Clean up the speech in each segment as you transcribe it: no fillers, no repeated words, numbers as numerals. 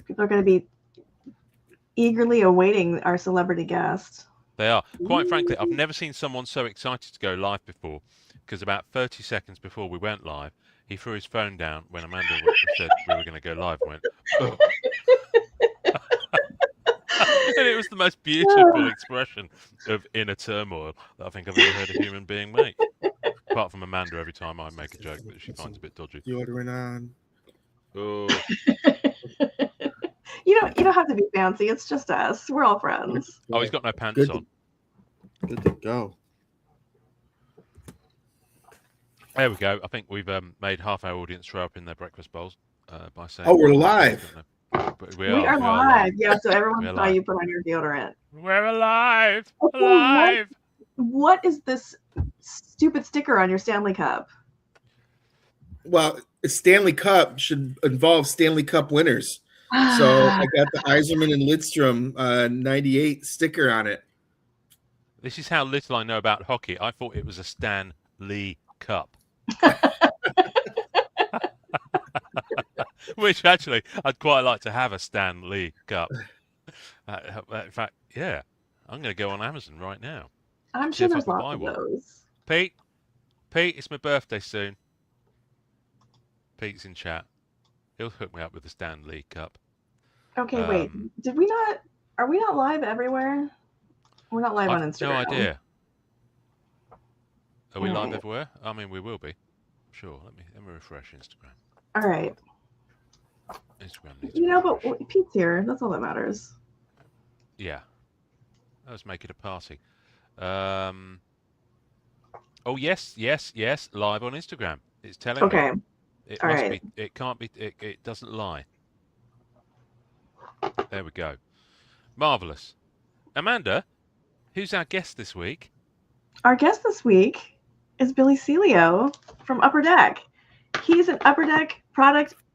People are going to be eagerly awaiting our celebrity guest. They are. Quite frankly, I've never seen someone so excited to go live before, because about 30 seconds before we went live, he threw his phone down when Amanda said we were going to go live and went, ugh. And it was the most beautiful expression of inner turmoil that I think I've ever heard a human being make. Apart from Amanda every time I make a joke that she finds a bit dodgy. Deodorant on. Oh, You don't have to be fancy. It's just us. We're all friends. oh, he's got no pants on. Good to go. There we go. I think we've made half our audience throw up in their breakfast bowls by saying. Oh, we're live. But we are live. Yeah, so everyone saw live. you put on your deodorant. We're alive. Okay, Alive. What is this stupid sticker on your Stanley Cup? Well, Stanley Cup should involve Stanley Cup winners. So I got the Yzerman and Lidstrom 98 sticker on it. This is how little I know about hockey. I thought it was a Stan Lee Cup. Which actually, I'd quite like to have a Stan Lee Cup. In fact, yeah, I'm going to go on Amazon right now. I'm sure there's lots of those. Pete, it's my birthday soon. Pete's in chat. He'll hook me up with the Stan Lee Cup. Okay, wait. Did we not? Are we not live everywhere? We're not live on Instagram. No idea. Are we live everywhere? I mean, we will be. Sure. Let me refresh Instagram. All right. Instagram needs but Pete's here. That's all that matters. Yeah. Let's make it a party. Oh yes. Live on Instagram. It's telling me. Okay. It must be. It can't be. It doesn't lie. There we go. Marvelous. Amanda, who's our guest this week? Our guest this week is Billy Celio from Upper Deck. He's an Upper Deck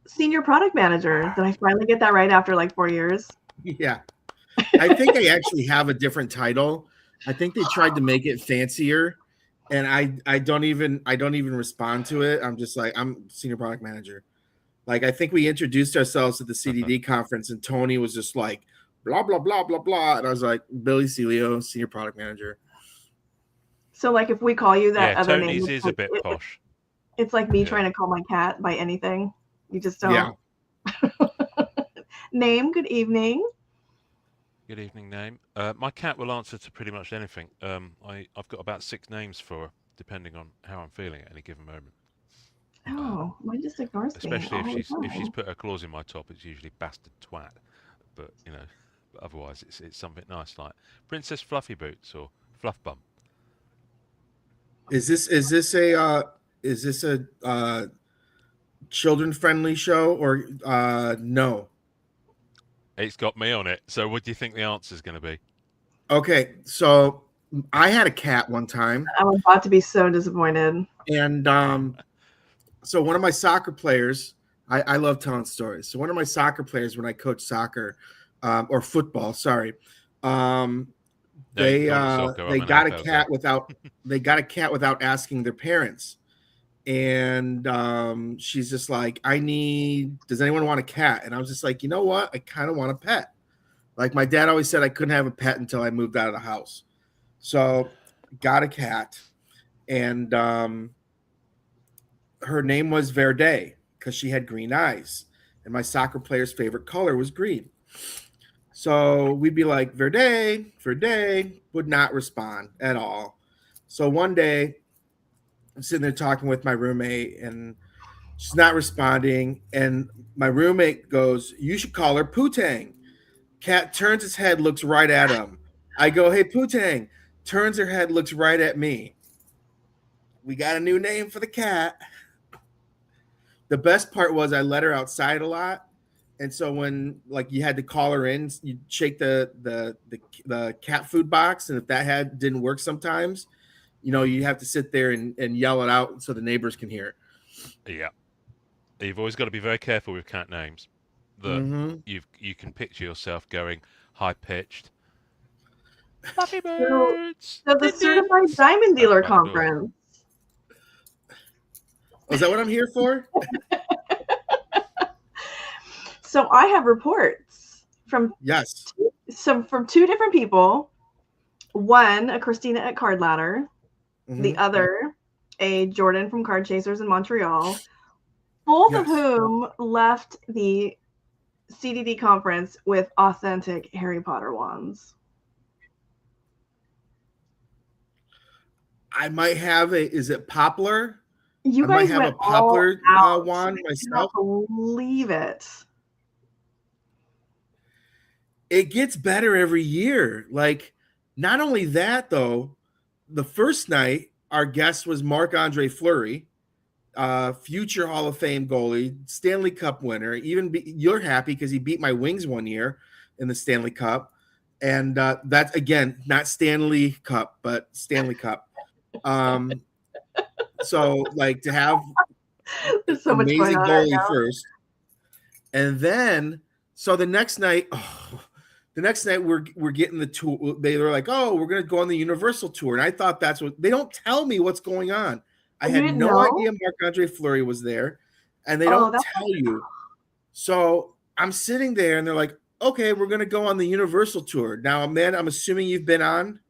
senior product manager. Did I finally get that right after like 4 years? Yeah. I think I actually have a different title. I think they tried to make it fancier, and I don't even respond to it. I'm just like, I'm senior product manager. Like, I think we introduced ourselves at the CDD conference, and Tony was just like, blah, blah, blah, blah, blah. And I was like, Billy Celio, senior product manager. So, like, if we call you that other name. Tony's is a bit posh. It's like me trying to call my cat by anything. You just don't. Yeah. Name, good evening. Good evening, name. My cat will answer to pretty much anything. I've got about 6 names for her, depending on how I'm feeling at any given moment. Oh, mine just ignores me. Especially if she's put her claws in my top, it's usually bastard twat. But otherwise it's something nice like Princess Fluffy Boots or Fluff Bum. Is this a children friendly show or no? It's got me on it. So what do you think the answer is going to be? Okay, so I had a cat one time. I'm about to be so disappointed. And so one of my soccer players, I love telling stories. So one of my soccer players, when I coached soccer or football, sorry, they got a cat without asking their parents. And she's just like, does anyone want a cat? And I was just like, you know what? I kind of want a pet. Like my dad always said I couldn't have a pet until I moved out of the house. So got a cat. And her name was Verde because she had green eyes. And my soccer player's favorite color was green. So we'd be like, Verde, would not respond at all. So one day, I'm sitting there talking with my roommate, and she's not responding. And my roommate goes, you should call her Poontang. Cat turns his head, looks right at him. I go, hey, Poontang. Turns her head, looks right at me. We got a new name for the cat. The best part was I let her outside a lot. And so when like you had to call her in, you shake the cat food box. And if that didn't work sometimes, you have to sit there and yell it out so the neighbors can hear it. Yeah. You've always got to be very careful with cat names. You can picture yourself going high-pitched. Fluffy Birds! So the Certified Diamond Dealer Conference. Oh, is that what I'm here for? So I have reports from Yes. from two different people. One, a Christina at Card Ladder. Mm-hmm. The other, a Jordan from Card Chasers in Montreal. Both of whom left the CDD conference with authentic Harry Potter wands. I might have is it Poplar? You I might guys have a went all Poplar out. wand I myself. cannot believe it. It gets better every year. Like, not only that, though, the first night, our guest was Marc-Andre Fleury, future Hall of Fame goalie, Stanley Cup winner. You're happy because he beat my Wings one year in the Stanley Cup. And that's, again, not Stanley Cup, but Stanley Cup. So, like, to have There's so much going amazing on goalie right now. first. And then, so the next night, we're getting the tour. They were like, "Oh, we're going to go on the Universal tour," and I thought that's what they don't tell me what's going on. I had no idea Marc-Andre Fleury was there, and they don't tell you. So I'm sitting there, and they're like, "Okay, we're going to go on the Universal tour." Now, Amanda, I'm assuming you've been on.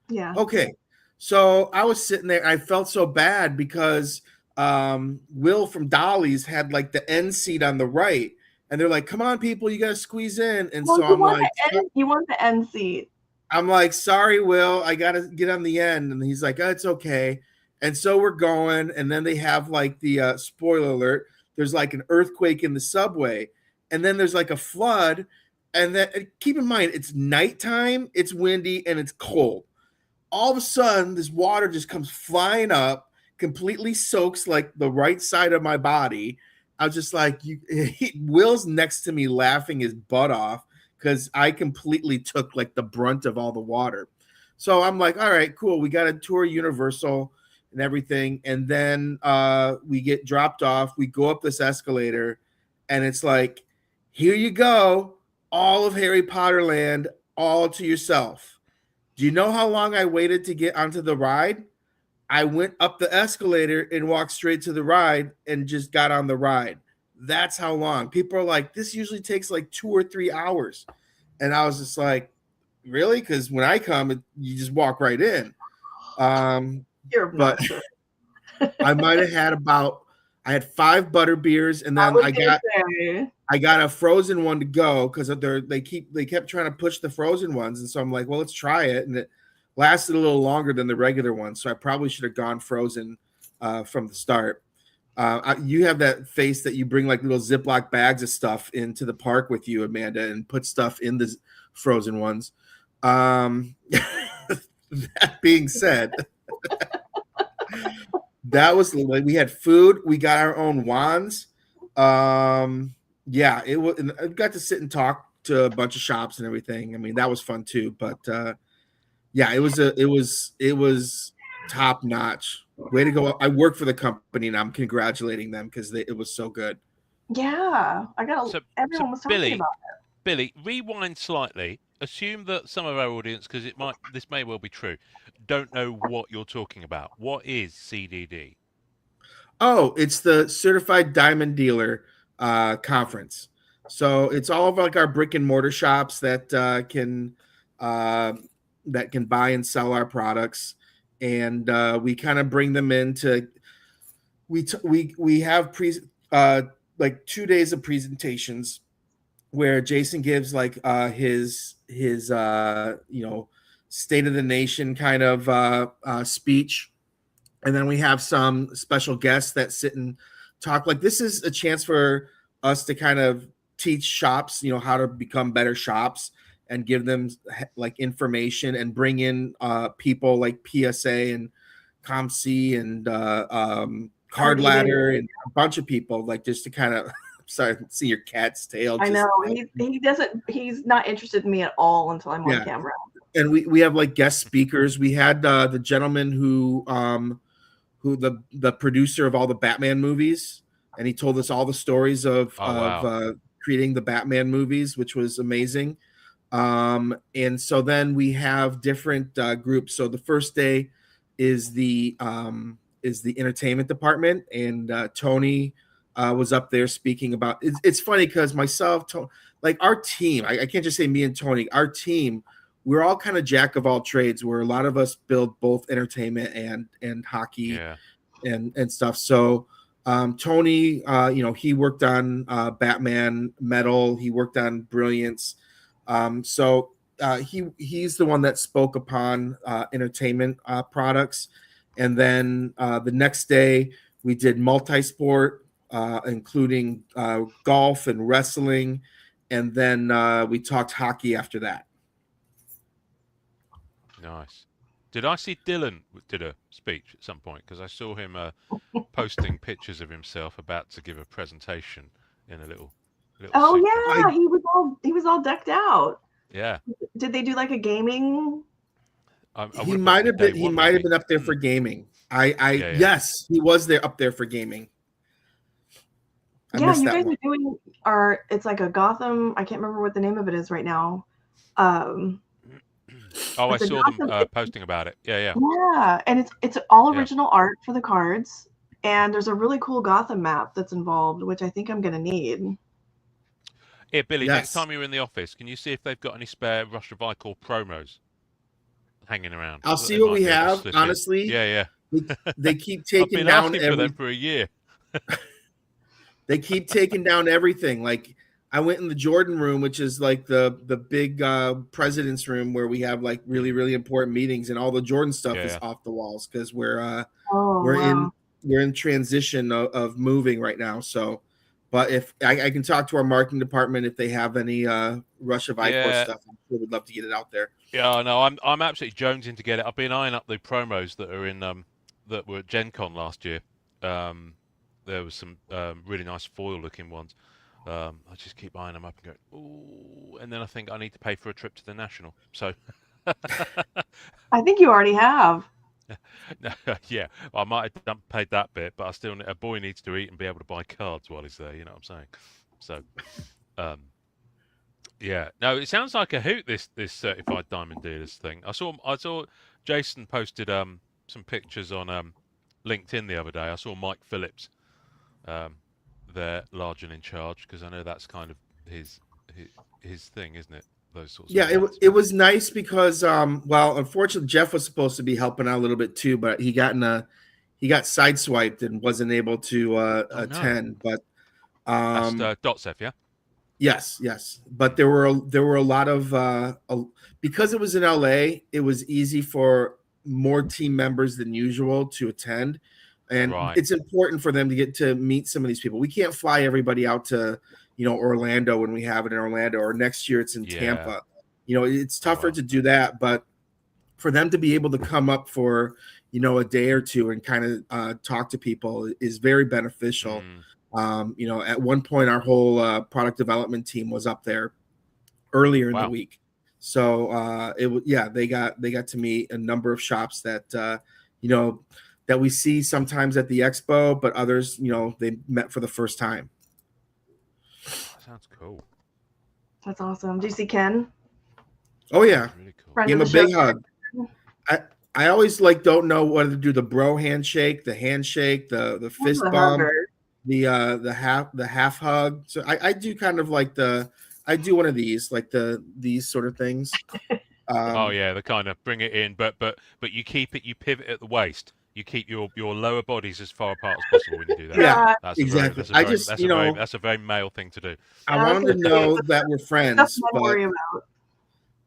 Yeah. Okay, so I was sitting there. I felt so bad because Will from Dolly's had like the end seat on the right. And they're like, "Come on, people, you gotta squeeze in." And so I'm like, "You want the end seat?" I'm like, "Sorry, Will, I gotta get on the end." And he's like, "Oh, it's okay." And so we're going, and then they have like the spoiler alert. There's like an earthquake in the subway, and then there's like a flood. And then keep in mind, it's nighttime, it's windy, and it's cold. All of a sudden, this water just comes flying up, completely soaks like the right side of my body. I was just like, Will's next to me laughing his butt off because I completely took like the brunt of all the water. So I'm like, all right, cool. We got to tour Universal and everything. And then we get dropped off. We go up this escalator and it's like, here you go. All of Harry Potter land, all to yourself. Do you know how long I waited to get onto the ride? I went up the escalator and walked straight to the ride and just got on the ride. That's how long. People are like, this usually takes like 2 or 3 hours. And I was just like, really? Because when I come, you just walk right in. But I might have had I had 5 butter beers, and then I got a frozen one to go because they kept trying to push the frozen ones. And so I'm like, well, let's try it. And it lasted a little longer than the regular one. So I probably should have gone frozen from the start. You have that face that you bring like little Ziploc bags of stuff into the park with you, Amanda, and put stuff in the frozen ones. That being said, that was like we had food. We got our own wands. Yeah, it was. I got to sit and talk to a bunch of shops and everything. I mean, that was fun too. But yeah, it was top notch. Way to go! I work for the company, and I'm congratulating them because it was so good. Yeah, everyone was talking about it. Billy, rewind slightly. Assume that some of our audience, because this may well be true, don't know what you're talking about. What is CDD? Oh, it's the Certified Diamond Dealer conference. So it's all of like our brick and mortar shops that can buy and sell our products, and we kind of bring them into. We have like 2 days of presentations where Jason gives like his state of the nation kind of speech. And then we have some special guests that sit and talk. Like this is a chance for us to kind of teach shops, how to become better shops and give them like information and bring in people like PSA and ComC and Card Ladder and a bunch of people, like just to kind of sorry, see your cat's tail. I know he's not interested in me at all until I'm on camera. And we have like guest speakers. We had the gentleman who the producer of all the Batman movies, and he told us all the stories of creating the Batman movies, which was amazing. And so then we have different groups. So the first day is the entertainment department, and Tony was up there speaking about. It's funny because myself, like our team, I can't just say me and Tony. Our team, we're all kind of jack of all trades. Where a lot of us build both entertainment and hockey and stuff. So Tony, he worked on Batman Metal. He worked on Brilliance. So he's the one that spoke upon entertainment products. And then the next day we did multi-sport, including golf and wrestling. And then we talked hockey after that. Nice. Did I see Dylan did a speech at some point? Because I saw him posting pictures of himself about to give a presentation in a little oh yeah, he was all decked out. Yeah. Did they do like a gaming? He might have been up there for gaming. Yes, he was there up there for gaming. You guys are doing it's like a Gotham. I can't remember what the name of it is right now. I saw them posting about it. Yeah. Yeah, and it's all original art for the cards, and there's a really cool Gotham map that's involved, which I think I'm gonna need. Yeah, Billy. Next time you're in the office, can you see if they've got any spare Rush of Icor promos hanging around? I'll see what we have. Honestly, yeah. They keep taking I've been down asking for them for a year. They keep taking down everything. Like I went in the Jordan room, which is like the big president's room where we have like really, really important meetings, and all the Jordan stuff is off the walls because we're in transition of moving right now. So, but if I can talk to our marketing department if they have any Rush of Icor stuff, I'm sure we'd love to get it out there. Yeah, no, I'm absolutely jonesing to get it. I've been eyeing up the promos that are in that were at Gen Con last year. There was some really nice foil-looking ones. I just keep eyeing them up and going, ooh, and then I think I need to pay for a trip to the National. So, I think you already have. Yeah, I might have paid that bit, but I still a boy needs to eat and be able to buy cards while he's there. You know what I'm saying? So, yeah. No, it sounds like a hoot. This certified diamond dealers thing. I saw Jason posted some pictures on LinkedIn the other day. I saw Mike Phillips. They're large and in charge because I know that's kind of his thing, isn't it? Those sorts. Yeah, it was nice because unfortunately Jeff was supposed to be helping out a little bit too, but he got sideswiped and wasn't able to attend. No. But that's Dotsev, yeah. Yes, but there were a lot of because it was in LA, it was easy for more team members than usual to attend. And it's important for them to get to meet some of these people. We can't fly everybody out to, Orlando when we have it in Orlando, or next year it's in Tampa. It's tougher to do that, but for them to be able to come up for, a day or two and kind of talk to people is very beneficial. At one point our whole product development team was up there earlier in the week. So they got to meet a number of shops that, that we see sometimes at the expo, but others, they met for the first time. That sounds cool. That's awesome. Do you see Ken? Oh yeah, really cool. Give him a big hug. I always don't know whether to do the bro handshake, the handshake, the fist bump, the half hug. So I do kind of I do one of these, these sort of things. The kind of bring it in, but you pivot at the waist. You keep your lower bodies as far apart as possible when you do that. Yeah, that's exactly. That's a very male thing to do. I want them to know that we're friends. That's what I worry about.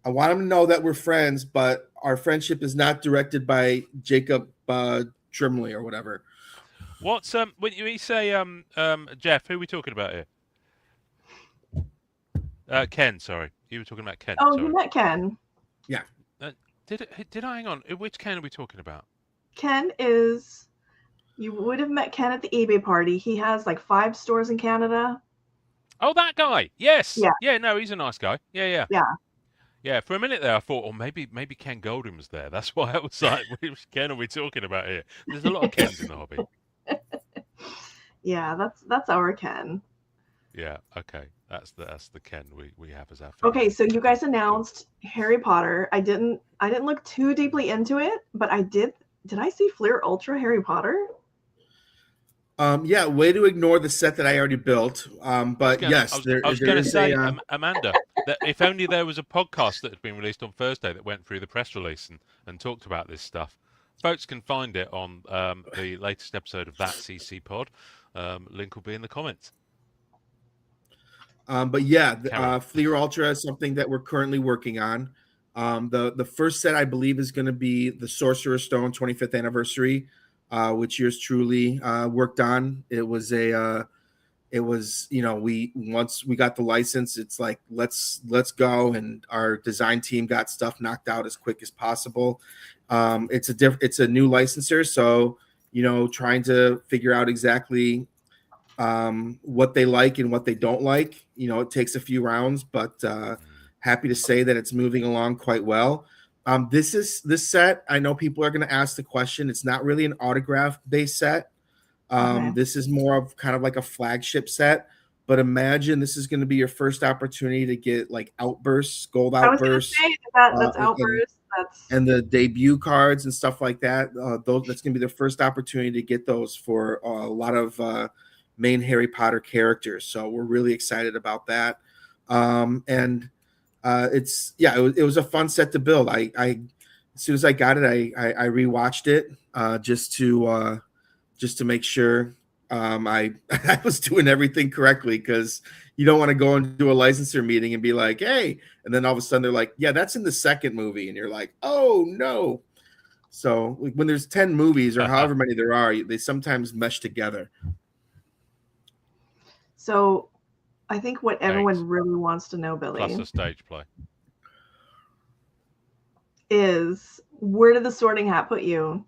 I want them to know that we're friends, but our friendship is not directed by Jacob Trimley or whatever. What's when you say Jeff? Who are we talking about here? Ken, sorry, you were talking about Ken. Oh, sorry. You met Ken. Yeah. Did I hang on? Which Ken are we talking about? Ken is. You would have met Ken at the eBay party. He has 5 stores in Canada. Oh, that guy. Yes. Yeah. Yeah. No, he's a nice guy. Yeah. Yeah. Yeah. For a minute there, I thought, maybe Ken Golden was there. That's why I was like, which Ken are we talking about here? There's a lot of Kens in the hobby. Yeah, that's our Ken. Yeah. Okay. That's the Ken we have as our favorite. Okay, so you guys announced Harry Potter. I didn't look too deeply into it, but I did. Did I see Fleer Ultra Harry Potter? Yeah, way to ignore the set that I already built. But yes, I was there going to is say, a. Amanda, that if only there was a podcast that had been released on Thursday that went through the press release and talked about this stuff. Folks can find it on the latest episode of that CC Pod. Link will be in the comments. But yeah, Carry on. Fleer Ultra is something that we're currently working on. The first set I believe is going to be the Sorcerer's Stone 25th anniversary, which yours truly worked on. It was once we got the license, it's like let's go, and our design team got stuff knocked out as quick as possible. It's a new licensor, so trying to figure out exactly what they like and what they don't like. It takes a few rounds, but happy to say that it's moving along quite well. This set, I know people are going to ask the question. It's not really an autograph based set. Okay. This is more of kind of like a flagship set, but imagine this is going to be your first opportunity to get like outbursts, gold I was going to outbursts, say that's Outburst. and the debut cards and stuff like that. That's going to be the first opportunity to get those for a lot of main Harry Potter characters. So we're really excited about that. And it was a fun set to build. I as soon as I got it, I rewatched it just to make sure I was doing everything correctly, because you don't want to go into a licensor meeting and be like, hey, and then all of a sudden they're like, yeah, that's in the second movie. And you're like, oh no. So when there's 10 movies or however many there are, they sometimes mesh together. So I think what everyone really wants to know, Billy, plus a stage play, is where did the Sorting Hat put you?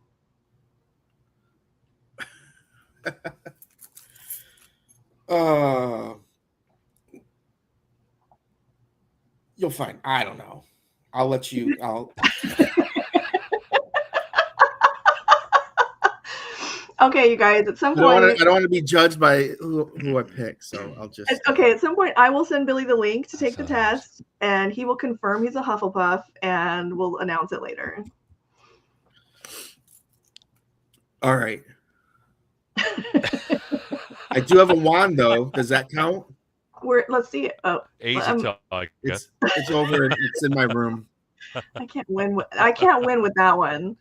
You'll find. I don't know. I'll let you. Okay, you guys. At some point, I don't want to be judged by who I pick, so I'll just. Okay, at some point, I will send Billy the link to take the test, and he will confirm he's a Hufflepuff, and we'll announce it later. All right. I do have a wand, though. Does that count? Let's see it. Oh, easy target. It's over. It's in my room. I can't win with that one.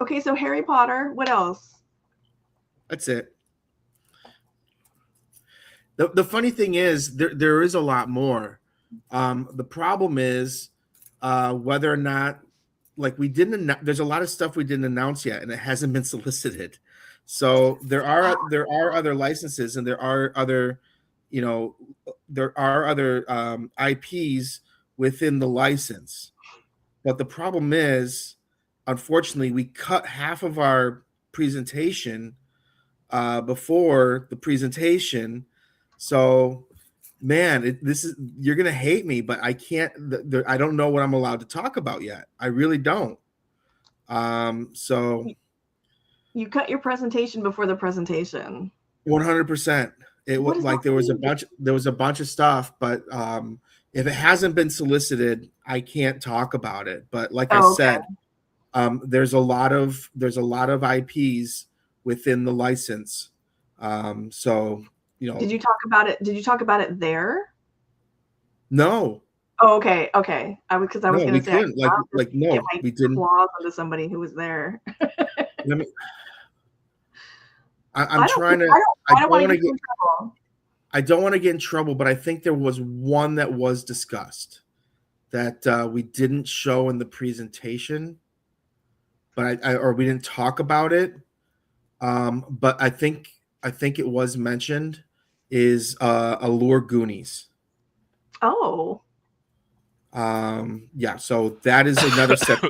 Okay, so Harry Potter. What else? That's it. The funny thing is there is a lot more. The problem is whether or not, like, we didn't. There's a lot of stuff we didn't announce yet, and it hasn't been solicited. So there are other licenses, and there are other IPs within the license. But the problem is, unfortunately, we cut half of our presentation before the presentation. So, man, you're gonna hate me, but I can't. I don't know what I'm allowed to talk about yet. I really don't. So you cut your presentation before the presentation. 100%. It was like there was a bunch of stuff, but if it hasn't been solicited, I can't talk about it. But like I said, there's a lot of IPs within the license. So Did you talk about it? Did you talk about it there? No. Oh, okay. I was going to say, no, we didn't. Claws onto somebody who was there. I'm trying to. I don't want to get in trouble. I don't want to get in trouble, but I think there was one that was discussed that we didn't show in the presentation, but or we didn't talk about it. But I think it was mentioned is Allure Goonies. Oh. Yeah. So that is another set.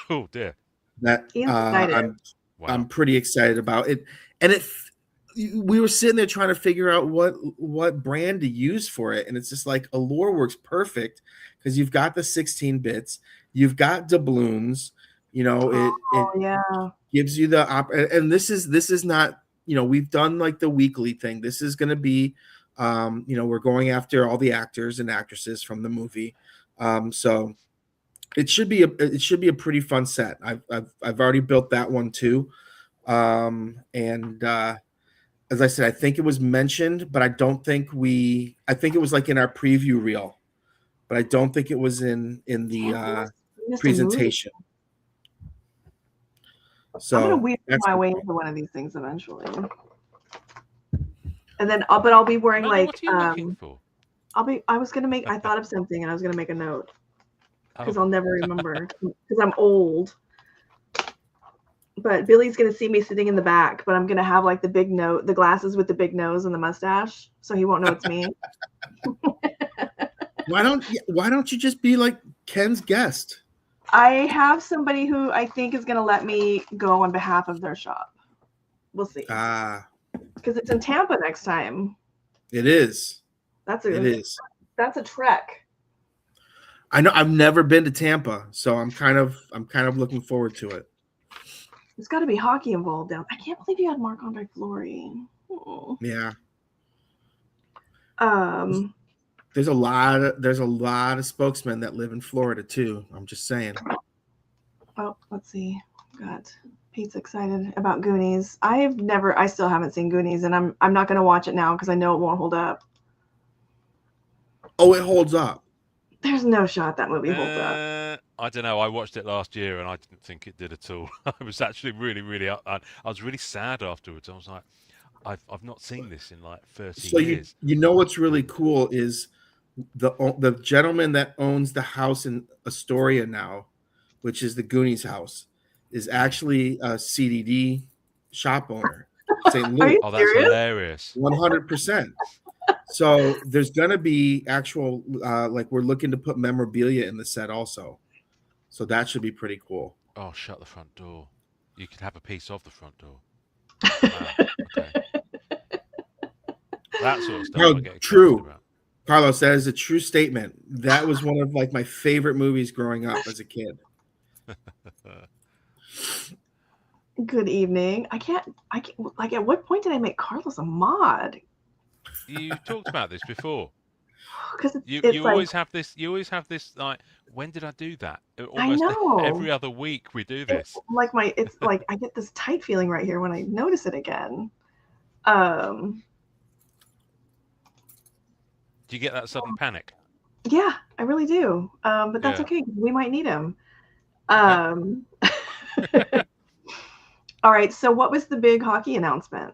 Oh dear. That I'm pretty excited about it. And we were sitting there trying to figure out what brand to use for it. And it's just like Allure works perfect because you've got the 16 bits, you've got doubloons, it gives you the and this is not, we've done like the weekly thing. This is going to be, we're going after all the actors and actresses from the movie. So it should be a pretty fun set. I've already built that one too. And as I said, I think it was mentioned, but I don't think I think it was like in our preview reel, but I don't think it was in the presentation. So I'm gonna weave my way into one of these things eventually. And then, but I'll be wearing Amanda, like. what are you looking for? I was gonna make. I thought of something, and I was gonna make a note because Oh. I'll never remember because I'm old. But Billy's gonna see me sitting in the back, but I'm gonna have like the big note, the glasses with the big nose and the mustache, so he won't know it's me. Why don't you just be like Ken's guest? I have somebody who I think is gonna let me go on behalf of their shop. We'll see. Because it's in Tampa next time. It is. That's a trek. I know. I've never been to Tampa, so I'm kind of looking forward to it. There's got to be hockey involved down. I can't believe you had Marc-Andre Fleury. Oh. Yeah. There's a lot of spokesmen that live in Florida too. I'm just saying. Oh, let's see. God, Pete's excited about Goonies. I still haven't seen Goonies, and I'm not going to watch it now because I know it won't hold up. Oh, it holds up. There's no shot that movie holds up. I don't know. I watched it last year and I didn't think it did at all. I was actually really, really. I was really sad afterwards. I was like, I've not seen this in like 30 years. You know what's really cool is the gentleman that owns the house in Astoria now, which is the Goonies house, is actually a CDD shop owner. St. Louis. Oh, that's hilarious. 100%. So there's gonna be actual like we're looking to put memorabilia in the set also. So that should be pretty cool. Oh, shut the front door. You could have a piece of the front door. Wow. Okay. That sort of stuff. No, true. Carlos, that is a true statement. That was one of like my favorite movies growing up as a kid. Good evening. I can't like at what point did I make Carlos a mod? You talked about this before. Because you always have this. You always have this. Like, when did I do that? Almost I know. Every other week we do this. It's like I get this tight feeling right here when I notice it again. Do you get that sudden panic? Yeah, I really do. But that's okay. We might need him. All right. So, what was the big hockey announcement?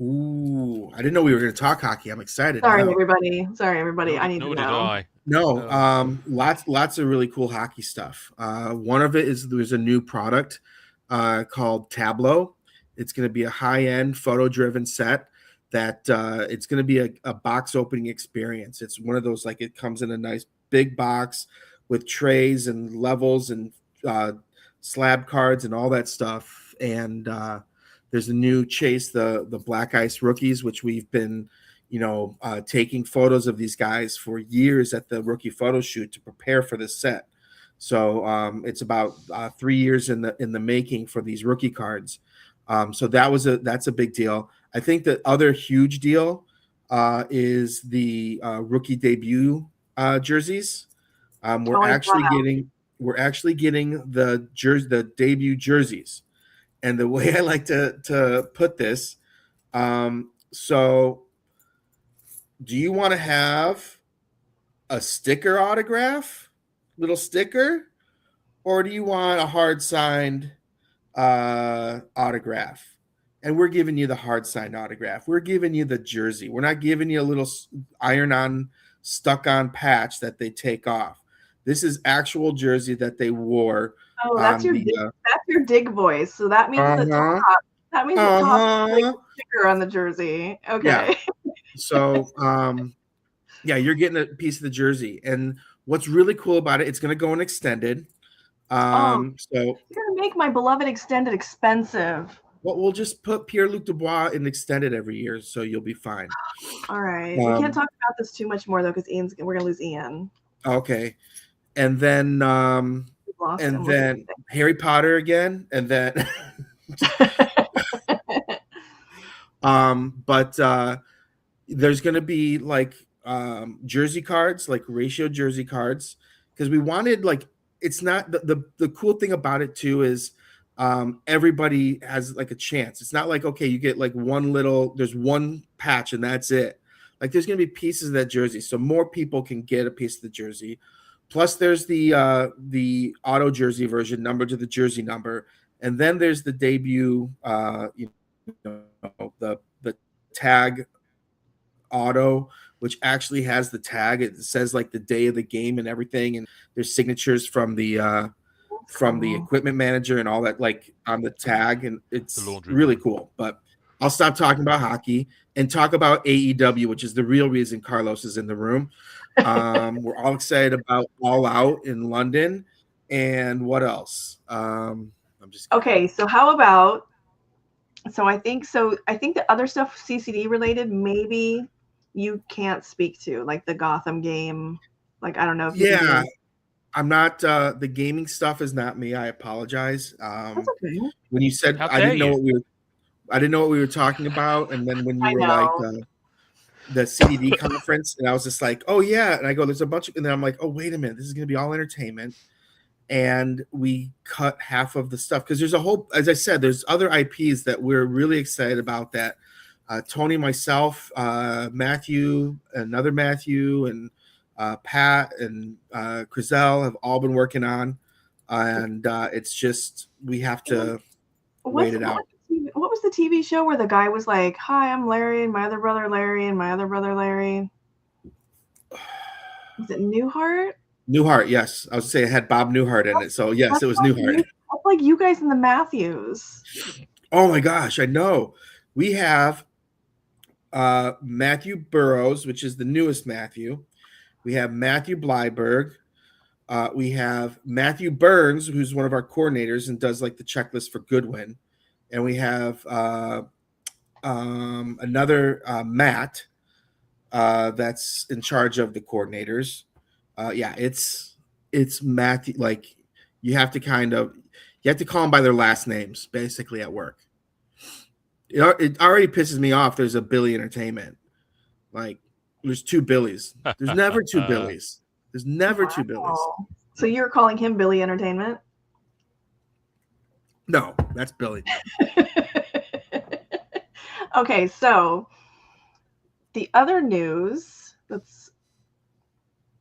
Ooh, I didn't know we were going to talk hockey. I'm excited. Sorry, everybody. I need to know. Did I. No, lots of really cool hockey stuff. One of it is there's a new product called Tableau. It's going to be a high-end photo-driven set that it's going to be a box opening experience. It's one of those, like, it comes in a nice big box with trays and levels and slab cards and all that stuff. And there's a new Chase, the Black Ice rookies, which we've been, taking photos of these guys for years at the rookie photo shoot to prepare for this set. So it's about 3 years in the making for these rookie cards. So that's a big deal. I think the other huge deal is the rookie debut jerseys. We're actually getting the debut jerseys. And the way I like to put this, so do you want to have a sticker autograph, little sticker, or do you want a hard signed autograph? And we're giving you the hard signed autograph. We're giving you the jersey. We're not giving you a little iron-on, stuck-on patch that they take off. This is actual jersey that they wore. Oh, that's your dig voice. So that means the top. That means the top is like the sticker on the jersey. Okay. Yeah. So, you're getting a piece of the jersey, and what's really cool about it, it's going to go in extended. So you're going to make my beloved extended expensive. Well, we'll just put Pierre-Luc Dubois in extended every year, so you'll be fine. All right. We can't talk about this too much more though, because we're going to lose Ian. Okay. And then Harry Potter again, and then but there's going to be like jersey cards, like ratio jersey cards, because we wanted, like, it's not the cool thing about it too is everybody has like a chance. It's not like, okay, you get like there's one patch and that's it. Like there's going to be pieces of that jersey, so more people can get a piece of the jersey. Plus, there's the auto jersey version, number to the jersey number, and then there's the debut, the tag auto, which actually has the tag. It says like the day of the game and everything, and there's signatures from the equipment manager and all that, like on the tag, and it's really cool. But I'll stop talking about hockey and talk about AEW, which is the real reason Carlos is in the room. We're all excited about All Out in London, and what else? I'm just okay. So how about? So I think the other stuff CCD related, maybe you can't speak to, like the Gotham game. Like I don't know if you can I'm not the gaming stuff is not me. I apologize. That's okay. When you said I didn't know what we were talking about, and then when you were like the CDD conference, and I was just like, oh yeah, and I go, there's a bunch of, and then I'm like, oh wait a minute, this is going to be all entertainment, and we cut half of the stuff because there's a whole, as I said, there's other IPs that we're really excited about that Tony, myself, Matthew, another Matthew, and Pat and Crizel have all been working on, and it's just we have to wait it out. What was the TV show where the guy was like, "Hi, I'm Larry, and my other brother Larry, and my other brother Larry"? Was it Newhart? Newhart, yes. I was saying it had Bob Newhart in it, so yes, it was Newhart. That's like you guys and the Matthews. Oh my gosh, I know. We have Matthew Burrows, which is the newest Matthew. We have Matthew Blyberg. We have Matthew Burns, who's one of our coordinators and does like the checklist for Goodwin. And we have another Matt that's in charge of the coordinators. It's Matthew. Like you have to call them by their last names, basically at work. It already pisses me off. There's a Billy Entertainment. Like there's two Billies. There's never two Billies. There's never two Billies. So you're calling him Billy Entertainment? No, that's Billy. Okay, so the other news that's,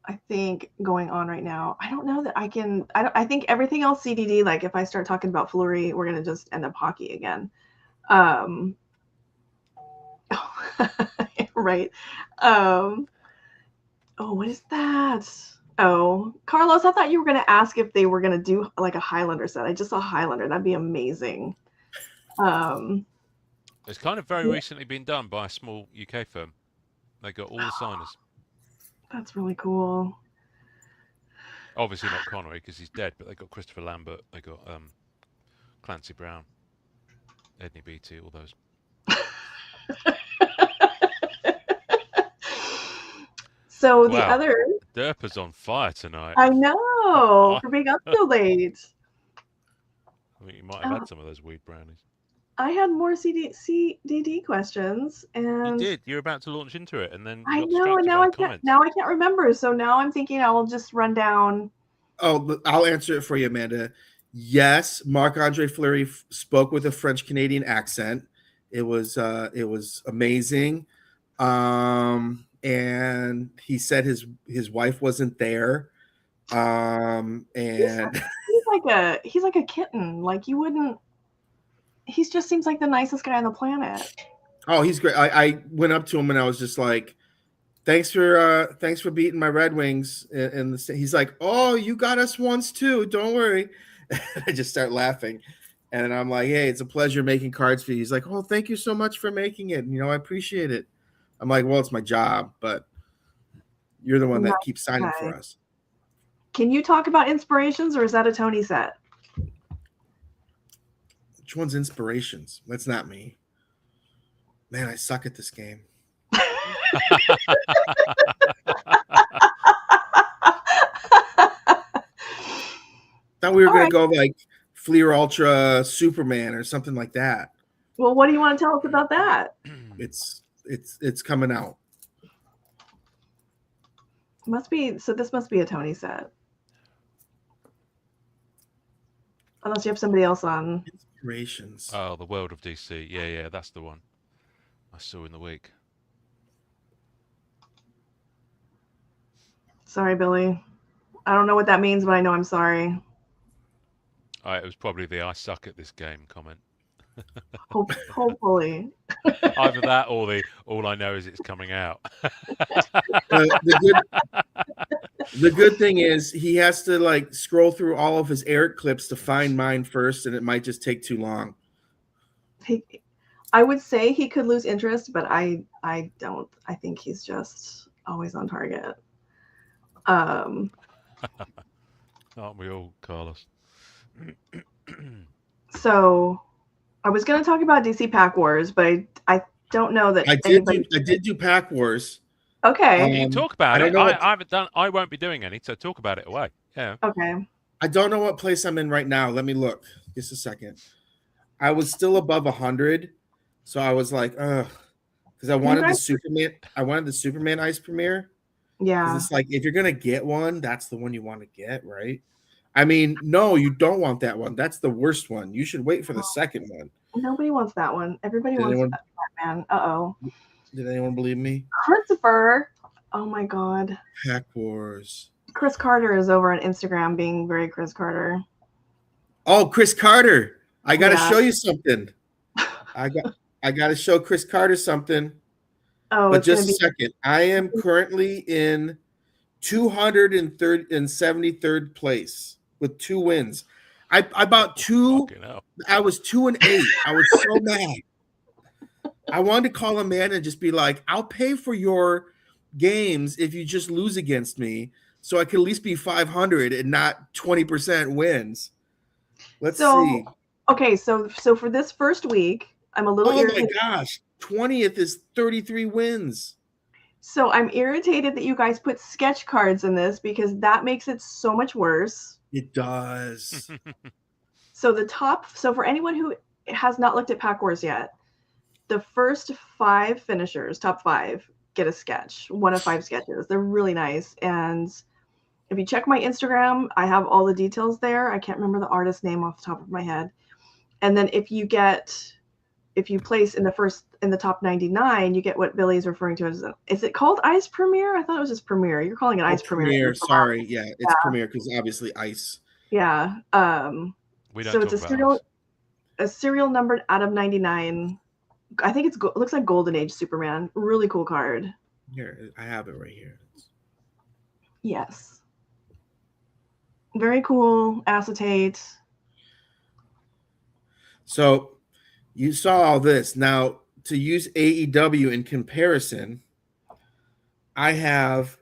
I think, going on right now, I don't know that I can, I think everything else CDD, like if I start talking about Fleury, we're going to just end up hockey again. Right. Oh, what is that? Oh, Carlos, I thought you were going to ask if they were going to do like a Highlander set. I just saw Highlander. That'd be amazing. It's kind of very recently been done by a small UK firm. They got all the signers. That's really cool. Obviously not Connery because he's dead, but they got Christopher Lambert. They got Clancy Brown, Edney Beatty, all those. So the other Derpa's on fire tonight. I know for being up so late. I think you might have had some of those weed brownies. I had more CDD questions, and you did. You're about to launch into it, and then I know. And now I can't remember. So now I'm thinking I will just run down. Oh, I'll answer it for you, Amanda. Yes, Marc-Andre Fleury spoke with a French Canadian accent. It was amazing. And he said his wife wasn't there. And he's like a kitten. Like you wouldn't. He just seems like the nicest guy on the planet. Oh, he's great. I went up to him and I was just like, thanks for beating my Red Wings. And he's like, oh, you got us once too. Don't worry. I just start laughing. And I'm like, hey, it's a pleasure making cards for you. He's like, oh, thank you so much for making it. I appreciate it. I'm like, well, it's my job, but you're the one that keeps signing for us. Can you talk about inspirations, or is that a Tony set? Which one's inspirations? That's not me. Man, I suck at this game. Thought we were going to go like Fleer Ultra Superman or something like that. Well, what do you want to tell us about that? It's coming out. This must be a Tony set. Unless you have somebody else on. Inspirations. Oh, the World of DC. Yeah, that's the one I saw in the week. Sorry, Billy. I don't know what that means, but I know I'm sorry. It was probably the "I suck at this game" comment. Hopefully. Either that or the "all I know is it's coming out." The good thing is he has to like scroll through all of his Eric clips to find mine first, and it might just take too long. I would say he could lose interest, but I don't. I think he's just always on target. Aren't we all, Carlos? So I was going to talk about DC Pack Wars, but I don't know that I did do Pack Wars. Okay. You can talk about it. I haven't done. I won't be doing any, so talk about it away. Yeah. Okay. I don't know what place I'm in right now. Let me look. Just a second. I was still above 100, so I was like, ugh, because I wanted the Superman. I wanted the Superman Ice premiere. Yeah. It's like if you're gonna get one, that's the one you want to get, right? I mean, no, you don't want that one. That's the worst one. You should wait for the second one. Nobody wants that one. Everybody wants Batman. Uh-oh. Did anyone believe me? Christopher. Oh my God. Pack Wars. Chris Carter is over on Instagram being very Chris Carter. Oh, Chris Carter. I gotta show you something. I got to show Chris Carter something. Oh, but just a second. I am currently in 273rd place with 2 wins. I bought 2. I was 2-8. I was so mad. I wanted to call a man and just be like, I'll pay for your games if you just lose against me, so I can at least be 500 and not 20% wins. Let's see. Okay, so for this first week, I'm a little irritated. Oh my gosh, 20th is 33 wins. So I'm irritated that you guys put sketch cards in this because that makes it so much worse. It does. So for anyone who has not looked at Pack Wars yet, the first 5 finishers, top 5, get a sketch, 1 of 5 sketches. They're really nice. And if you check my Instagram, I have all the details there. I can't remember the artist name off the top of my head. And then if you place in the top 99, you get what Billy is referring to as is it called Ice Premiere? I thought it was just Premiere. You're calling it Ice Premiere. Sorry. Yeah, it's Premiere because obviously Ice. Yeah. We don't so it's a serial numbered out of 99. I think it looks like Golden Age Superman. Really cool card. Here, I have it right here. Yes. Very cool. Acetate. So you saw all this. Now, to use AEW in comparison, I have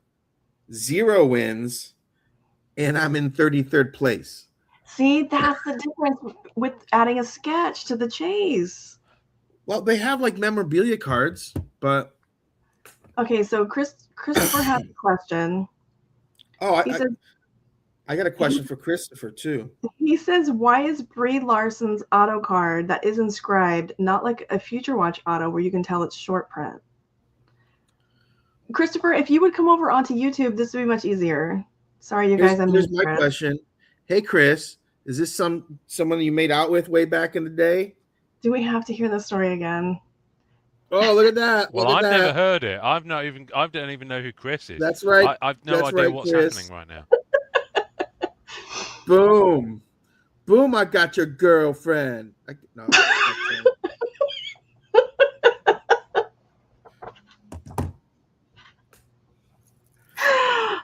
0 wins and I'm in 33rd place. See, that's the difference with adding a sketch to the chase. Well, they have like memorabilia cards, but okay. So Christopher has a question. Oh, I got a question for Christopher too. He says, "Why is Brie Larson's auto card that is inscribed not like a Future Watch auto where you can tell it's short print?" Christopher, if you would come over onto YouTube, this would be much easier. Sorry, you guys. Here's my question. Hey, Chris, is this someone you made out with way back in the day? Do we have to hear the story again? Oh, look at that! Well, I've never heard it. I don't even know who Chris is. That's right. I've no idea what's happening right now. Boom, boom! I got your girlfriend.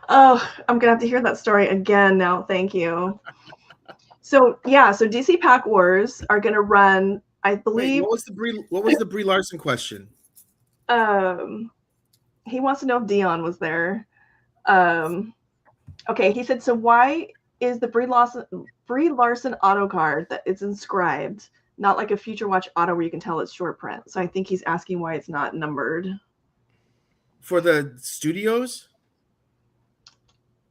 Oh, I'm gonna have to hear that story again now. Thank you. So DC Pack Wars are gonna run. I believe. Wait, what was the Brie Larson question? He wants to know if Dion was there. Okay, he said, so why is the Brie Larson auto card that it's inscribed not like a Future Watch auto where you can tell it's short print? So I think he's asking why it's not numbered. For the studios?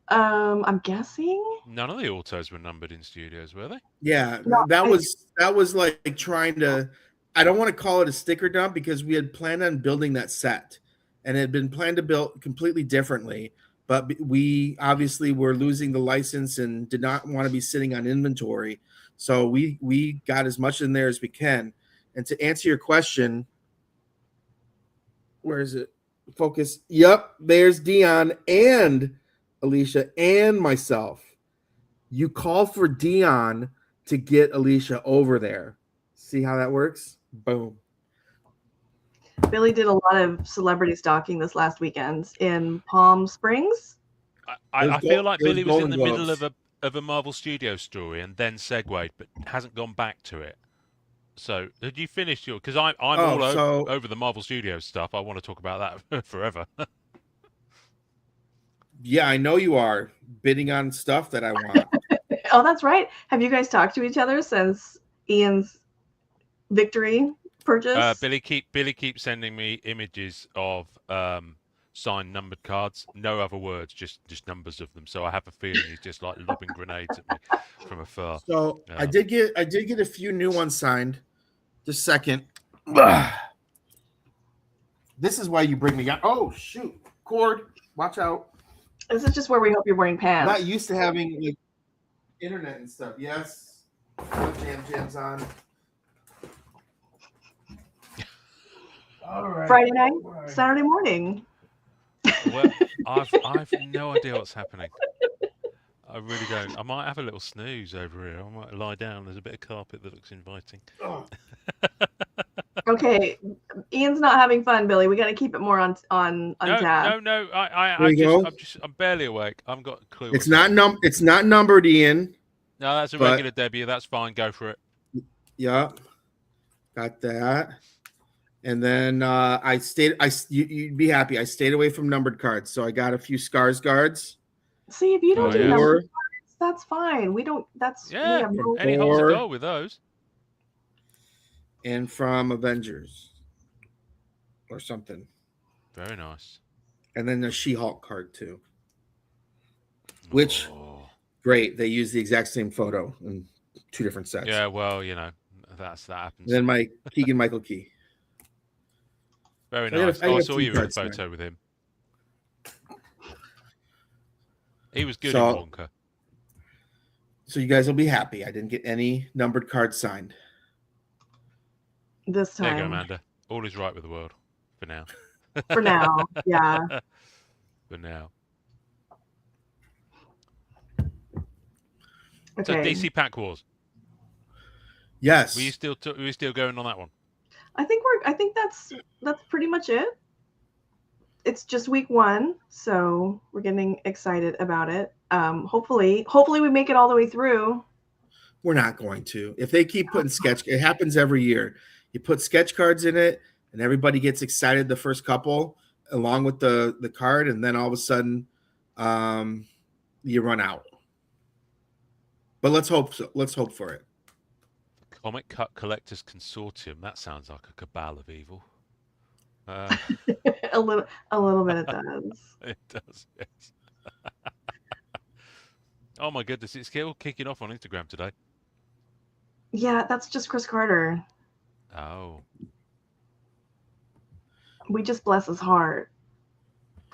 I'm guessing none of the autos were numbered in studios, were they? Yeah, that was like trying to. I don't want to call it a sticker dump because we had planned on building that set, and it had been planned to build completely differently. but we obviously were losing the license and did not want to be sitting on inventory. So we got as much in there as we can. And to answer your question, where is it? Focus. Yep, there's Dion and Alicia and myself. You call for Dion to get Alicia over there. See how that works? Boom. Billy did a lot of celebrity stalking this last weekend in Palm Springs. I feel like It was Billy was in Golden the middle Globes. of a Marvel Studios story and then segued, but hasn't gone back to it. So, did you finish your? Because I'm all over the Marvel Studios stuff. I want to talk about that forever. Yeah, I know you are bidding on stuff that I want. Oh, that's right. Have you guys talked to each other since Ian's victory purchase? Billy keeps sending me images of signed numbered cards. No other words, just numbers of them. So I have a feeling he's just like lobbing grenades at me from afar. So I did get a few new ones signed. Just a second. This is why you bring me out. Oh shoot, cord! Watch out. This is just where we hope you're wearing pants. Not used to having like internet and stuff. Yes. Jams on. All right. Friday night, Saturday morning. Well, I've no idea what's happening. I really don't. I might have a little snooze over here. I might lie down. There's a bit of carpet that looks inviting. Oh. Okay, Ian's not having fun, Billy. We got to keep it more on tab. No. I'm barely awake. I haven't got a clue. It's not numbered, Ian. No, that's a regular debut. That's fine. Go for it. Yep. Got that. And then you'd be happy. I stayed away from numbered cards. So I got a few Scars guards. See, if you don't do numbered cards, that's fine. We don't, any holes to go with those. And from Avengers or something. Very nice. And then the She-Hulk card too. Which, great. They use the exact same photo in two different sets. Yeah, well, that happens. And then my Keegan-Michael Key. Very nice. I saw you in a photo with him. He was good in Wonka. So you guys will be happy. I didn't get any numbered cards signed. This time. There you go, Amanda. All is right with the world. For now. For now, yeah. For now. Okay. So DC Pack Wars. Yes. Were you still going on that one? I think that's pretty much it. It's just week 1, so we're getting excited about it. Hopefully we make it all the way through. We're not going to. If they keep putting it happens every year. You put sketch cards in it, and everybody gets excited the first couple, along with the card, and then all of a sudden, you run out. But let's hope for it. Comic Cut Collectors Consortium. That sounds like a cabal of evil. A little bit it does. It does, yes. Oh my goodness, it's still kicking off on Instagram today. Yeah, that's just Chris Carter. Oh. We just bless his heart.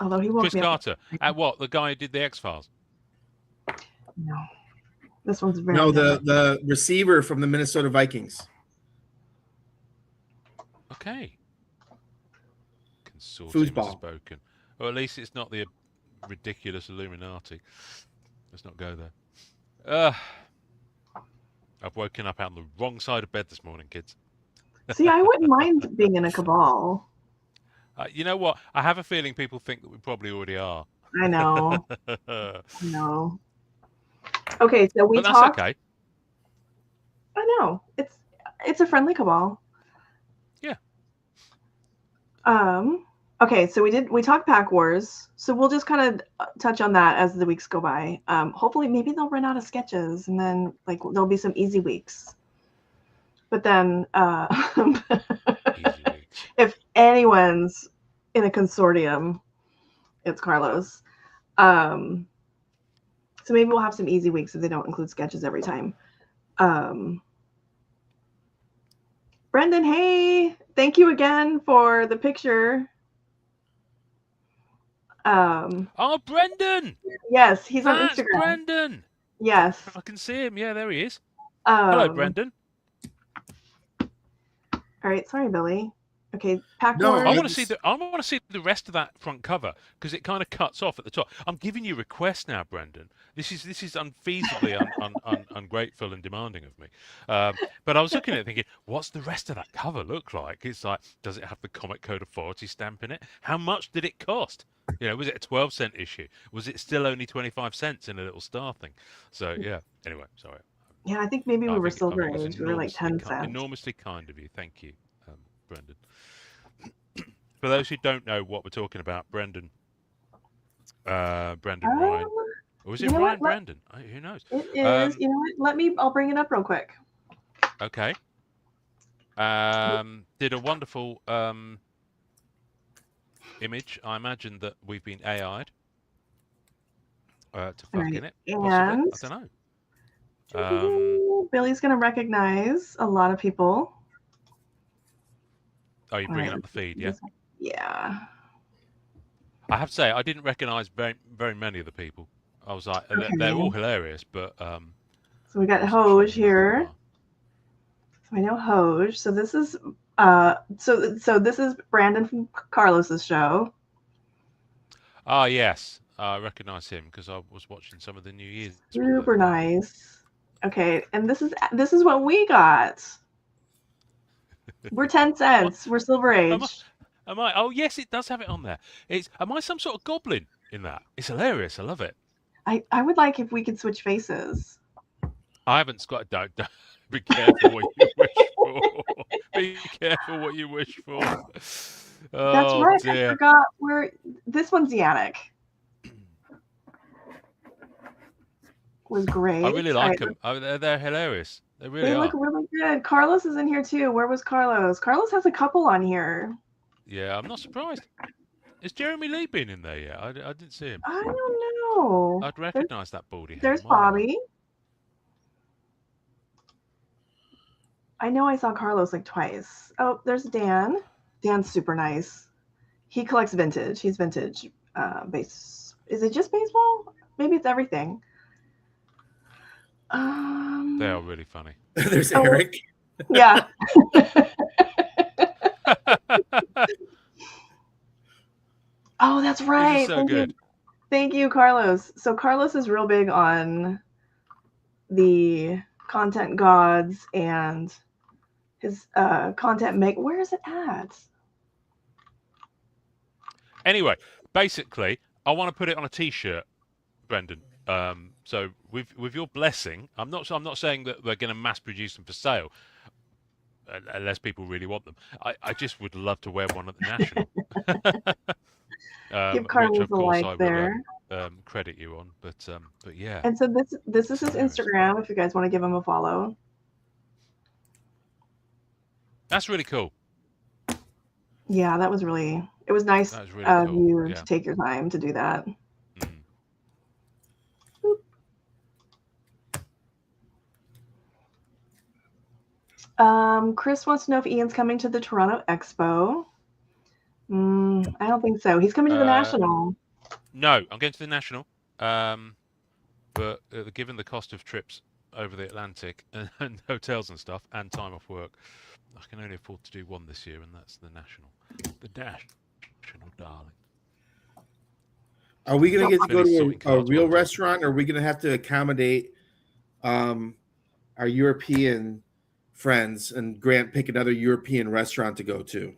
Although he won't. Chris Carter. What? The guy who did the X-Files? No. This one's very the receiver from the Minnesota Vikings. Okay. Consortium Foosball. Spoken. Or at least it's not the ridiculous Illuminati. Let's not go there. I've woken up on the wrong side of bed this morning, kids. See, I wouldn't mind being in a cabal. You know what? I have a feeling people think that we probably already are. I know. I know. Okay, so we that's talked. Okay. I know. It's a friendly cabal. Yeah. Okay, so we talked Pack Wars, so we'll just kind of touch on that as the weeks go by. Hopefully, maybe they'll run out of sketches, and then there'll be some easy weeks. But then, if anyone's in a consortium, it's Carlos. So maybe we'll have some easy weeks if they don't include sketches every time. Brendan, hey, thank you again for the picture. Oh, Brendan! Yes, he's on That's Instagram. Brendan! Yes. I can see him. Yeah, there he is. Hello, Um, Brendan. All right, sorry, Billy. Okay, pack No, board. I want to see the rest of that front cover because it kind of cuts off at the top. I'm giving you requests now, Brendan. This is unfeasibly ungrateful and demanding of me. But I was looking at it thinking, what's the rest of that cover look like? It's like, does it have the Comic Code Authority stamp in it? How much did it cost? You know, was it a 12-cent issue? Was it still only 25 cents in a little star thing? So yeah. Anyway, sorry. Yeah, I think maybe we I were think Silver it was Age. We were like 10 cents. enormously kind of you. Thank you, Brendan. For those who don't know what we're talking about, Brendan Ryan, or is it Ryan Brandon? Who knows? It is. You know what? I'll bring it up real quick. Okay. Did a wonderful image. I imagine that we've been AI'd to fuck in it. Possibly. And I don't know. Billy's gonna recognize a lot of people. Oh, you're bringing up the feed, yeah? Yeah. I have to say, I didn't recognise very many of the people. I was like, they're all hilarious, but so we got Hoj here. So I know Hoj. So this is so this is Brandon from Carlos's show. Ah, yes, I recognise him because I was watching some of the New Year's. Super nice. Okay, and this is what we got. We're 10 cents. We're Silver Age. Am I? Oh, yes, it does have it on there. Am I some sort of goblin in that? It's hilarious. I love it. I would like if we could switch faces. I haven't got. Don't be careful what you wish for. Be careful what you wish for. Oh, that's right. Dear. I forgot where this one's Yannick. Was great. I really like them. They're hilarious. They look really good. Carlos is in here too. Where was Carlos? Carlos has a couple on here. Yeah, I'm not surprised. Is Jeremy Lee been in there yet? I didn't see him. I don't know. I'd recognise that baldy head. There's Bobby. I know I saw Carlos like twice. Oh, there's Dan. Dan's super nice. He collects vintage. He's vintage base. Is it just baseball? Maybe it's everything. They are really funny. There's Eric. Yeah. Oh, that's right. So good. Thank you, Carlos. So Carlos is real big on the content gods and his content where is it at? Anyway, basically, I want to put it on a T-shirt, Brendan. So with your blessing, I'm not saying that we're going to mass produce them for sale, unless people really want them. I just would love to wear one at the National. Give Carlos which of course I will there. Credit you on, but yeah. And so this is his Instagram. If you guys want to give him a follow. That's really cool. Yeah, that was really. It was nice of you to take your time to do that. Chris wants to know if Ian's coming to the Toronto Expo. I don't think so. He's coming to the National. No, I'm going to the National. But given the cost of trips over the Atlantic and hotels and stuff and time off work, I can only afford to do one this year, and that's the National. The National, darling. Are we going to get to go to a real restaurant, or are we going to have to accommodate our European friends and Grant pick another European restaurant to go to?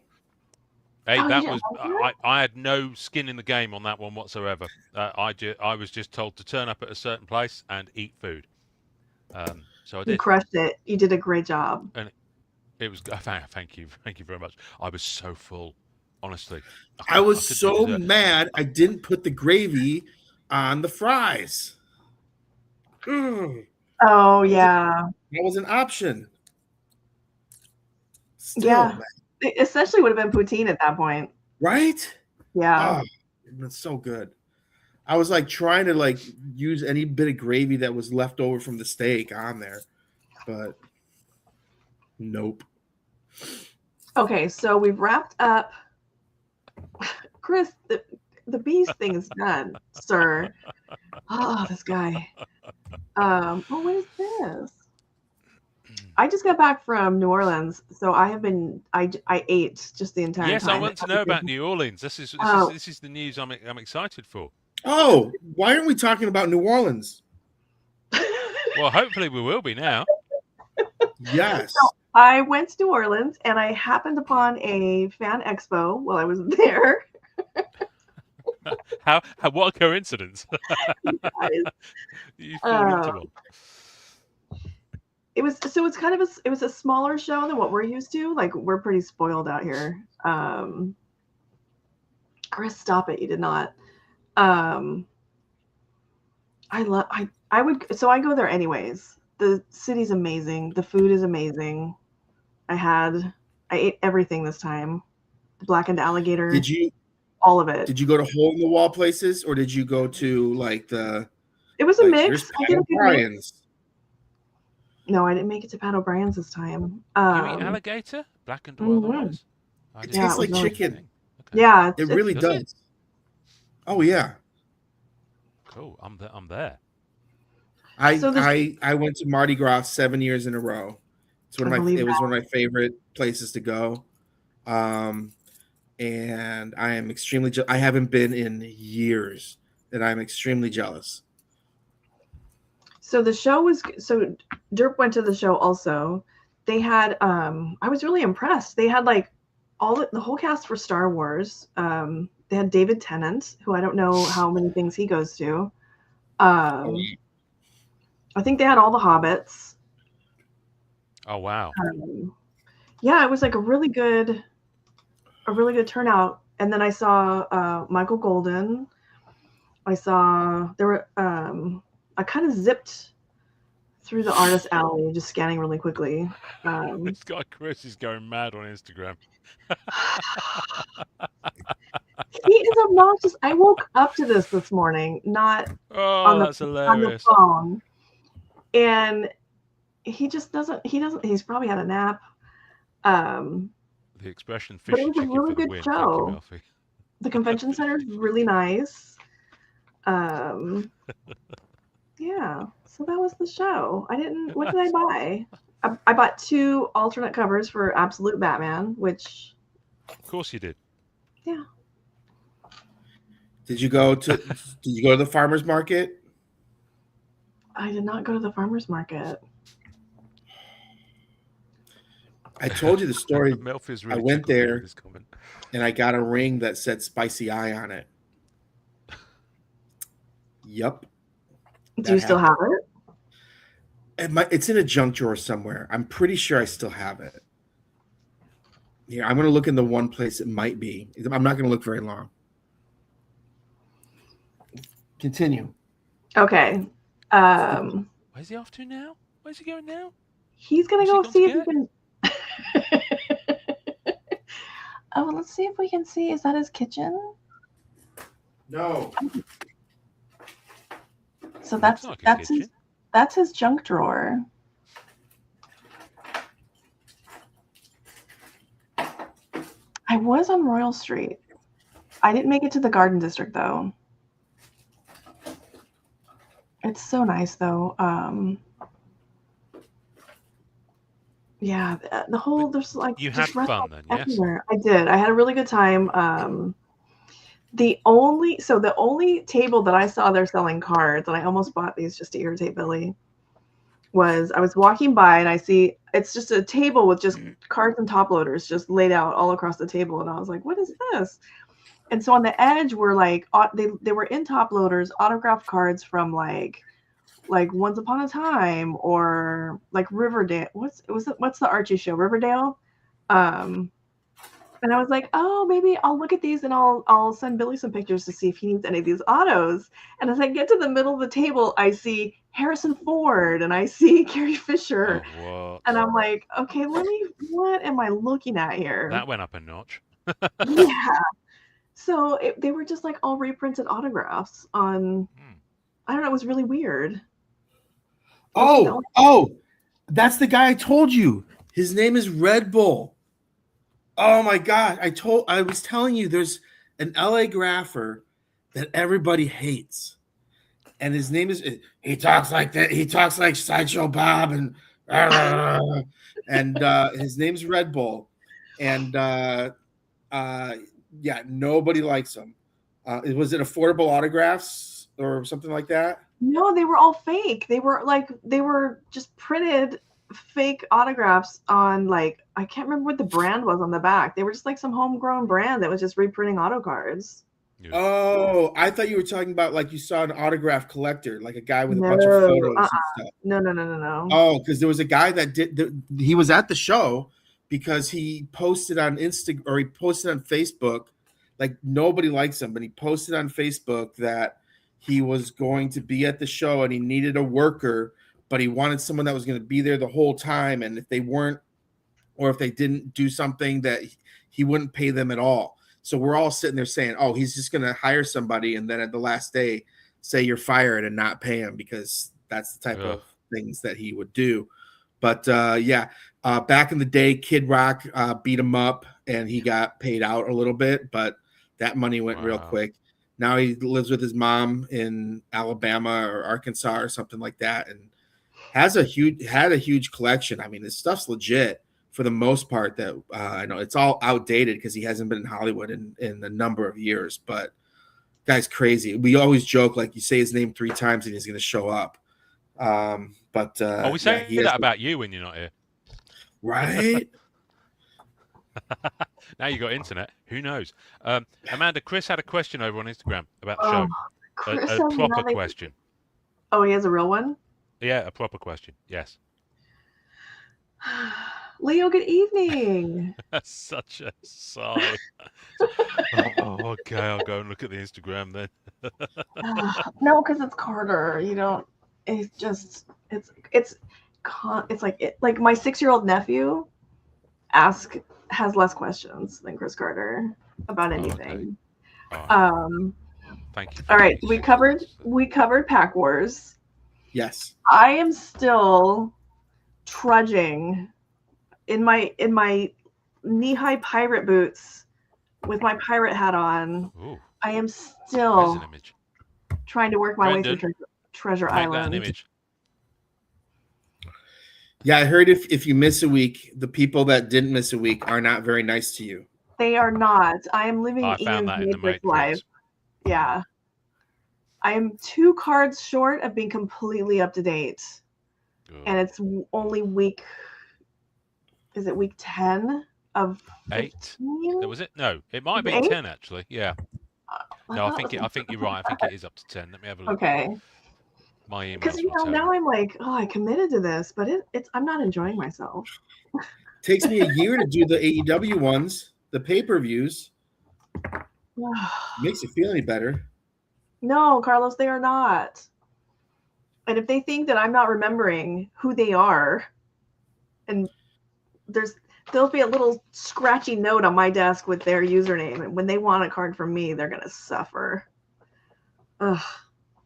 Hey, I had no skin in the game on that one whatsoever. I was just told to turn up at a certain place and eat food. So I did. You crushed it. You did a great job. And it was. Thank you very much. I was so full, honestly. I was so mad I didn't put the gravy on the fries. Oh yeah, that was an option. Still, yeah. It essentially would have been poutine at that point. Right? Yeah. Oh, it's so good. I was like trying to use any bit of gravy that was left over from the steak on there, but nope. Okay, so we've wrapped up. Chris, the Beast thing is done, sir. Oh, this guy. What is this? I just got back from New Orleans, so I ate just the entire Yes, time. I want to know about New Orleans. This is the news I'm excited for. Oh, why aren't we talking about New Orleans? Well, hopefully we will be now. Yes. So I went to New Orleans, and I happened upon a fan expo while I was there. How what a coincidence! You fall into one. It was a smaller show than what we're used to. Like, we're pretty spoiled out here. Chris, stop it! You did not. I go there anyways. The city's amazing. The food is amazing. I ate everything this time. The blackened alligator. Did you? All of it. Did you go to hole in the wall places, or did you go to like the? It was a mix. I did a good mix. No, I didn't make it to Pat O'Brien's this time. You eat alligator? Blackened wild eyes? It tastes like chicken. Okay. Yeah, it really does. Oh yeah. Cool. I'm there. I went to Mardi Gras 7 years in a row. It's it was one of my favorite places to go. And I am extremely I haven't been in years, and I'm extremely jealous. So the show was Derp went to the show also. They had I was really impressed. They had like the whole cast for Star Wars. They had David Tennant, who I don't know how many things he goes to. I think they had all the Hobbits. Oh wow. Yeah, it was like a really good turnout. And then I saw Michael Golden. I kind of zipped through the artist alley, just scanning really quickly. This guy Chris is going mad on Instagram. He is obnoxious. I woke up to this morning, not that's hilarious. On the phone. And he just doesn't. He's probably had a nap. The expression "fish but it was a really good show. The convention center is really nice. Yeah, so that was the show. What did I buy? I bought 2 alternate covers for Absolute Batman, which of course you did. Yeah. Did you go to the farmer's market? I did not go to the farmer's market. I told you the story. Really I went there and I got a ring that said Spicy Eye on it. Yep. Do you still have it? It's in a junk drawer somewhere. I'm pretty sure I still have it. Yeah, I'm going to look in the one place it might be. I'm not going to look very long. Continue. Okay. Where's he off to now? Where's he going now? He's going to go see if he can... Oh, let's see if we can see. Is that his kitchen? No. So that's his junk drawer. I was on Royal Street. I didn't make it to the Garden District though. It's so nice though. Yeah, the whole there's like you had fun then, everywhere. Yes? I did. I had a really good time. The only table that I saw there selling cards, and I almost bought these just to irritate Billy, was I was walking by and I see it's just a table with just cards and top loaders just laid out all across the table, and I was like, what is this? And so on the edge were like they were in top loaders, autographed cards from like Once Upon a Time or like Riverdale. What's the Archie show? Riverdale. And I was like, oh, maybe I'll look at these and I'll send Billy some pictures to see if he needs any of these autos. And as I get to the middle of the table, I see Harrison Ford and I see Carrie Fisher. Oh, and I'm like, okay, what am I looking at here? That went up a notch. Yeah. So they were just like all reprinted autographs on, I don't know, it was really weird. Oh, that's the guy I told you. His name is Red Bull. Oh my God. I was telling you there's an LA grapher that everybody hates. And his name is, he talks like that. He talks like Sideshow Bob and his name's Red Bull. And yeah, nobody likes him. Was it affordable autographs or something like that? No, they were all fake. They were just printed fake autographs on, like, I can't remember what the brand was on the back. They were just like some homegrown brand that was just reprinting auto cards. Yeah. Oh, I thought you were talking about like you saw an autograph collector, like a guy with a No, bunch of photos and stuff. No. Oh, because there was a guy that he was at the show because he posted on Instagram or he posted on Facebook. Like nobody likes him, but he posted on Facebook that he was going to be at the show and he needed a worker, but he wanted someone that was going to be there the whole time. And if they weren't, or if they didn't do something, that he wouldn't pay them at all. So we're all sitting there saying, oh, he's just going to hire somebody and then at the last day say you're fired and not pay him, because that's the type of things that he would do. But back in the day, Kid Rock beat him up and he got paid out a little bit, but that money went real quick. Now he lives with his mom in Alabama or Arkansas or something like that, and had a huge collection. I mean, this stuff's legit for the most part. That I know it's all outdated because he hasn't been in Hollywood in a number of years. But guy's crazy. We always joke like you say his name 3 times and he's going to show up. We say that about you when you're not here, right? Now you got internet. Who knows? Amanda, Chris had a question over on Instagram about the show. Chris A proper question. Oh, he has a real one? Yeah, a proper question. Yes. Leo, good evening. Such a sigh. Okay, I'll go and look at the Instagram then. No, because it's Carter. You don't. It's just it's like my 6-year-old nephew has less questions than Chris Carter about anything. Okay. Thank you. All right, we covered Pack Wars. Yes. I am still trudging in my knee-high pirate boots with my pirate hat on. Ooh. I am still There's an image. trying to work my way through Treasure Island. That an image. Yeah, I heard if you miss a week, the people that didn't miss a week are not very nice to you. They are not. I am living I found that in the Matrix life. Yeah. I am 2 cards short of being completely up to date. And it's only week 10 of 8? 15? Was it? No, it might be 8? 10 actually. Yeah. No, I think you're right. I think it is up to 10. Let me have a look. Okay. My email. Because now I'm like, oh, I committed to this, but I'm not enjoying myself. Takes me a year to do the AEW ones, the pay-per-views. Makes you feel any better? No, Carlos, they are not. And if they think that I'm not remembering who they are, and there'll be a little scratchy note on my desk with their username, and when they want a card from me, they're gonna suffer. Ugh.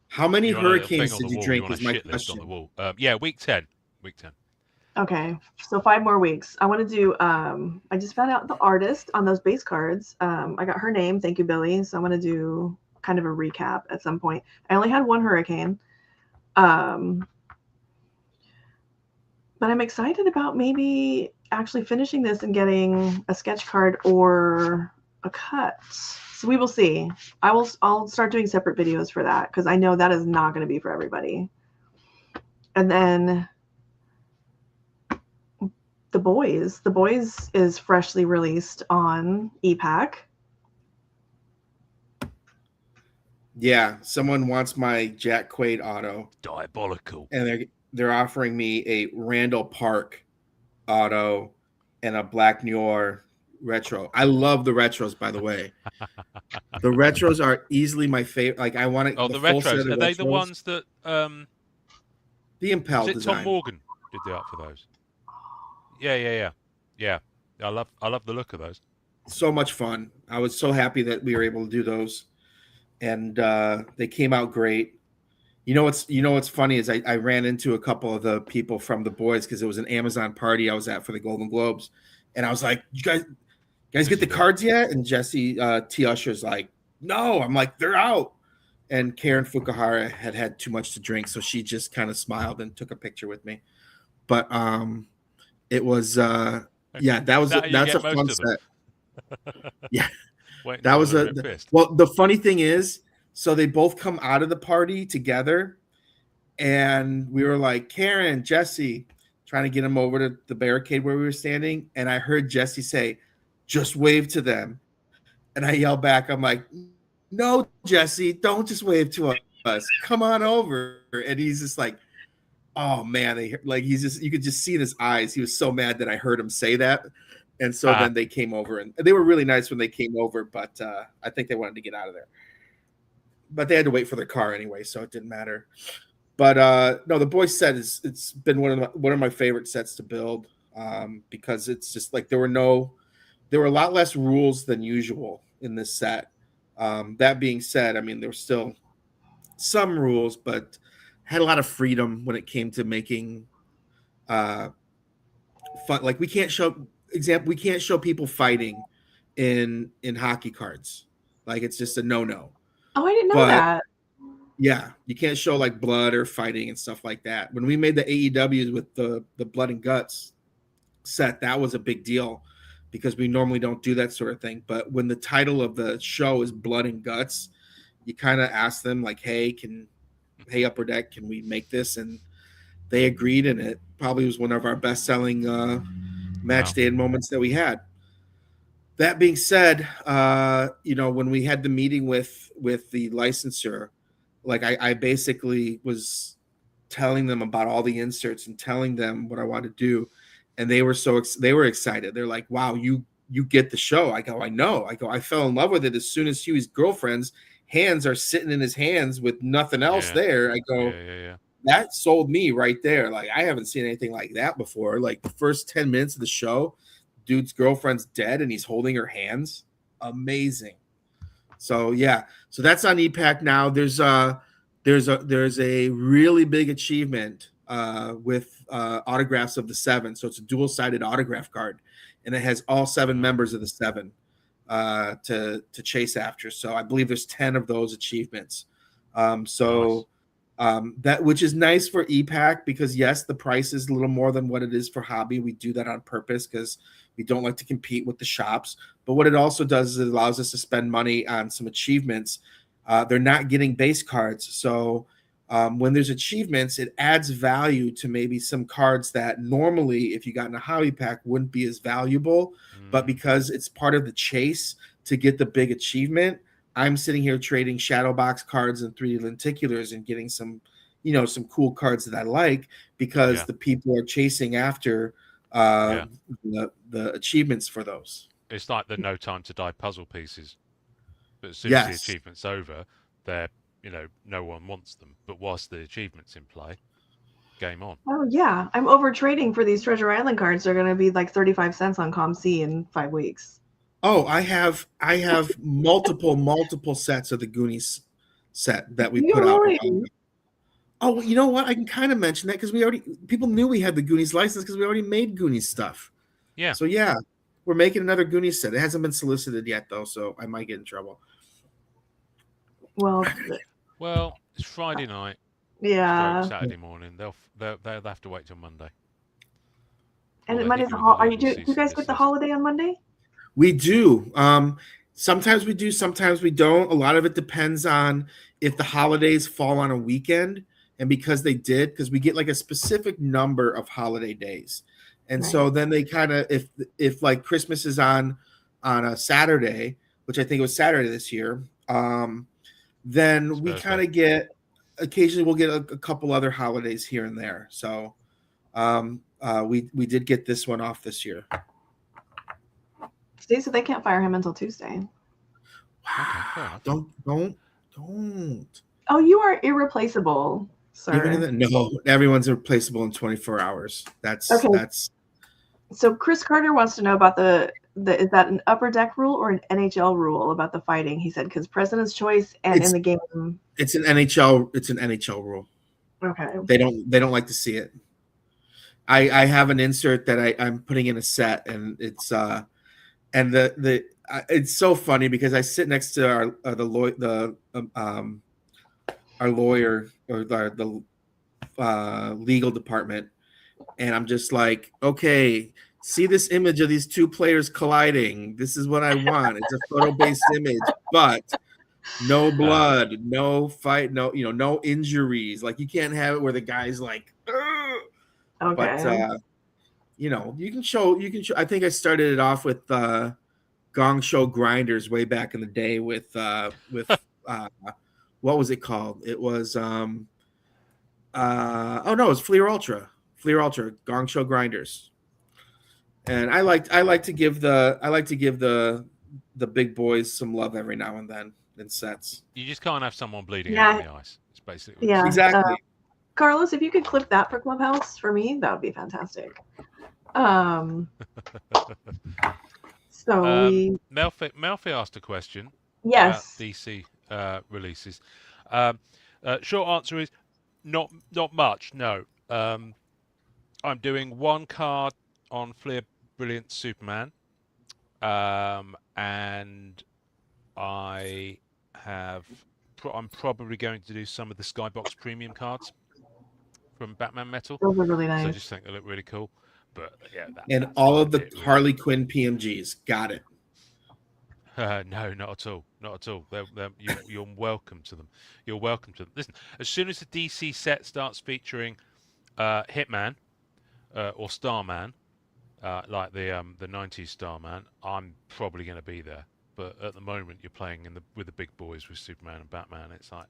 How many hurricanes did you drink? Is my question. On the wall. Yeah, week 10. Week 10. Okay, so 5 more weeks. I want to do. I just found out the artist on those base cards. I got her name. Thank you, Billy. So I'm gonna do kind of a recap at some point. I only had 1 hurricane. But I'm excited about maybe actually finishing this and getting a sketch card or a cut. So we will see. I'll start doing separate videos for that because I know that is not going to be for everybody. And then The Boys is freshly released on epack. Yeah, someone wants my Jack Quaid auto. Diabolical. And they're offering me a Randall Park auto and a Black Noir retro. I love the retros, by the way. The retros are easily my favorite. Like I want to. Oh, the retros. Are they the ones that the Impel design? Tom Morgan did the art for those. Yeah. I love the look of those. So much fun. I was so happy that we were able to do those. And they came out great. You know what's funny is I ran into a couple of the people from The Boys because it was an Amazon party I was at for the Golden Globes, and I was like, "You guys get the cards yet?" And Jesse T. Usher's like, "No." I'm like, "They're out." and Karen Fukuhara had too much to drink, so she just kind of smiled and took a picture with me. But it was yeah, You that's a get fun most of them. set. Yeah, Wait that until was they're a bit pissed. well. The funny thing is, so they both come out of the party together, and we were like, Karen, Jesse, trying to get them over to the barricade where we were standing, and I heard Jesse say, "Just wave to them," and I yell back, I'm like, "No, Jesse, don't just wave to us. Come on over." And he's just like, "Oh man," he's just, you could just see in his eyes. He was so mad that I heard him say that. And so then they came over, and they were really nice when they came over, but I think they wanted to get out of there. But they had to wait for their car anyway, so it didn't matter. But no, the boys set it's been one of my favorite sets to build, because it's just like there were a lot less rules than usual in this set. That being said, I mean, there were still some rules, but had a lot of freedom when it came to making fun. Like we can't show people fighting in hockey cards. Like it's just a no. Oh, I didn't know But that. yeah, you can't show like blood or fighting and stuff like that. When we made the AEWs with the blood and guts set, that was a big deal because we normally don't do that sort of thing. But when the title of the show is Blood and Guts, you kind of ask them like, hey, Upper Deck, can we make this? And they agreed, and it probably was one of our best-selling match day and moments that we had. That being said, when we had the meeting with the licensor, like I basically was telling them about all the inserts and telling them what I wanted to do, and they were excited. They're like, "Wow, you get the show." I go, "I know." I go, "I fell in love with it as soon as Huey's girlfriend's hands are sitting in his hands with nothing else there." I go, "That sold me right there. Like I haven't seen anything like that before. Like the first 10 minutes of the show, dude's girlfriend's dead and he's holding her hands. Amazing." So yeah, so that's on epack now. There's a really big achievement with autographs of the 7. So it's a dual-sided autograph card, and it has all 7 members of the 7 to chase after. So I believe there's 10 of those achievements. That, which is nice for epack, because yes, the price is a little more than what it is for hobby. We do that on purpose because we don't like to compete with the shops. But what it also does is it allows us to spend money on some achievements. They're not getting base cards. So when there's achievements, it adds value to maybe some cards that normally, if you got in a hobby pack, wouldn't be as valuable. But because it's part of the chase to get the big achievement, I'm sitting here trading shadow box cards and 3D lenticulars and getting some cool cards that I like, because the people are chasing after the achievements for those. It's like the No Time to Die puzzle pieces. But as soon as the achievement's over, they're, no one wants them. But whilst the achievement's in play, game on. Oh yeah, I'm over trading for these Treasure Island cards. They're going to be like 35 cents on ComC in 5 weeks. Oh, I have multiple sets of the Goonies set that we put out. Oh, you know what? I can kind of mention that because people knew we had the Goonies license because we already made Goonies stuff. Yeah. So yeah, we're making another Goonies set. It hasn't been solicited yet though, so I might get in trouble. Well, it's Friday night. Yeah. Saturday morning. They'll have to wait till Monday. And Monday's do you guys get the holiday on Monday? We do. Sometimes we do, sometimes we don't. A lot of it depends on if the holidays fall on a weekend. And because we get like a specific number of holiday days. And so then they kind of, if like Christmas is on a Saturday, which I think it was Saturday this year, then we kind of get, occasionally we'll get a couple other holidays here and there. So we did get this one off this year. Steve said they can't fire him until Tuesday. Wow. Don't. Oh, you are irreplaceable, sir. No, everyone's irreplaceable in 24 hours. That's. So Chris Carter wants to know about is that an Upper Deck rule or an NHL rule about the fighting? He said because President's Choice and in the game. It's an NHL. It's an NHL rule. Okay. They don't like to see it. I have an insert that I'm putting in a set, and it's it's so funny because I sit next to the our lawyer or the legal department, and I'm just like, okay, see this image of these two players colliding. This is what I want. It's a photo-based image, but no blood, no fight, no injuries. Like you can't have it where the guy's like, ugh. But Okay. you can show. I think I started it off with Gong Show Grinders way back in the day with what was it called? It was oh no, it's Fleer Ultra Gong Show Grinders. And I like to give the big boys some love every now and then in sets. You just can't have someone bleeding out Yeah. on the ice. It's basically Yeah. Exactly. Carlos, if you could clip that for Clubhouse for me, that would be fantastic. So Melfi asked a question yes. about DC releases. Short answer is not much. No. I'm doing one card on Fleer Brilliant Superman, and I'm probably going to do some of the Skybox Premium cards from Batman Metal. Those are really nice. So I just think they look really cool. But yeah, and all of the Harley Quinn PMGs. Got it. No, not at all. Not at all. You're welcome to them. You're welcome to them. Listen, as soon as the DC set starts featuring Hitman or Starman, like the 90s Starman, I'm probably going to be there. But at the moment, you're playing with the big boys with Superman and Batman. It's like,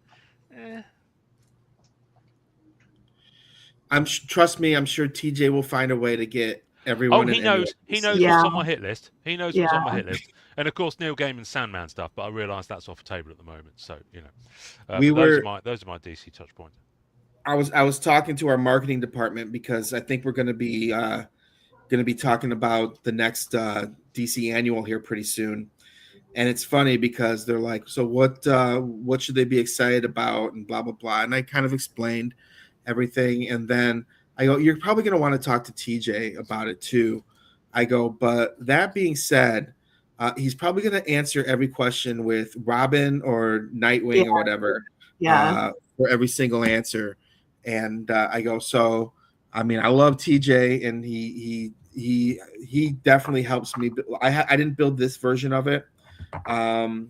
Trust me, I'm sure TJ will find a way to get everyone. Oh, he knows. He knows Yeah. what's on my hit list. He knows what's on my hit list. And of course, Neil Gaiman's Sandman stuff. But I realise that's off the table at the moment. So those are my DC touch points. I was talking to our marketing department because I think we're going to be talking about the next DC annual here pretty soon. And it's funny because they're like, so what should they be excited about and blah, blah, blah. And I kind of explained everything. And then I go, you're probably going to want to talk to TJ about it too. I go, but that being said, he's probably going to answer every question with Robin or Nightwing or whatever for every single answer. And I go, so, I mean, I love TJ and he definitely helps me. I didn't build this version of it. But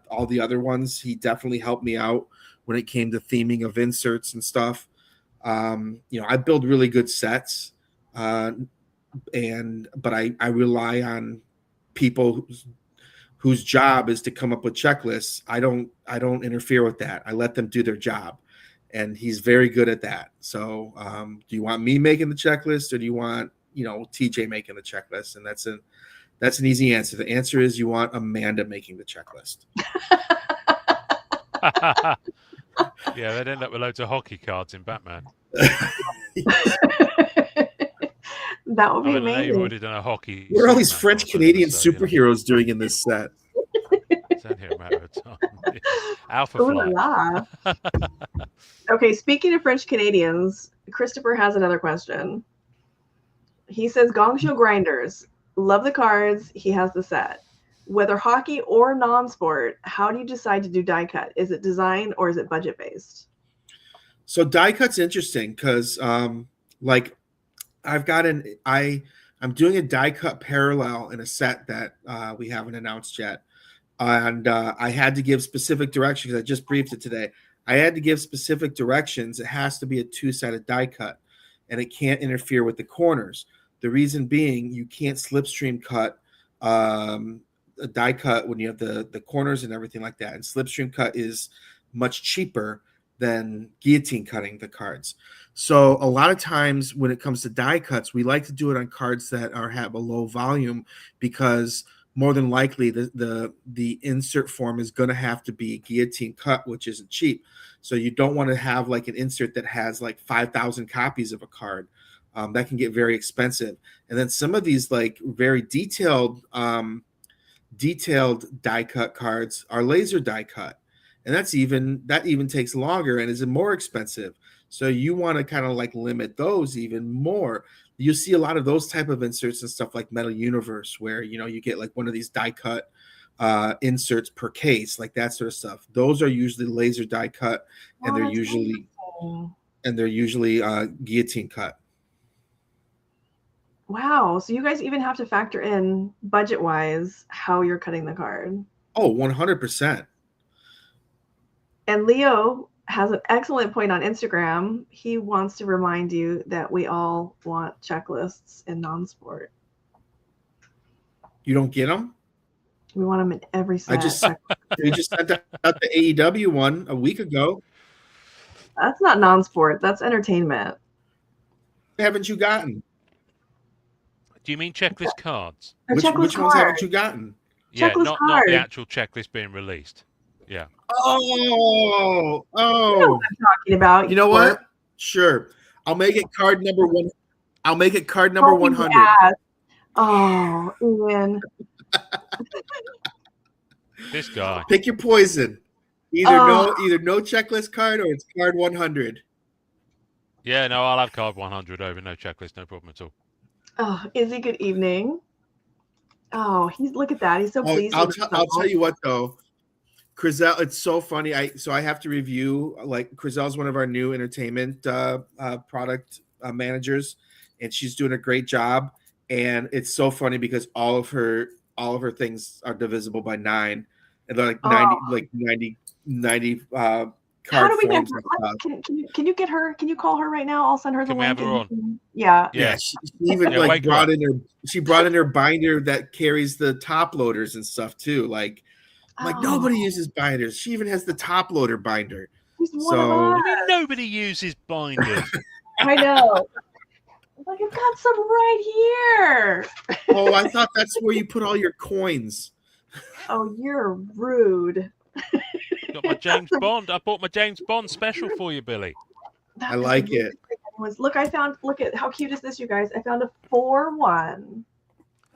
all the other ones, he definitely helped me out when it came to theming of inserts and stuff. I build really good sets, but I rely on people whose job is to come up with checklists. I don't interfere with that. I let them do their job, and he's very good at that. So, do you want me making the checklist, or do you want TJ making the checklist? And that's an easy answer. The answer is you want Amanda making the checklist. Yeah, they'd end up with loads of hockey cards in Batman. That would be amazing. You've already done a hockey. What are all these French Canadian superheroes doing in this set? It's only a matter of time. Alpha Flight. Okay, speaking of French Canadians, Christopher has another question. He says, Gong Show Grinders. Love the cards. He has the set. Whether hockey or non-sport, how do you decide to do die cut? Is it design or is it budget based? So die cut's interesting because like I'm doing a die cut parallel in a set that we haven't announced yet. And I had to give specific directions. I just briefed it today. I had to give specific directions. It has to be a two-sided die cut and it can't interfere with the corners. The reason being you can't slipstream cut a die cut when you have the corners and everything like that. And slipstream cut is much cheaper than guillotine cutting the cards. So a lot of times when it comes to die cuts, we like to do it on cards that have a low volume because more than likely the insert form is going to have to be guillotine cut, which isn't cheap. So you don't want to have like an insert that has like 5,000 copies of a card. That can get very expensive. And then some of these like very detailed die cut cards are laser die cut. And that even takes longer and is more expensive. So you want to kind of like limit those even more. You see a lot of those type of inserts and stuff like Metal Universe where, you get like one of these die cut inserts per case, like that sort of stuff. Those are usually laser die cut, and they're that's usually interesting. guillotine cut. Wow. So you guys even have to factor in budget-wise how you're cutting the card. Oh, 100%. And Leo has an excellent point on Instagram. He wants to remind you that we all want checklists in non-sport. You don't get them? We want them in every set. We just sent out the AEW one a week ago. That's not non-sport. That's entertainment. Haven't you gotten? Do you mean checklist cards? Which ones haven't you gotten? Yeah, Checklist not the actual checklist being released. Yeah. Oh. You know what I'm talking about. You know what? Sure. I'll make it card number one. I'll make it card number 100. Oh, Ian. This guy. Pick your poison. Either no checklist card or it's card 100. Yeah, no, I'll have card 100 over no checklist, no problem at all. Oh, Izzy, good evening. Oh, look at that. He's so pleased. I'll tell you what though. Crizel, it's so funny. I have to review, like, Crizel's one of our new entertainment product managers, and she's doing a great job. And it's so funny because all of her things are divisible by 9, and they're like 90 how do we get her? Can you get her? Can you call her right now? I'll send her the link. Have her on? Yeah. She even brought in her binder that carries the top loaders and stuff too. Like nobody uses binders. She even has the top loader binder. I mean, nobody uses binders. I know. Like, I've got some right here. Oh, I thought that's where you put all your coins. Oh, you're rude. Got my James Bond. I bought my James Bond special for you, Billy. I like it. Look at how cute is this, you guys? I found a 4-1.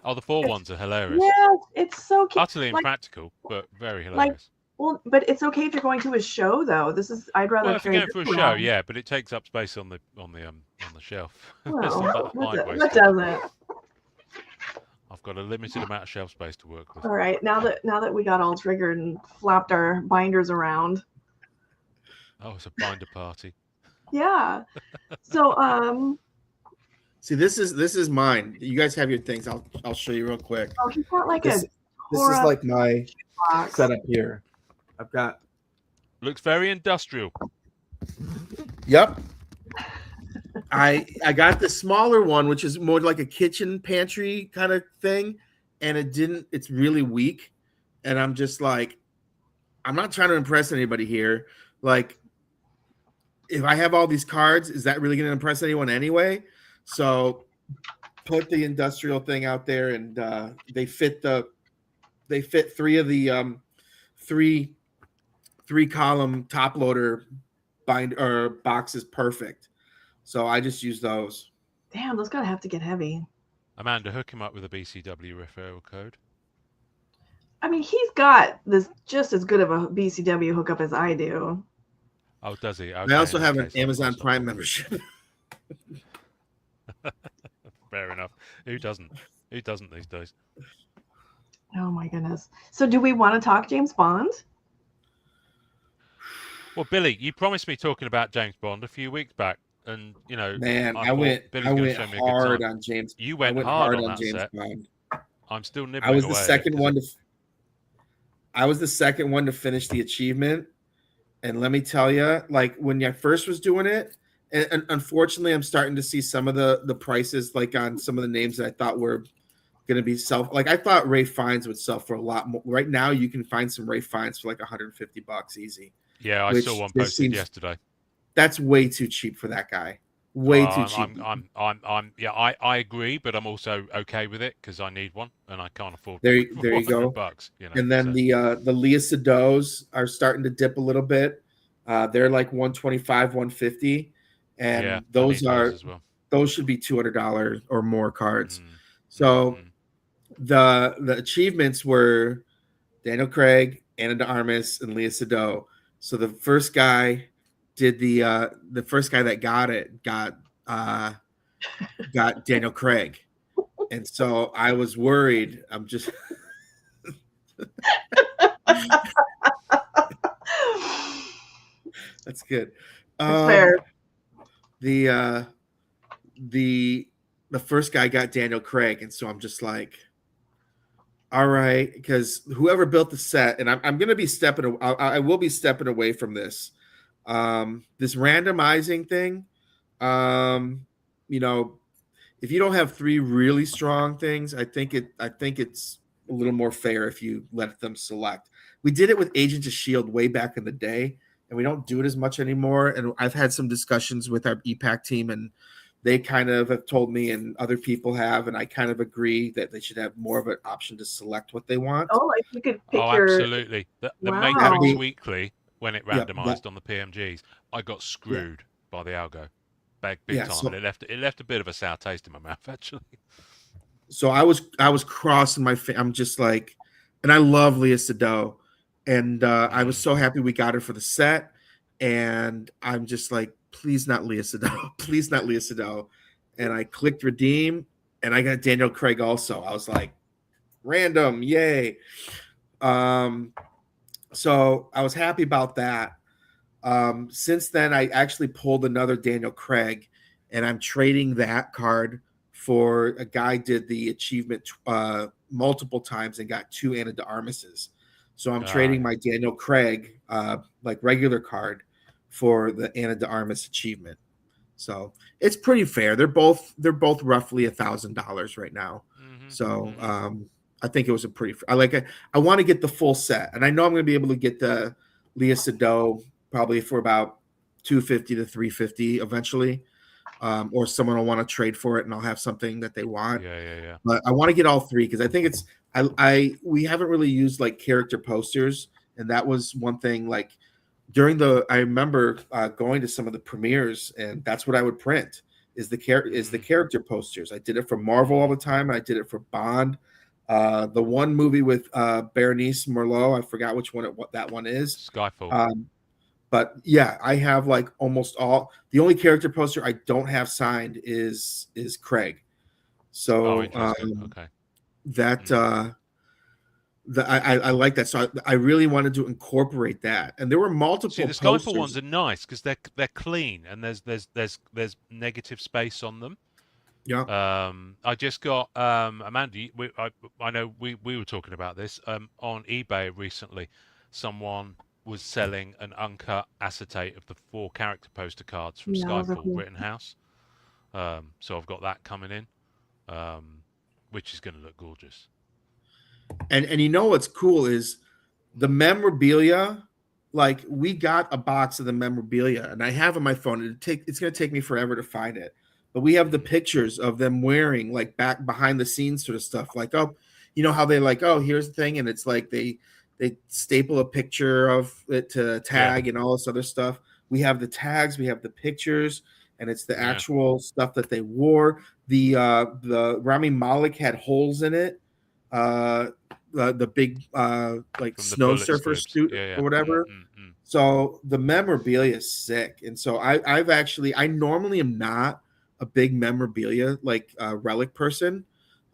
Oh, the 4-1s are hilarious. Yes, it's so cute. Utterly impractical, but very hilarious. But it's okay if you're going to a show, though. I'd rather. Well, if you're going for a show, yeah, but it takes up space on the shelf. Well, that doesn't. I've got a limited amount of shelf space to work with. All right, now that we got all triggered and flapped our binders around. Oh, it's a binder party. Yeah. So see, this is mine. You guys have your things. I'll show you real quick. Oh, he's got like this is like my setup here. I've got. Looks very industrial. Yep. I got the smaller one, which is more like a kitchen pantry kind of thing, and it's really weak. And I'm just like, I'm not trying to impress anybody here. Like, if I have all these cards, is that really going to impress anyone anyway? So put the industrial thing out there, and they fit 3 of the three column top loader boxes perfect. So I just use those. Damn, those gotta have to get heavy. Amanda, hook him up with a BCW referral code. I mean, he's got this just as good of a BCW hookup as I do. Oh, does he? Okay, I also have an Amazon Prime membership. Fair enough. Who doesn't? Who doesn't these days? Oh my goodness. So do we want to talk James Bond? Well, Billy, you promised me talking about James Bond a few weeks back. And man, I went hard on James. You went hard on James set. Bond. I'm still nibbling. I was the second one to finish the achievement, and let me tell you, like when I first was doing it, and unfortunately, I'm starting to see some of the prices, like on some of the names that I thought were going to be like I thought Ray Fiennes would sell for a lot more. Right now, you can find some Ray Fiennes for like $150 easy. Yeah, I saw one posted yesterday. That's way too cheap for that guy. Way too cheap. I agree, but I'm also okay with it because I need one and I can't afford. There you go. Bucks, and then the Leah Sedows are starting to dip a little bit. They're like 125, 150, and those should be $200 or more cards. So the achievements were Daniel Craig, Ana de Armas, and Leah Sado. So the first guy did the first guy that got it got Daniel Craig, and so I was worried. That's good. It's fair. The the the first guy got Daniel Craig, and so I'm just like, all right, because whoever built the set, and I'm going to be stepping, I will be stepping away from this, this randomizing thing. Um, you know, if you don't have three really strong things, I think it's a little more fair if you let them select. We did it with Agents of Shield way back in the day, and we don't do it as much anymore. And I've had some discussions with our epack team, and they kind of have told me, and other people have, and I kind of agree that they should have more of an option to select what they want. Oh, like you could pick Oh, your. absolutely. The Wow. Matrix Weekly, when it Yeah, randomized on the PMGs, I got screwed by the algo, big time, so, and it left a bit of a sour taste in my mouth actually. so I was crossing my. I'm just like, and I love Leah Sado, and I was so happy we got her for the set, and I'm just like, please not Leah Sado, please not Leah Sado, and I clicked redeem, and I got Daniel Craig also. I was like, random, yay. So I was happy about that. Since then, I actually pulled another Daniel Craig, and I'm trading that card for a guy did the achievement multiple times and got 2 Ana de Armases. So I'm trading my Daniel Craig like regular card for the Ana de Armas achievement. So it's pretty fair. They're both roughly $1,000 right now. So I think it was a pretty. I want to get the full set, and I know I'm going to be able to get the Leah Sado probably for about $250 to $350 eventually, or someone will want to trade for it, and I'll have something that they want. Yeah. But I want to get all three because I think it's we haven't really used like character posters, and that was one thing. Like I remember going to some of the premieres, and that's what I would print is the character posters. I did it for Marvel all the time. I did it for Bond. The one movie with Berenice Merlot, I forgot which one what that one is. Skyfall. But yeah, I have like almost all. The only character poster I don't have signed is Craig. So okay. That I like that. So I really wanted to incorporate that, and there were multiple. See, the Skyfall ones are nice because they're clean and there's negative space on them. Yeah. I just got Amanda. I know we were talking about this on eBay recently. Someone was selling an uncut acetate of the 4 character poster cards from Skyfall Rittenhouse. So I've got that coming in, which is going to look gorgeous. And you know what's cool is the memorabilia. Like we got a box of the memorabilia, and I have on my phone. It's going to take me forever to find it. But we have the pictures of them wearing like back behind the scenes sort of stuff. Like, oh, you know how they like, oh, here's the thing, and it's like they staple a picture of it to tag and all this other stuff. We have the tags, we have the pictures, and it's the actual stuff that they wore. The Rami Malek had holes in it. The big like snow surfer suit or whatever. So the memorabilia is sick, and so I normally am not a big memorabilia like relic person.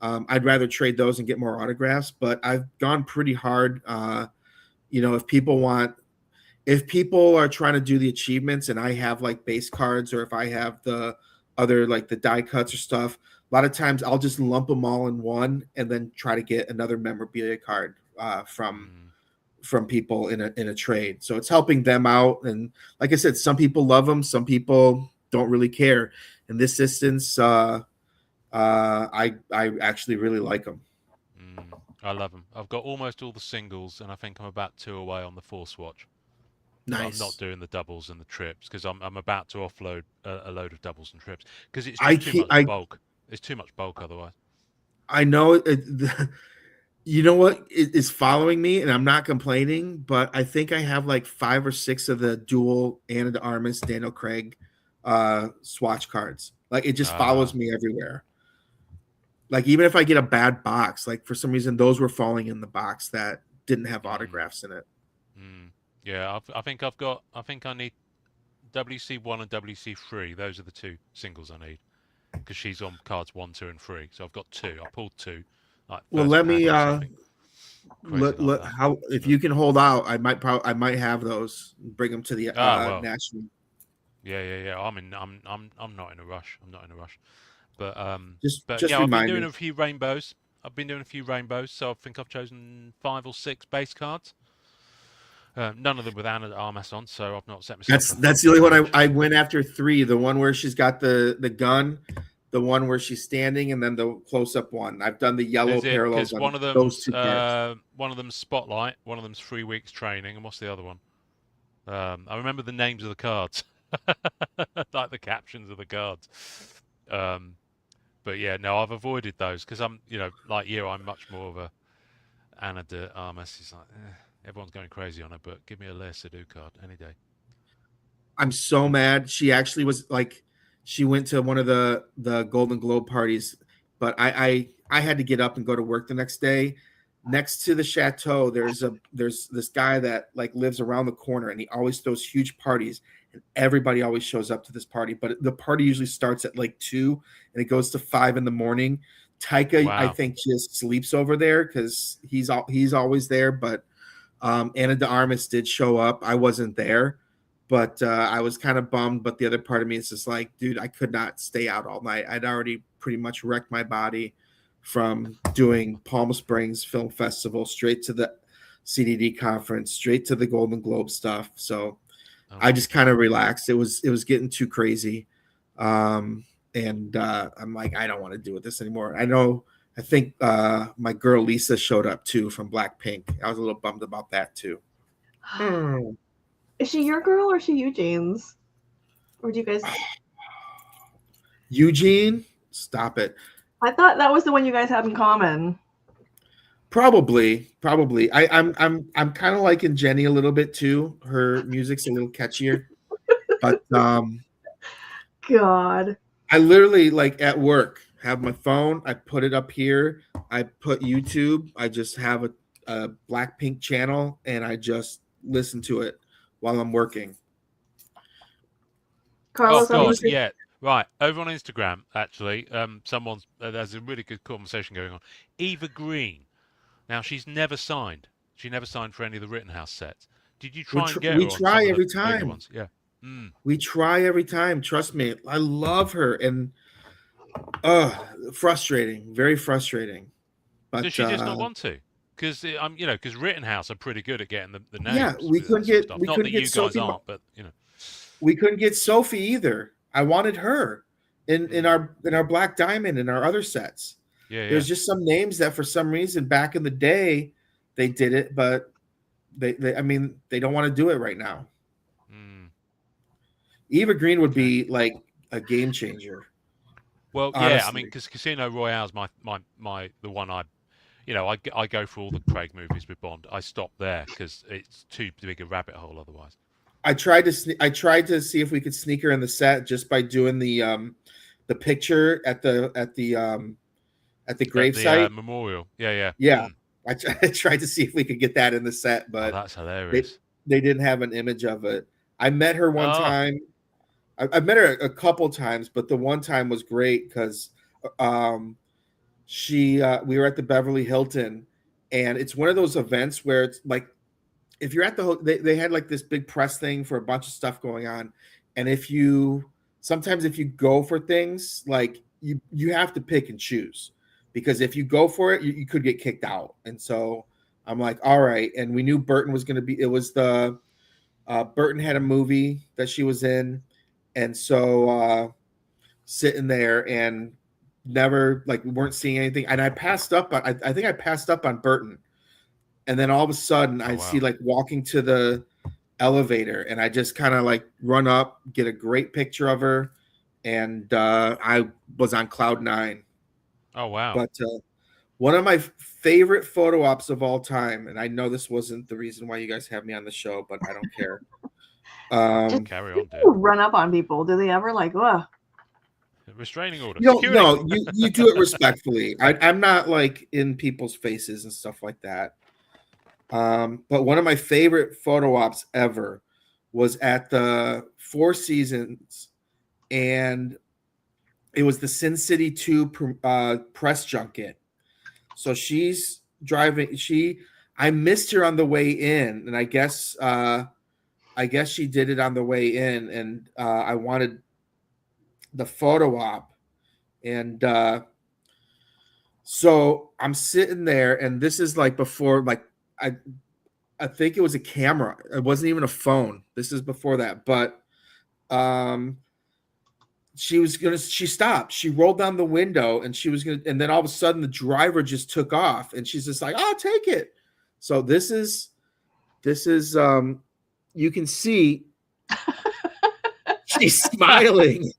I'd rather trade those and get more autographs, but I've gone pretty hard. If people are trying to do the achievements and I have like base cards, or if I have the other like the die cuts or stuff, a lot of times I'll just lump them all in one and then try to get another memorabilia card from people in a trade. So it's helping them out. And like I said, some people love them, some people don't really care. In this instance, I actually really like them. I love them. I've got almost all the singles, and I think I'm about 2 away on the Force Watch. Nice. But I'm not doing the doubles and the trips because I'm about to offload a load of doubles and trips because it's just too much bulk. It's too much bulk otherwise. I know. You know what is following me, and I'm not complaining, but I think I have like 5 or 6 of the dual Ana de Armas Daniel Craig swatch cards. Like it just follows me everywhere. Like even if I get a bad box, like for some reason those were falling in the box that didn't have autographs in it. Yeah, I think I need WC1 and WC3. Those are the 2 singles I need because she's on cards 1, 2, and 3. So I've got 2. I pulled 2. Well, let me Crazy like that. How if you can hold out, I might have those. Bring them to the Well, national. yeah. I'm not in a rush. I'm not in a rush. But Just yeah, I've been remind doing me. a few rainbows. So I think I've chosen 5 or 6 base cards. None of them with Anna de Armas on, so I've not set myself a That's the only one challenge. I went after 3. The one where she's got the gun, the one where she's standing, and then the close up one. I've done the yellow Is it parallels because on those 2 cards. one of them's Spotlight, one of them's 3 weeks training, and what's the other one? I remember the names of the cards, like the captions of the cards. But yeah, no, I've avoided those because I'm, like you, I'm much more of a Anna de Armas. Is like everyone's going crazy on her, but give me a Lea Seydoux card any day. I'm so mad. She actually was like, she went to one of the Golden Globe parties, but I had to get up and go to work the next day. Next to the chateau, there's this guy that like lives around the corner, and he always throws huge parties, and everybody always shows up to this party. But the party usually starts at like 2, and it goes to 5 in the morning. Taika, I Wow. think, just sleeps over there because he's always there. But Anna de Armas did show up. I wasn't there, but I was kind of bummed. But the other part of me is just like, dude, I could not stay out all night. I'd already pretty much wrecked my body from doing Palm Springs Film Festival straight to the CDD conference, straight to the Golden Globe stuff. So I just kind of relaxed. It was getting too crazy. And I'm like, I don't want to do this anymore. I think my girl Lisa showed up too from Blackpink. I was a little bummed about that too. Is she your girl or is she Eugene's? Or do you guys? Eugene, stop it. I thought that was the one you guys have in common. Probably. I'm kind of liking Jenny a little bit too. Her music's a little catchier, but God. I literally like at work have my phone. I put it up here. I put YouTube. I just have a Blackpink channel, and I just listen to it while I'm working. Carlos, yeah. Right, over on Instagram, actually, there's a really good conversation going on. Eva Green. Now, she's never signed. She never signed for any of the Rittenhouse sets. Did you try and get her on some of the bigger ones? Yeah. We try every time. Trust me. I love her. And frustrating. Very frustrating. But does she just not want to? Because because Rittenhouse are pretty good at getting the names. Yeah, we couldn't get not that you guys Sophie, aren't, but we couldn't get Sophie either. I wanted her in our Black Diamond and our other sets. Yeah, There's just some names that for some reason back in the day they did it, but they don't want to do it right now. Eva Green would be like a game changer. Well, honestly. Yeah, I mean, because Casino Royale's my the one I go for all the Craig movies with Bond. I stop there because it's too big a rabbit hole otherwise. I tried to see if we could sneak her in the set just by doing the picture at the gravesite memorial. Yeah. I tried to see if we could get that in the set, but that's hilarious. They didn't have an image of it. I met her one time. I've met her a couple times, but the one time was great because we were at the Beverly Hilton, and it's one of those events where it's like if you're at they had like this big press thing for a bunch of stuff going on, and if you go for things, like you have to pick and choose, because if you go for it, you could get kicked out. And so I'm like, all right. And we knew Burton was going to be. It was the Burton had a movie that she was in, and so sitting there and never we weren't seeing anything. And I passed up. I think I passed up on Burton. And then all of a sudden, I see walking to the elevator, and I just kind of run up, get a great picture of her, and I was on cloud 9. Oh wow! But one of my favorite photo ops of all time, and I know this wasn't the reason why you guys have me on the show, but I don't care. Just carry on, Dad. Run up on people. Do they ever restraining order? No, you do it respectfully. I'm not in people's faces and stuff like that. But one of my favorite photo ops ever was at the Four Seasons, and it was the Sin City 2 press junket. So she's driving. I missed her on the way in, and I guess she did it on the way in, and I wanted the photo op, and so I'm sitting there, and this is like before, like I think it was a camera. It wasn't even a phone. This is before that, but she stopped. She rolled down the window, and and then all of a sudden the driver just took off, and she's just like, "Oh, take it." So this is you can see she's smiling.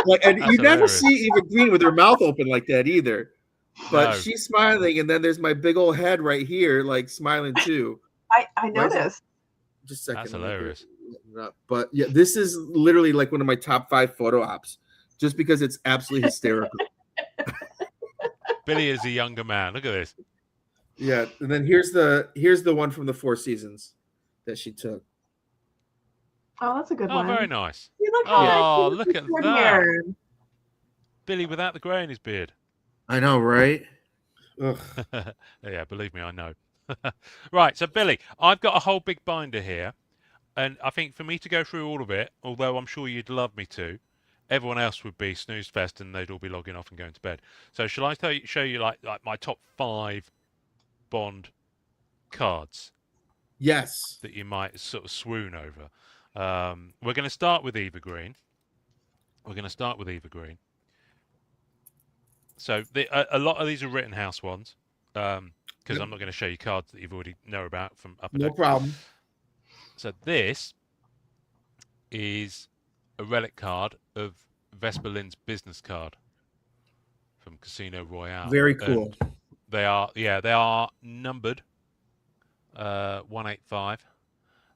Like, and That's you never hilarious. see Eva Green with her mouth open like that either. But No. she's smiling, and then there's my big old head right here, like smiling too. I Why is it- noticed. Just a second. That's let me get hilarious. it up. But yeah, this is literally like one of my top 5 photo ops, just because it's absolutely hysterical. Billy is a younger man. Look at this. Yeah, and then here's the one from the Four Seasons that she took. Oh, that's a good Oh, one. very nice. See, look how nice Oh, he look looks at short that. hair. Billy without the grey in his beard. I know, right? Ugh. Yeah, believe me, I know. Right, so Billy, I've got a whole big binder here, and I think for me to go through all of it, although I'm sure you'd love me to, everyone else would be snooze fest and they'd all be logging off and going to bed. So shall I show you like my top 5 Bond cards Yes. that you might sort of swoon over? We're going to start with Eva Green. So a lot of these are Rittenhouse ones, because Yep. I'm not going to show you cards that you've already know about from Upper No Deck. problem. So this is a relic card of Vesper Lynd's business card from Casino Royale. Very cool. And they are numbered 185.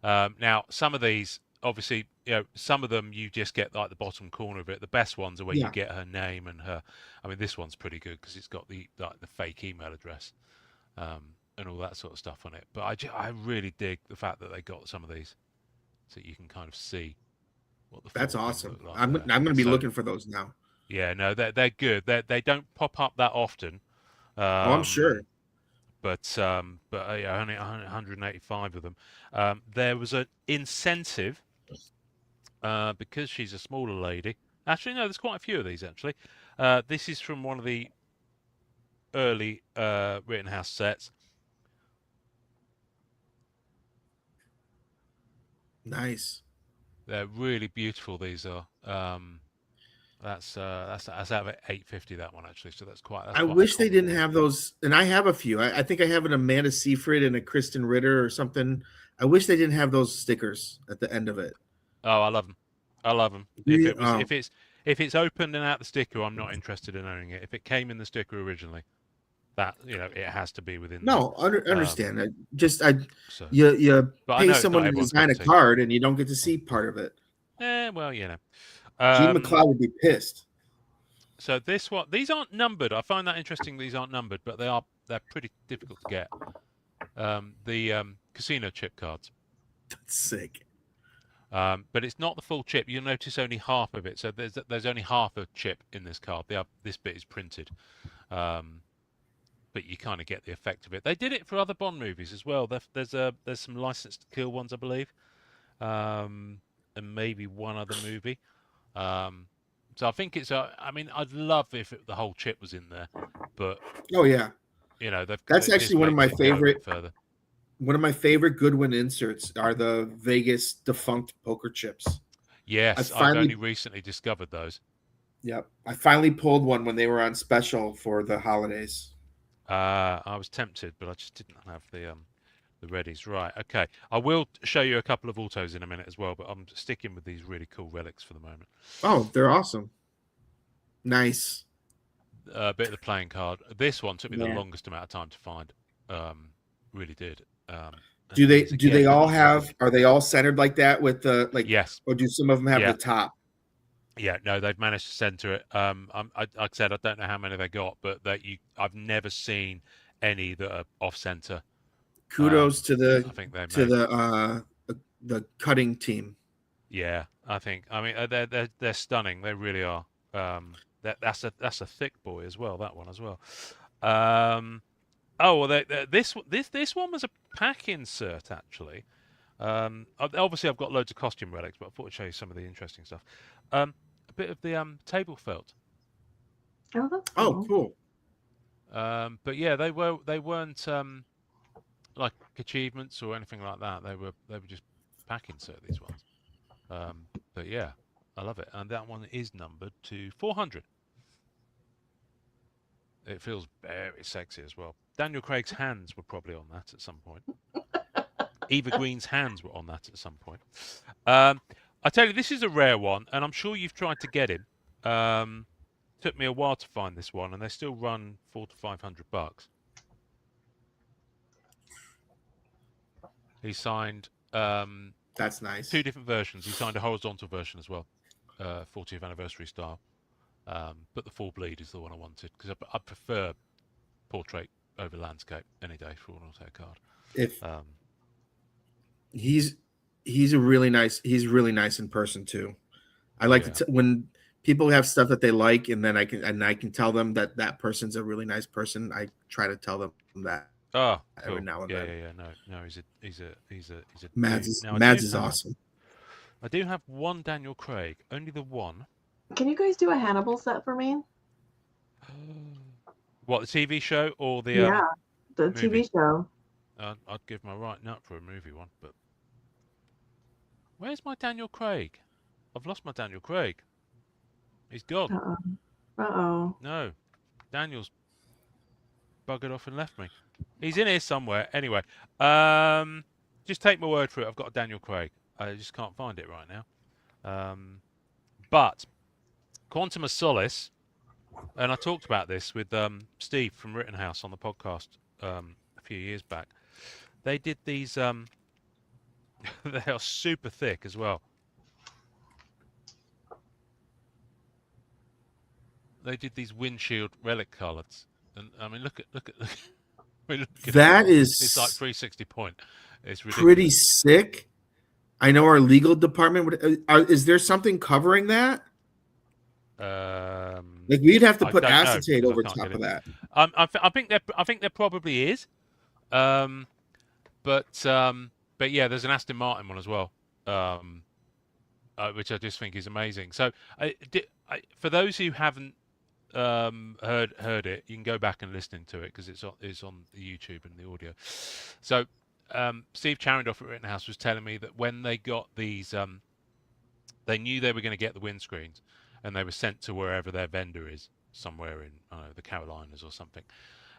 Now some of these, obviously, some of them you just get like the bottom corner of it. The best ones are where you get her name and her. I mean, this one's pretty good because it's got the fake email address and all that sort of stuff on it. But I really dig the fact that they got some of these, so you can kind of see what the. That's full thing awesome. looked like I'm there. going to be So, looking for those now. Yeah, no, they're good. They don't pop up that often. I'm sure. But yeah, only 185 of them. There was an incentive because she's a smaller lady. Actually, no, there's quite a few of these actually. This is from one of the early Rittenhouse sets. Nice. They're really beautiful. These are. That's out of 850, that one actually. So that's quite. I wish they didn't have those, and I have a few. I think I have an Amanda Seyfried and a Kristen Ritter or something. I wish they didn't have those stickers at the end of it. Oh, I love them. I love them. If it's opened and out the sticker, I'm not interested in owning it. If it came in the sticker originally, that it has to be within. No, understand. So, you but I pay know it's someone not to everyone's design a cup of tea. card, and you don't get to see part of it. Well, Gene McLeod would be pissed. So this one, these aren't numbered. I find that interesting. These aren't numbered, but they're pretty difficult to get. The casino chip cards. That's sick. But it's not the full chip. You'll notice only half of it. So there's only half a chip in this card. This bit is printed, but you kind of get the effect of it. They did it for other Bond movies as well. There's some License to Kill ones, I believe, and maybe one other movie. So I think it's. I mean, I'd love if the whole chip was in there, but oh yeah, that's actually one of my favorite. One of my favorite Goodwin inserts are the Vegas defunct poker chips. Yes, I've only recently discovered those. Yep, I finally pulled one when they were on special for the holidays. I was tempted, but I just didn't have the readies. Right, okay. I will show you a couple of autos in a minute as well, but I'm sticking with these really cool relics for the moment. Oh, they're awesome. Nice. A bit of the playing card. This one took me the longest amount of time to find. Really did. Do they all have? Are they all centered like that with the like? Yes. Or do some of them have the top? Yeah, no, they've managed to center it. Like I said, I don't know how many they got, but I've never seen any that are off center. Kudos to the cutting team. Yeah, I mean they're stunning. They really are. That's a thick boy as well. That one as well. Oh well, this one was a pack insert actually. Obviously I've got loads of costume relics, but I thought I'd show you some of the interesting stuff. A bit of the table felt. Oh, that's Oh, cool. cool. But yeah, they weren't like achievements or anything like that. They were just pack insert these ones. But yeah, I love it, and that one is numbered to 400. It feels very sexy as well. Daniel Craig's hands were probably on that at some point. Eva Green's hands were on that at some point. I tell you, this is a rare one, and I'm sure you've tried to get him. Took me a while to find this one, and they still run $400 to $500. He signed That's nice. 2 different versions. He signed a horizontal version as well, 40th anniversary style. But the full bleed is the one I wanted because I prefer portrait over landscape any day for an auto card. If he's really nice in person too. I like to when people have stuff that they like, and then I can tell them that person's a really nice person. I try to tell them that. Oh, cool. Every now and then. No, he's a Mads is awesome. I do have one Daniel Craig, only the one. Can you guys do a Hannibal set for me? What, the TV show or the the movie? TV show? I'd give my right nut for a movie one, but where's my Daniel Craig? I've lost my Daniel Craig. He's gone. Uh-oh. No, Daniel's buggered off and left me. He's in here somewhere. Anyway, just take my word for it. I've got a Daniel Craig. I just can't find it right now. But Quantum of Solace, and I talked about this with Steve from Rittenhouse on the podcast a few years back. They did these. They are super thick as well. They did these windshield relic cards, and I mean, look at. That is. It's like 360 point. It's ridiculous. Pretty sick. I know our legal department would. Is there something covering that? Like we'd have to put acetate over top of that. I think there probably is. But yeah, there's an Aston Martin one as well, which I just think is amazing. So for those who haven't heard it, you can go back and listen to it because it's on the YouTube and the audio. So Steve Charendorf at Rittenhouse was telling me that when they got these, they knew they were going to get the windscreens, and they were sent to wherever their vendor is, somewhere in the Carolinas or something.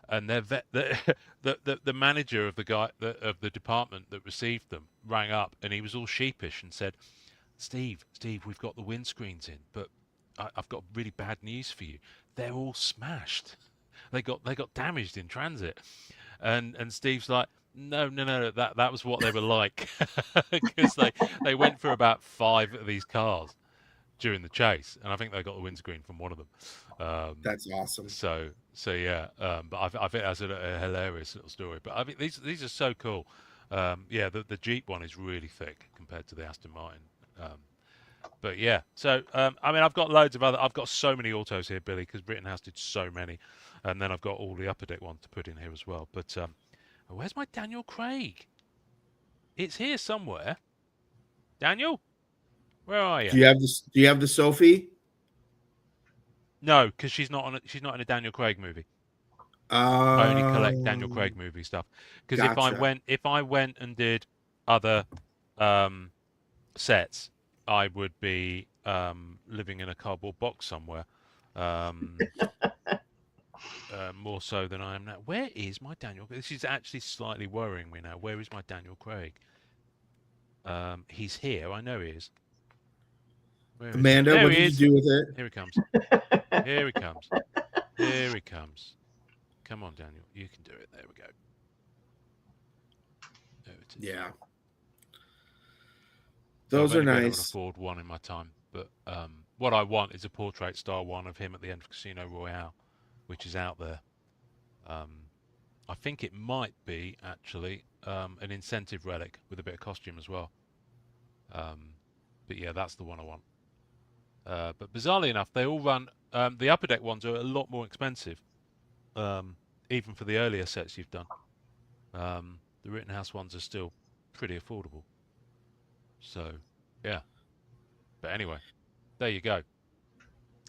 And the manager of the department that received them rang up, and he was all sheepish and said, Steve, we've got the windscreens in, but I've got really bad news for you. They're all smashed. They got damaged in transit. And Steve's like, no, that was what they were like, because they went for about 5 of these cars during the chase, and I think they got the windscreen from one of them. That's awesome. So yeah, but I think that's a hilarious little story. But I think these are so cool. Yeah, the Jeep one is really thick compared to the Aston Martin. But yeah, so I mean, I've got loads of other. I've got so many autos here, Billy, because Rittenhouse did so many, and then I've got all the upper deck ones to put in here as well. But where's my Daniel Craig? It's here somewhere. Daniel, where are you? Do you have the Sophie? No, because she's not in a Daniel Craig movie. I only collect Daniel Craig movie stuff. Because gotcha. if I went and did other sets, I would be living in a cardboard box somewhere. More so than I am now. Where is my Daniel? This is actually slightly worrying me now. Where is my Daniel Craig? He's here. I know he is. Amanda, what did you do with it? Here he comes. Here he comes. Here he comes. Come on, Daniel. You can do it. There we go. There it is. Yeah. Those are nice. I've only afford one in my time, but what I want is a portrait style one of him at the end of Casino Royale, which is out there. I think it might be actually an incentive relic with a bit of costume as well. But yeah, that's the one I want. But bizarrely enough, they all run. The upper deck ones are a lot more expensive. even for the earlier sets you've done. The Rittenhouse ones are still pretty affordable. So, yeah. But anyway, there you go.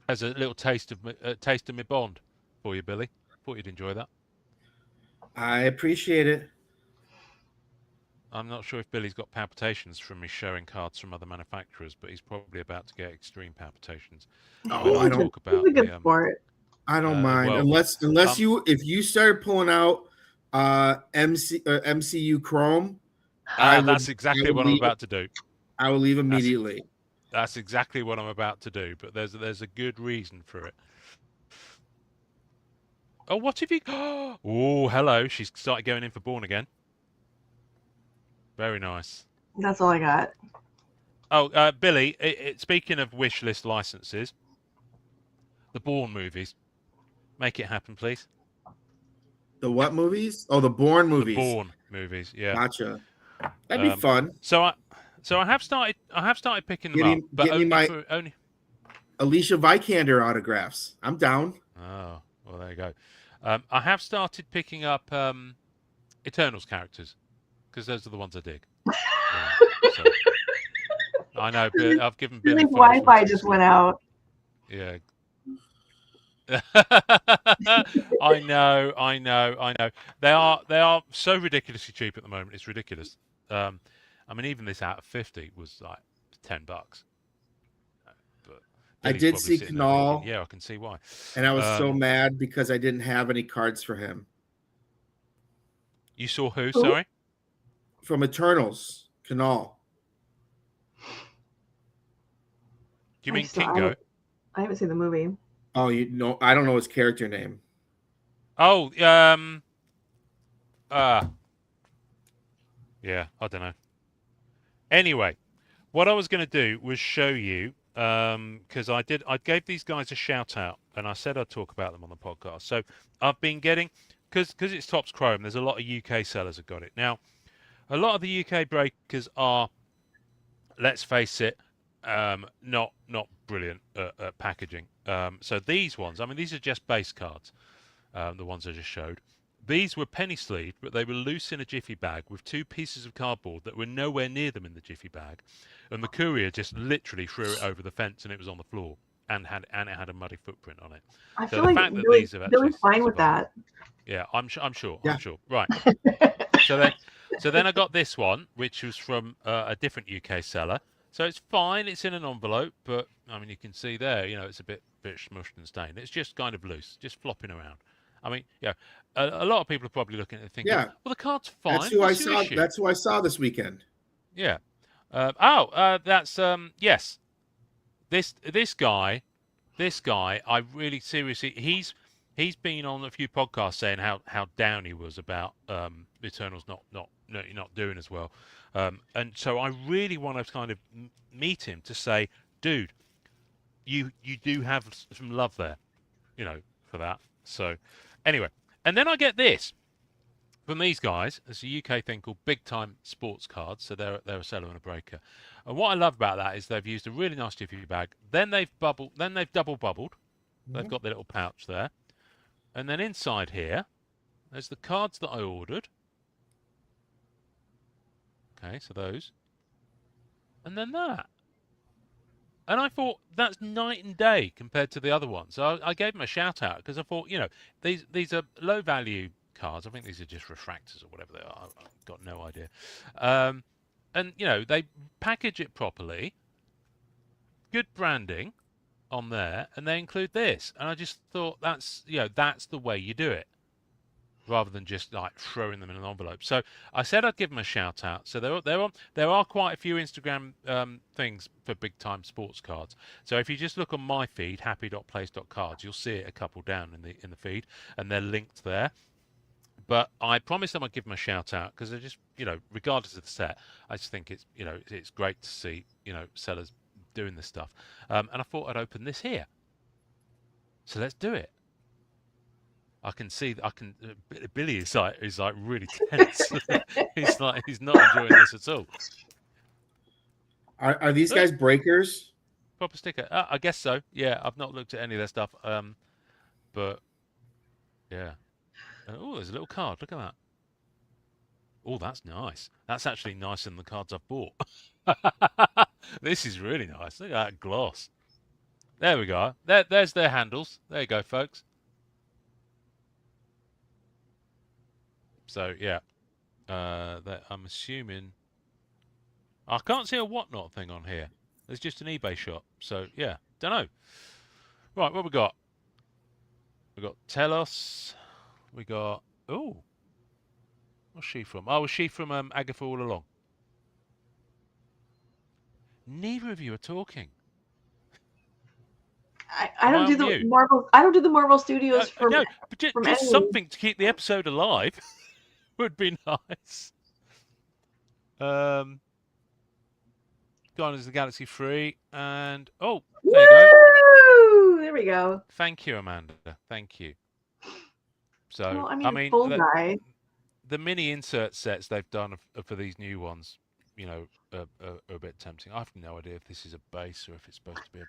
As a little taste of my Bond for you, Billy. Thought you'd enjoy that. I appreciate it. I'm not sure if Billy's got palpitations from me showing cards from other manufacturers, but he's probably about to get extreme palpitations. Oh, I don't. He's a good sport. I don't mind well, unless if you start pulling out MCU Chrome. That's exactly what I'm about to do. I will leave immediately. That's exactly what I'm about to do, but there's a good reason for it. Oh, what have you? Oh, hello. She's started going in for Bourne again. Very nice. That's all I got. Oh, Billy, speaking of wish list licenses, the Bourne movies. Make it happen, please. The what movies? Oh, the Bourne movies. The Bourne movies, yeah. Gotcha. That'd be fun. So I have started picking them up, but only Alicia Vikander autographs. I'm down. Oh, well, there you go. I have started picking up Eternals characters because those are the ones I dig. So, I know, but I've given Billy Wi-Fi just went out. Yeah. I know. They are so ridiculously cheap at the moment. It's ridiculous. I mean, even this out of 50 was like $10. But I did see Knall. Yeah, I can see why. And I was so mad because I didn't have any cards for him. You saw who? Sorry? From Eternals, Knall. Do you mean Kingo? I haven't seen the movie. Oh, you know, I don't know his character name. Oh, yeah, I don't know. Anyway, what I was going to do was show you, because I gave these guys a shout out, and I said I'd talk about them on the podcast. So I've been getting, because it's Topps Chrome, there's a lot of UK sellers have got it. Now, a lot of the UK breakers are, let's face it, not brilliant at packaging. So these ones, I mean, these are just base cards, the ones I just showed. These were penny sleeved, but they were loose in a jiffy bag with 2 pieces of cardboard that were nowhere near them in the jiffy bag, and the courier just literally threw it over the fence, and it was on the floor, and it had a muddy footprint on it. I feel like Billy's fine with that. Yeah, I'm sure. Yeah. I'm sure. Right. So then I got this one, which was from a different UK seller. So it's fine. It's in an envelope, but I mean, you can see there, it's a bit smushed and stained. It's just kind of loose, just flopping around. I mean, a lot of people are probably looking at it thinking, well, the card's fine. That's who I saw. That's who I saw this weekend. Yeah. That's yes. This guy, I really seriously, he's been on a few podcasts saying how down he was about Eternals not doing as well, and so I really want to kind of meet him to say, dude, you do have some love there, for that. So anyway, and then I get this from these guys. It's a UK thing called Big Time Sports Cards. So they're a seller and a breaker. And what I love about that is they've used a really nice jiffy bag. Then they've double bubbled. They've got their little pouch there. And then inside here, there's the cards that I ordered. Okay, so those. And then that. And I thought that's night and day compared to the other ones. So I gave them a shout out because I thought, these are low value cards. I think these are just refractors or whatever they are. I've got no idea. And they package it properly. Good branding on there, and they include this. And I just thought that's the way you do it, rather than just like throwing them in an envelope. So I said I'd give them a shout out. So there are quite a few Instagram things for Big Time Sports Cards. So if you just look on my feed, happy.place.cards, you'll see it a couple down in the feed, and they're linked there. But I promised them I'd give them a shout out because they're just, regardless of the set, I just think it's, it's great to see, sellers doing this stuff. And I thought I'd open this here. So let's do it. I can see. Billy is like really tense. he's not enjoying this at all. Are these guys breakers? Proper sticker. I guess so. Yeah, I've not looked at any of their stuff. But yeah. Oh, there's a little card. Look at that. Oh, that's nice. That's actually nicer than the cards I've bought. This is really nice. Look at that gloss. There we go. There's their handles. There you go, folks. So yeah, I'm assuming I can't see a whatnot thing on here. There's just an eBay shop. So yeah, don't know. Right, what we got? We got Telos. We got what's she from? Oh, was she from Agatha All Along? Neither of you are talking. I Am I don't do on the mute? Marvel. I don't do the Marvel Studios from No, but from just any. something to keep the episode alive would be nice. Guardians of the Galaxy 3, and there you go. Woo! There we go. Thank you, Amanda. Thank you. So, Well, I I mean, mean, full guy. the mini insert sets they've done for these new ones, are a bit tempting. I have no idea if this is a base or if it's supposed to be a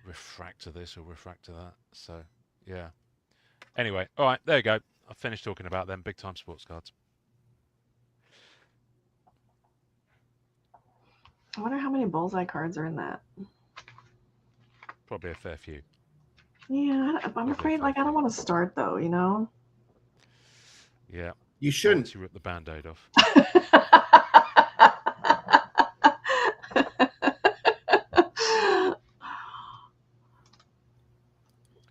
refractor this or refractor that. So, yeah. Anyway, all right, there you go. I've finished talking about them big time sports cards. I wonder how many bullseye cards are in that. Probably a fair few. Yeah, I'm afraid. Like, I don't want to start though. Yeah. You shouldn't. Once you rip the band-aid off.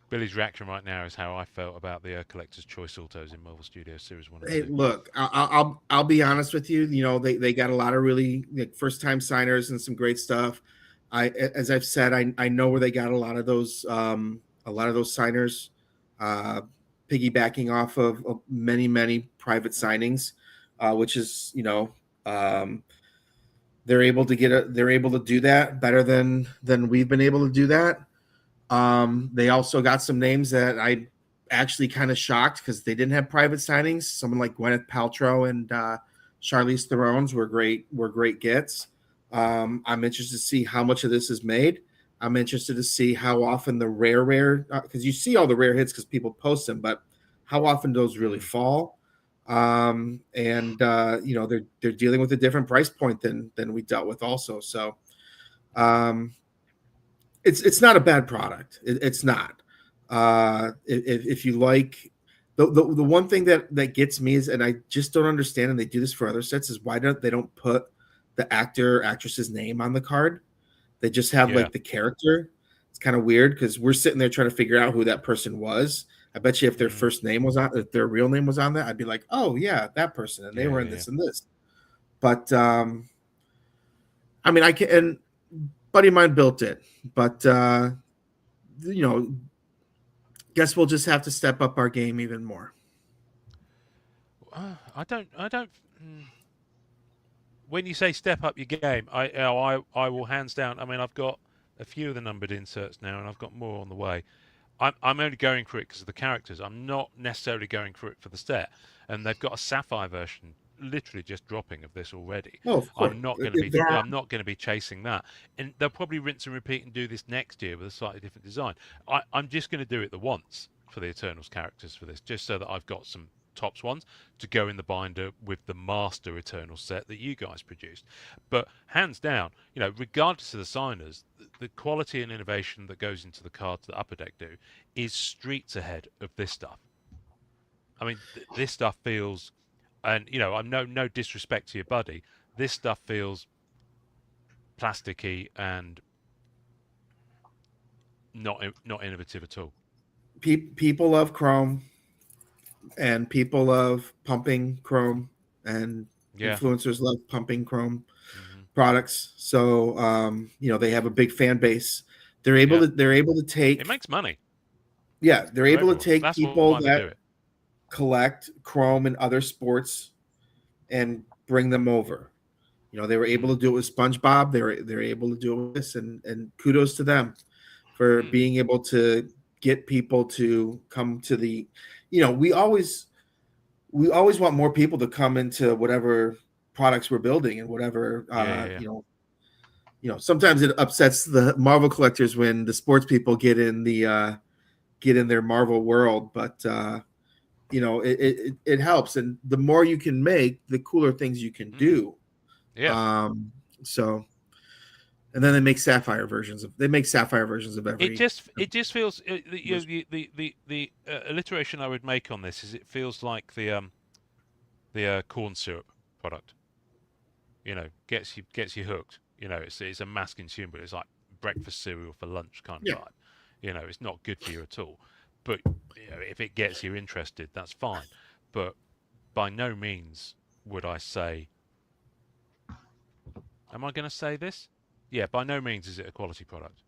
Billy's reaction right now is how I felt about the Collector's Choice Autos in Marvel Studios Series 1 and 2. Hey, look, I'll be honest with you. They got a lot of really first time signers and some great stuff. As I've said, I know where they got a lot of those signers, piggybacking off of many private signings, which is they're able to do that better than we've been able to do that. They also got some names that I actually kind of shocked because they didn't have private signings. Someone like Gwyneth Paltrow and Charlize Theron's were great gets. I'm interested to see how much of this is made. I'm interested to see how often the rare because you see all the rare hits because people post them, but how often those really fall. They're dealing with a different price point than we dealt with also. So it's not a bad product. It's not. If you like the one thing that gets me is, and I just don't understand, and they do this for other sets, is why they don't put the actor or actress's name on the card. They just have like the character. It's kind of weird because we're sitting there trying to figure out who that person was. I bet you if their first name was on, if their real name was on that, I'd be like, oh yeah, that person, and they were in this and this. But I mean, I can. And buddy of mine built it, but guess we'll just have to step up our game even more. I don't. When you say step up your game, I will hands down. I mean, I've got a few of the numbered inserts now, and I've got more on the way. I'm only going for it because of the characters. I'm not necessarily going for it for the set. And they've got a sapphire version, literally just dropping of this already. Oh, of course. I'm not going to be chasing that. And they'll probably rinse and repeat and do this next year with a slightly different design. I'm just going to do it the once for the Eternals characters for this, just so that I've got some tops ones to go in the binder with the master Eternal set that you guys produced. But hands down, regardless of the signers, the quality and innovation that goes into the cards that Upper Deck do is streets ahead of this stuff. I mean, this stuff feels, and I'm no disrespect to your buddy, this stuff feels plasticky and not innovative at all. People love chrome, and people love pumping chrome, and influencers love pumping chrome products. So they have a big fan base. They're able to take. It makes money. Yeah, they're able to take people that collect chrome and other sports and bring them over. They were able to do it with SpongeBob. They're able to do it with this, and kudos to them for being able to get people to come to the. We always want more people to come into whatever products we're building and whatever. Sometimes it upsets the Marvel collectors when the sports people get in their Marvel world, but it helps, and the more you can make, the cooler things you can do. Yeah. So, and then they make sapphire versions of every. It just feels the alliteration I would make on this is it feels like the corn syrup product. Gets you hooked. It's a mass consumer. It's like breakfast cereal for lunch kind of Yeah. vibe. It's not good for you at all. But if it gets you interested, that's fine. But by no means would I say. Am I going to say this? Yeah, by no means is it a quality product.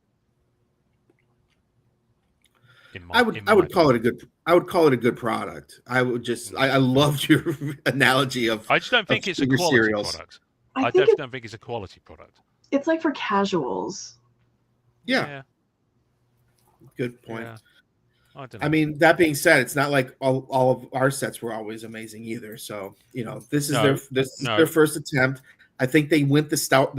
I would call it a good product. I would just I loved your analogy of. I just don't think it's a quality product. I just don't think it's a quality product. It's like for casuals. Yeah. Good point. Yeah. I don't know. I mean, that being said, it's not like all of our sets were always amazing either. So this is their first attempt. I think they went the Star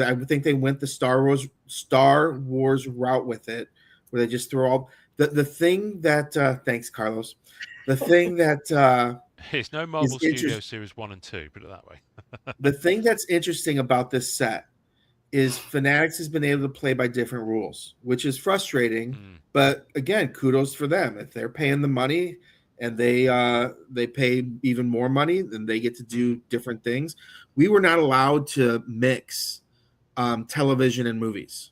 Wars route with it, where they just throw all the thing that. Thanks, Carlos. The thing that it's no Marvel Studios Series 1 and 2. Put it that way. The thing that's interesting about this set is Fanatics has been able to play by different rules, which is frustrating. But again, kudos for them. If they're paying the money and they pay even more money, then they get to do different things. We were not allowed to mix television and movies.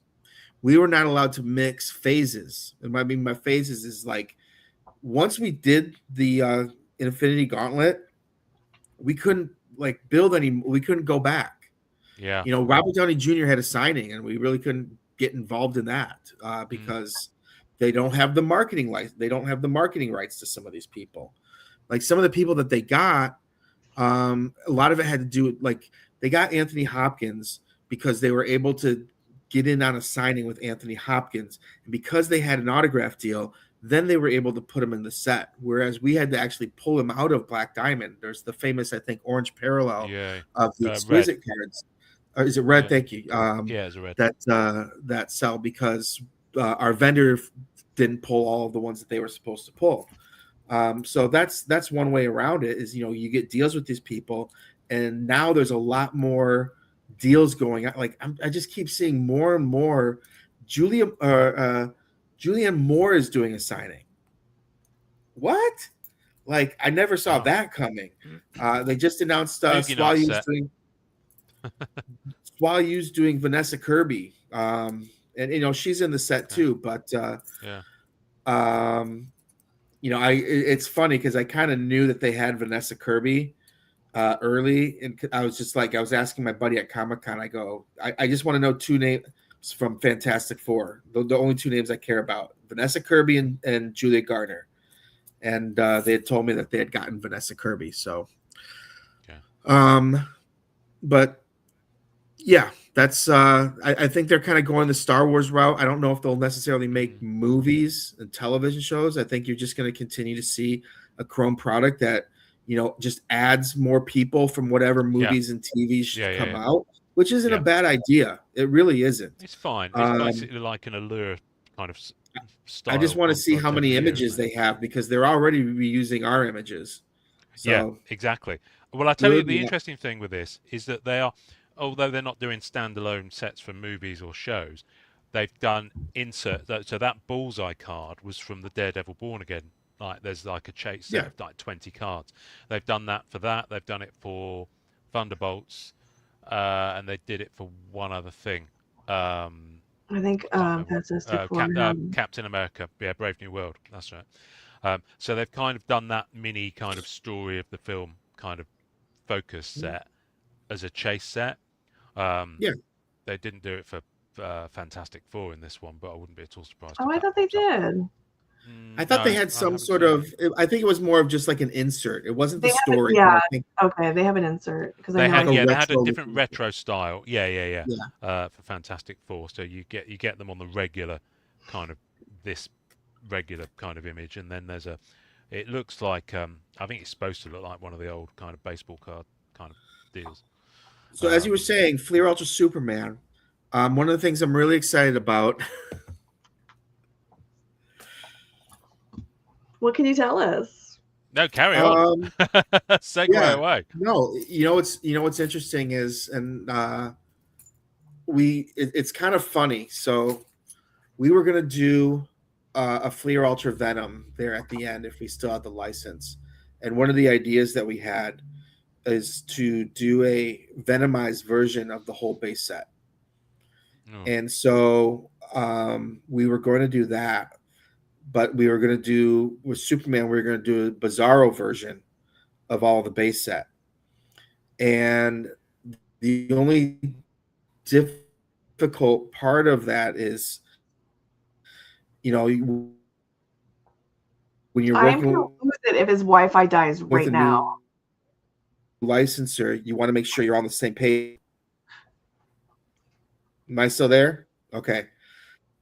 We were not allowed to mix phases. And I mean, my phases is like once we did the Infinity Gauntlet, we couldn't build any. We couldn't go back. Yeah. Robert Downey Jr. had a signing, and we really couldn't get involved in that because they don't have the marketing They don't have the marketing rights to some of these people. Like some of the people that they got, a lot of it had to do with they got Anthony Hopkins because they were able to get in on a signing with Anthony Hopkins, and because they had an autograph deal, then they were able to put him in the set. Whereas we had to actually pull him out of Black Diamond. There's the famous, I think, orange parallel of the exquisite cards. Is it red? Yeah. Thank you. It's a red. That sell because our vendor didn't pull all of the ones that they were supposed to pull. So that's one way around it. Is you get deals with these people, and now there's a lot more deals going on. I just keep seeing more and more. Julianne Moore is doing a signing. What? I never saw that coming. They just announced Swalew's doing Vanessa Kirby, and she's in the set too. But it's funny because I kind of knew that they had Vanessa Kirby early, and I was just I was asking my buddy at Comic-Con. I go, I just want to know 2 names from Fantastic Four. The only 2 names I care about: Vanessa Kirby and Julia Garner. And they had told me that they had gotten Vanessa Kirby. So, but. Yeah, that's I think they're kind of going the Star Wars route. I don't know if they'll necessarily make movies and television shows. I think you're just going to continue to see a Chrome product that, just adds more people from whatever movies and TVs come out, which isn't a bad idea. It really isn't. It's fine. It's basically like an Allure kind of style. I just want to see how many images they have because they're already reusing our images. So, yeah, exactly. Well, I tell you, the interesting thing with this is that they are, although they're not doing standalone sets for movies or shows, they've done insert. So that Bullseye card was from the Daredevil Born Again. There's a chase set of 20 cards. They've done that for that. They've done it for Thunderbolts, and they did it for one other thing. I think Captain America. Yeah, Brave New World. That's right. So they've kind of done that mini kind of story of the film kind of focus set as a chase set. They didn't do it for Fantastic Four in this one, but I wouldn't be at all surprised. I thought they did. I thought they had some sort of. I think it was more of just like an insert. It wasn't the story. Okay, they have an insert because they had a different retro style. For Fantastic Four, so you get them on the regular kind of image, and then there's it looks like I think it's supposed to look like one of the old kind of baseball card kind of deals. So as you were saying, Fleer Ultra Superman. One of the things I'm really excited about. What can you tell us? No, carry on. Um, Segue yeah, away. no, what's interesting is, and it's kind of funny. So we were gonna do a Fleer Ultra Venom there at the end if we still had the license, and one of the ideas that we had is to do a Venomized version of the whole base set. Oh. And so we were going to do that, but we were going to do with Superman, we were going to do a Bizarro version of all the base set. And the only difficult part of that is, when you're I'm gonna working lose it if his Wi-Fi dies with right a now. new licensor, you want to make sure you're on the same page. Am I still there? Okay.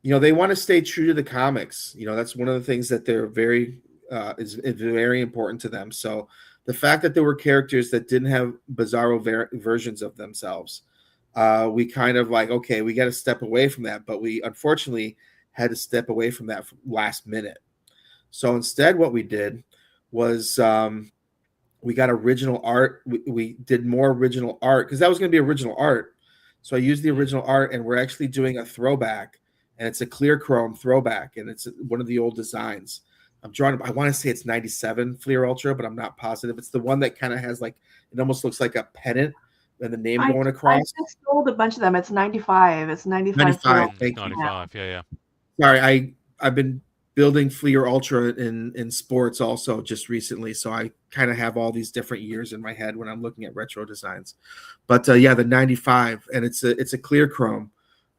They want to stay true to the comics. That's one of the things that they're very is very important to them. So the fact that there were characters that didn't have Bizarro versions of themselves, we kind of like, okay, we got to step away from that. But we unfortunately had to step away from that last minute. So instead, what we did was we got original art. We did more original art because that was going to be original art. So I used the original art, and we're actually doing a throwback, and it's a clear chrome throwback, and it's one of the old designs. I'm drawing. I want to say it's 97 Fleer Ultra, but I'm not positive. It's the one that kind of has like, it almost looks like a pennant and the name going I across. just sold a bunch of them. It's 95. It's 95. 95. Thank you. 95. Yeah. Sorry, I've been building Fleer Ultra in sports also just recently, so I kind of have all these different years in my head when I'm looking at retro designs. But yeah, the 95, and it's a clear chrome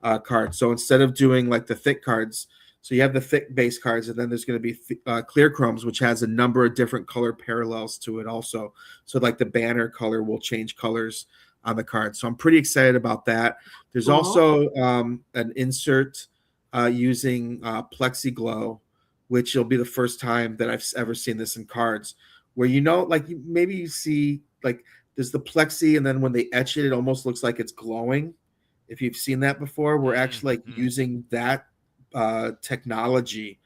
card. So instead of doing like the thick cards, so you have the thick base cards, and then there's going to be clear chromes, which has a number of different color parallels to it also. So like the banner color will change colors on the card. So I'm pretty excited about that. There's also an insert using plexiglow, which will be the first time that I've ever seen this in cards, where like maybe you see like there's the plexi, and then when they etch it, it almost looks like it's glowing. If you've seen that before, we're actually like using that technology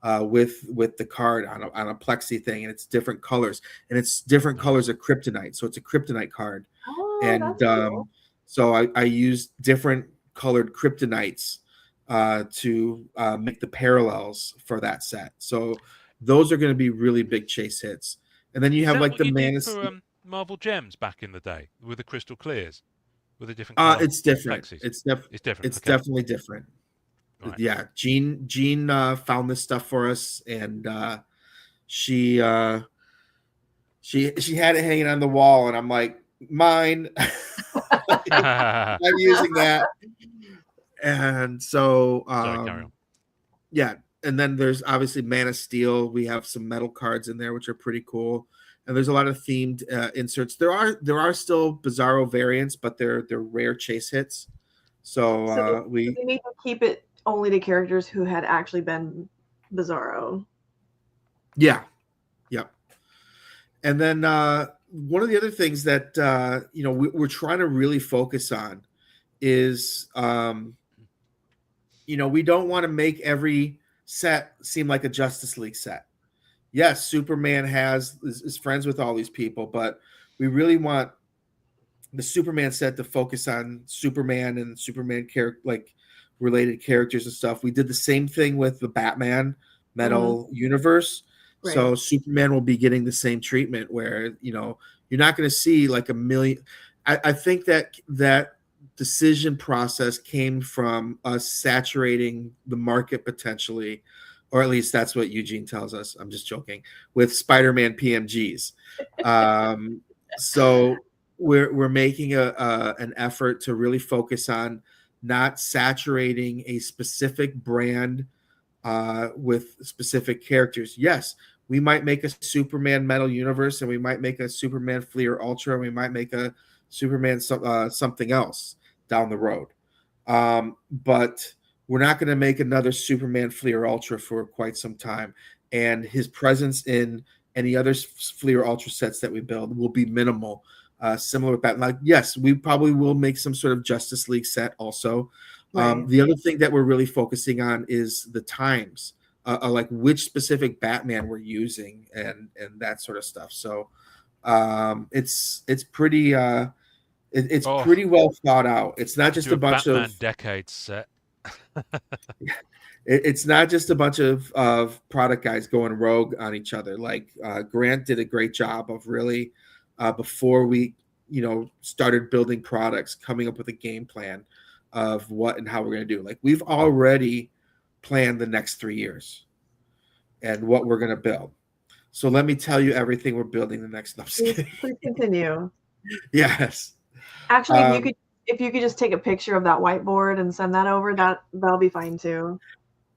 with the card on a plexi thing, and it's different colors, and it's different colors of kryptonite. So it's a kryptonite card, and that's cool. so I used different colored kryptonites to make the parallels for that set. So those are going to be really big chase hits. And then you have like the Man for Marvel Gems back in the day with the crystal clears with a different it's different. Plexis. It's different. It's okay. definitely different. Right. Yeah, Jean found this stuff for us, and she had it hanging on the wall, and I'm like, mine. I'm using that. And so yeah, and then there's obviously Man of Steel. We have some metal cards in there which are pretty cool, and there's a lot of themed inserts. There are still Bizarro variants, but they're rare chase hits. So we need to keep it only to characters who had actually been Bizarro. Yeah. Yep. And then one of the other things that we're trying to really focus on is we don't want to make every set seem like a Justice League set. Yes, Superman is friends with all these people, but we really want the Superman set to focus on Superman and Superman related characters and stuff. We did the same thing with the Batman Metal universe. Right. So Superman will be getting the same treatment where, you're not going to see like a million. I think that decision process came from us saturating the market potentially, or at least that's what Eugene tells us. I'm just joking, with Spider-Man PMGs. So we're making an effort to really focus on not saturating a specific brand with specific characters. Yes, we might make a Superman Metal Universe, and we might make a Superman Fleer Ultra, and we might make a Superman something else down the road. But we're not going to make another Superman Fleer Ultra for quite some time. And his presence in any other Fleer Ultra sets that we build will be minimal. Similar with that. Like, yes, we probably will make some sort of Justice League set also. Right. The other thing that we're really focusing on is the times like which specific Batman we're using and that sort of stuff. So it's pretty it's Oh, pretty well thought out. It's not just do a a bunch Batman of Decades set. it's not just a bunch of product guys going rogue on each other. Like Grant did a great job of really before we started building products, coming up with a game plan of what and how we're going to do. Like we've already planned the next 3 years and what we're going to build. So let me tell you everything we're building the next. No, Please continue. Yes. Actually, if you could just take a picture of that whiteboard and send that over, that'll be fine too.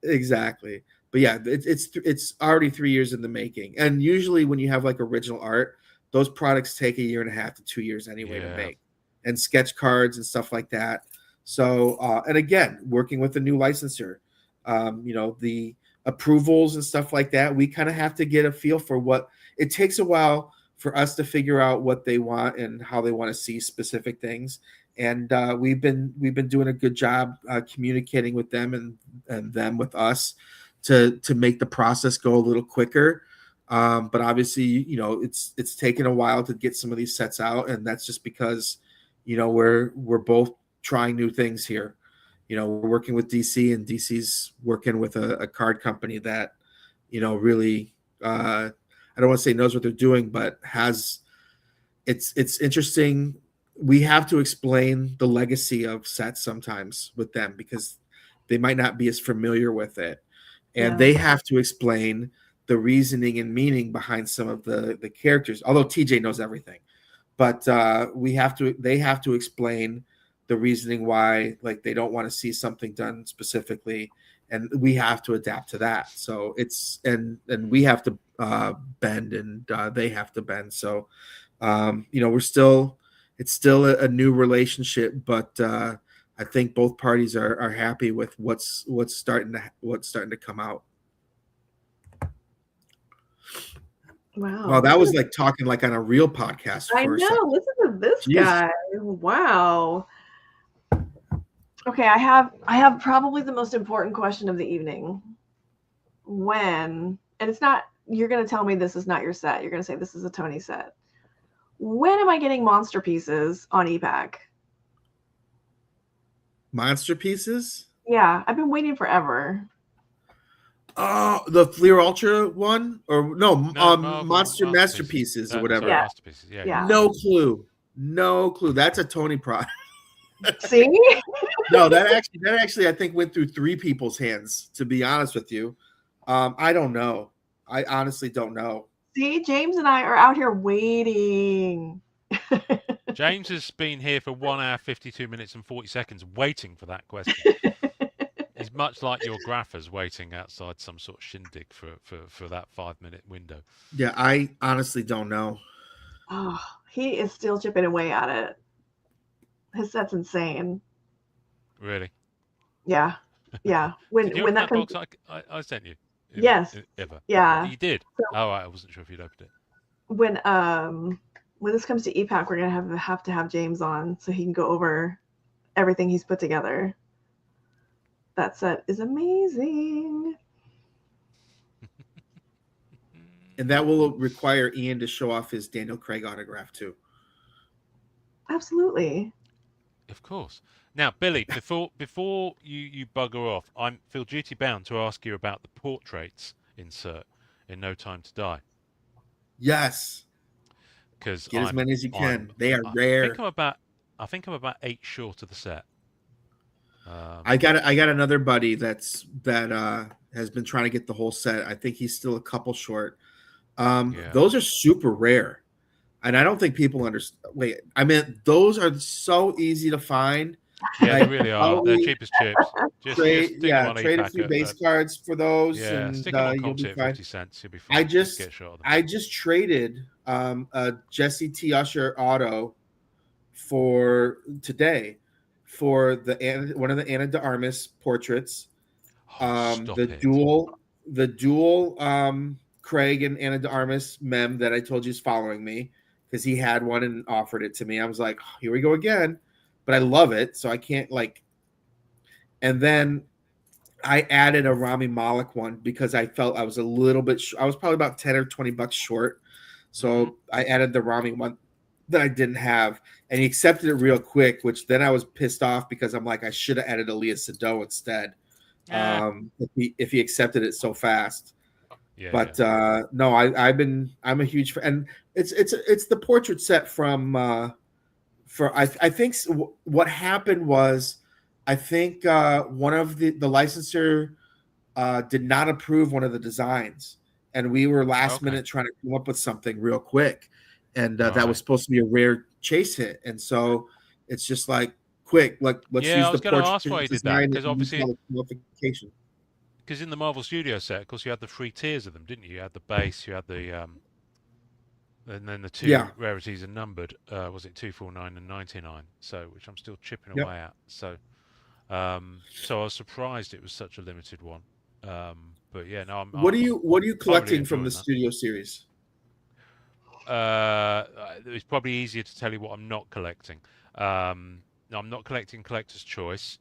Exactly. But yeah, it's already 3 years in the making. And usually when you have like original art, those products take 1.5 years to 2 years anyway to make, and sketch cards and stuff like that. So, and again, working with a new licensor, the approvals and stuff like that, we kind of have to get a feel for what it takes a while for us to figure out what they want and how they want to see specific things. And we've been doing a good job communicating with them and them with us to make the process go a little quicker. But obviously, it's taken a while to get some of these sets out, and that's just because we're both trying new things here. We're working with DC, and DC's working with a card company that really I don't want to say knows what they're doing, but has it's interesting. We have to explain the legacy of sets sometimes with them because they might not be as familiar with it, and they have to explain the reasoning and meaning behind some of the characters. Although TJ knows everything, but they have to explain the reasoning why, like, they don't want to see something done specifically, and we have to adapt to that. So it's and we have to bend, and they have to bend. So it's still a new relationship, but I think both parties are happy with what's starting to come out. Wow. Well, that was like talking like on a real podcast. I know. Listen to this guy. Wow. Okay, I have probably the most important question of the evening. When, and it's not, you're going to tell me this is not your set. You're going to say this is a Tony set. When am I getting monster pieces on epack? Monster pieces? Yeah, I've been waiting forever. Oh, the Fleer Ultra one? Or no, Monster Masterpieces or whatever. Sorry, yeah. Masterpieces. Yeah. No clue. That's a Tony product. See? No, that actually I think went through 3 people's hands, to be honest with you. I don't know. I honestly don't know. See, James and I are out here waiting. James has been here for 1 hour, 52 minutes and 40 seconds waiting for that question. He's much like your graphers waiting outside some sort of shindig for that 5-minute window. Yeah, I honestly don't know. Oh, he is still chipping away at it. His set's insane. Really? Yeah. When that comes, box I sent you. Yes. Ever. Yeah. You did. So, right. I wasn't sure if you'd opened it. When this comes to epack, we're gonna have to have James on so he can go over everything he's put together. That set is amazing. And that will require Ian to show off his Daniel Craig autograph too. Absolutely. Of course. Now, Billy, before you bugger off, I feel duty bound to ask you about the portraits insert in No Time to Die. Yes. Because get as many as you can. They are rare. I think I'm about 8 short of the set. I got another buddy that has been trying to get the whole set. I think he's still a couple short. Those are super rare, and I don't think people understand. Wait, I mean, those are so easy to find. Yeah, they really are. They're cheap as chips. Just trade a few base cards for those. Yeah, and stick them on you'll be fine. 50 cents. You'll be fine. I just traded a Jesse T. Usher auto for today for one of the Ana de Armas portraits. The dual Craig and Ana de Armas mem that I told you is following me because he had one and offered it to me. I was like, oh, here we go again. But I love it, so I can't and then I added a Rami Malek one because I felt I was a little bit. I was probably about $10 or $20 short, so I added the Rami one that I didn't have, and he accepted it real quick. Which then I was pissed off because I'm like, I should have added Aaliyah Sado instead. If he accepted it so fast. Yeah, But no, I'm a huge fan. And it's the portrait set from I think what happened was I think one of the licensor did not approve one of the designs, and we were last minute trying to come up with something real quick, and that was supposed to be a rare chase hit, and so it's just like quick, like let's use the portrait design because obviously qualification. Because in the Marvel Studio set, of course, you had the 3 tiers of them, didn't you? You had the base, you had the and then the 2 rarities are numbered. Was it 249 and 99? So, which I'm still chipping away at. So, so I was surprised it was such a limited one. But yeah, no. What are you collecting from the Studio series? It's probably easier to tell you what I'm not collecting. I'm not collecting Collector's Choice.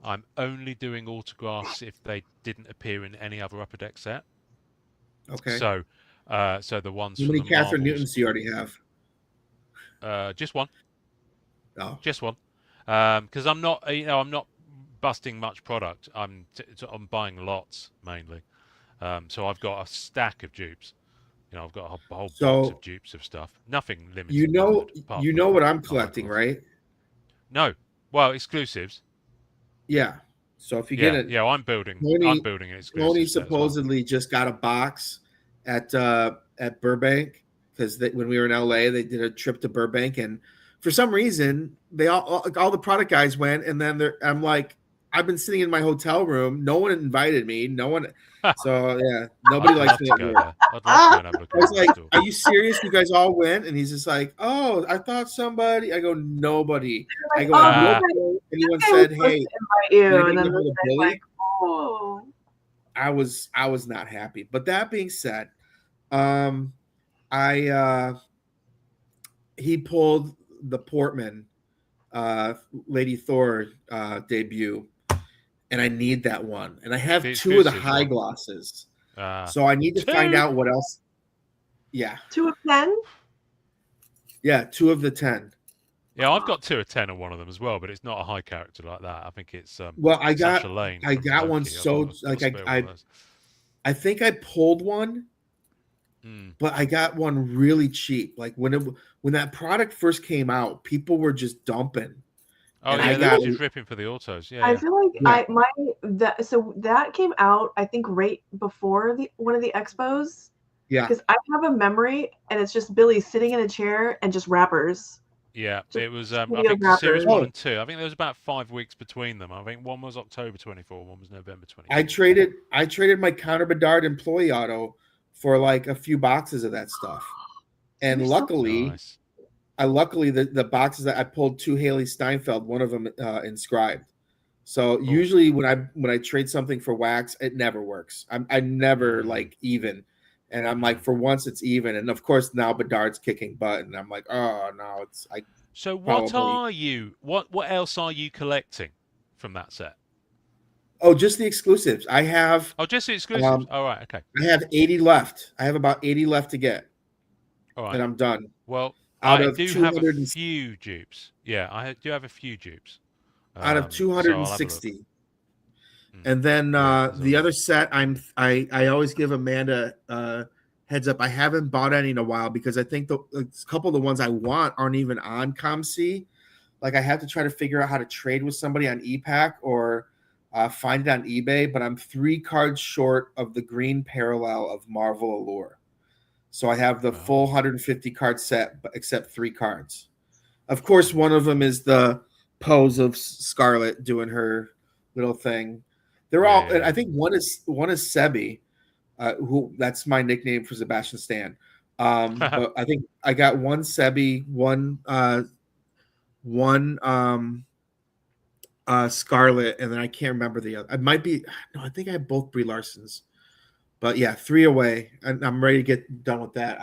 I'm only doing autographs if they didn't appear in any other Upper Deck set. Okay. So the ones. How many Catherine Newtons do you already have? Just one. Oh. Just one. Because I'm not, I'm not busting much product. I'm buying lots mainly. So I've got a stack of dupes. I've got a whole box of dupes of stuff. Nothing limited. You know what I'm collecting, right? No. Well, exclusives. Yeah. So if you get it, I'm building an exclusive. Tony supposedly just got a box at Burbank because when we were in LA, they did a trip to Burbank, and for some reason they all the product guys went, and then I'm like, I've been sitting in my hotel room. No one invited me. No one. So yeah, nobody likes me. I was like, "Are you serious? You guys all went?" And he's just like, "Oh, I thought somebody." I go, "Nobody." I go, "Nobody." Anyone said, "Hey, you," and then like, "Oh." I was not happy. But that being said, he pulled the Portman Lady Thor debut. And I need that one. And I have 2 of the high glosses. So I need to find out what else. Yeah. 2 of 10? Yeah, 2 of the 10. Yeah, I've got 2 of 10 on one of them as well, but it's not a high character like that. I think it's well, I got Loki. one so like I think I pulled one, but I got one really cheap. Like when that product first came out, people were just dumping. Oh, yeah, they were just ripping for the autos. Yeah, I feel like that came out, I think, right before one of the expos. Yeah. Because I have a memory, and it's just Billy sitting in a chair and just rappers. Yeah, it was. I think series 1 and 2. I think there was about 5 weeks between them. I think one was October 24, one was November 24. I traded my Counter Bedard employee auto for like a few boxes of that stuff, and luckily. Nice. Luckily the boxes that I pulled 2 Haley Steinfeld, one of them inscribed. So usually when I trade something for wax, it never works. I never like even, and I'm like, for once it's even, and of course now Bedard's kicking butt, and I'm like, oh no, it's I. So what are you? What else are you collecting from that set? Oh, just the exclusives. I have. Oh, just the exclusives. All right, okay. I have 80 left. I have about 80 left to get. All right, and I'm done. Well. I do have a few dupes. Yeah, I do have a few dupes. Out of 260. And then the other set, I always give Amanda heads up. I haven't bought any in a while because I think a couple of the ones I want aren't even on ComC. Like I have to try to figure out how to trade with somebody on epack or find it on eBay. But I'm 3 cards short of the green parallel of Marvel Allure. So I have the full 150 card set, except 3 cards. Of course, one of them is the pose of Scarlet doing her little thing. They're all. I think one is Sebi, who that's my nickname for Sebastian Stan. But I think I got one Sebi, one Scarlet, and then I can't remember the other. It might be I think I have both Brie Larsons. But yeah, 3 away, and I'm ready to get done with that.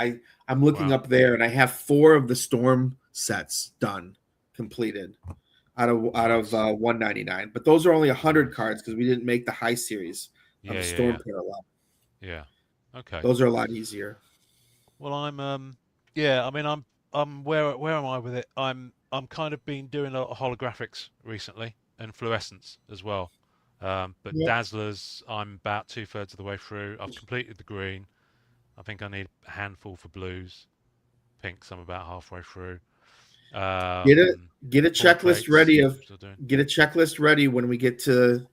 I'm looking up there, and I have 4 of the Storm sets done, completed. out of Nice. 199. But those are only 100 Nice. cards because we didn't make the high series of Yeah, the yeah, Storm yeah, Parallel. yeah. Okay. Those are a lot easier. Well, yeah. I mean, I'm where am I with it? I'm kind of been doing a lot of holographics recently and fluorescence as well. But Yep. Dazzlers, I'm about 2/3 of the way through. I've completed the green. I think I need a handful for blues. Pinks, I'm about halfway through. Get a Um, get a checklist Portraits, ready of still doing. get a checklist ready when we get to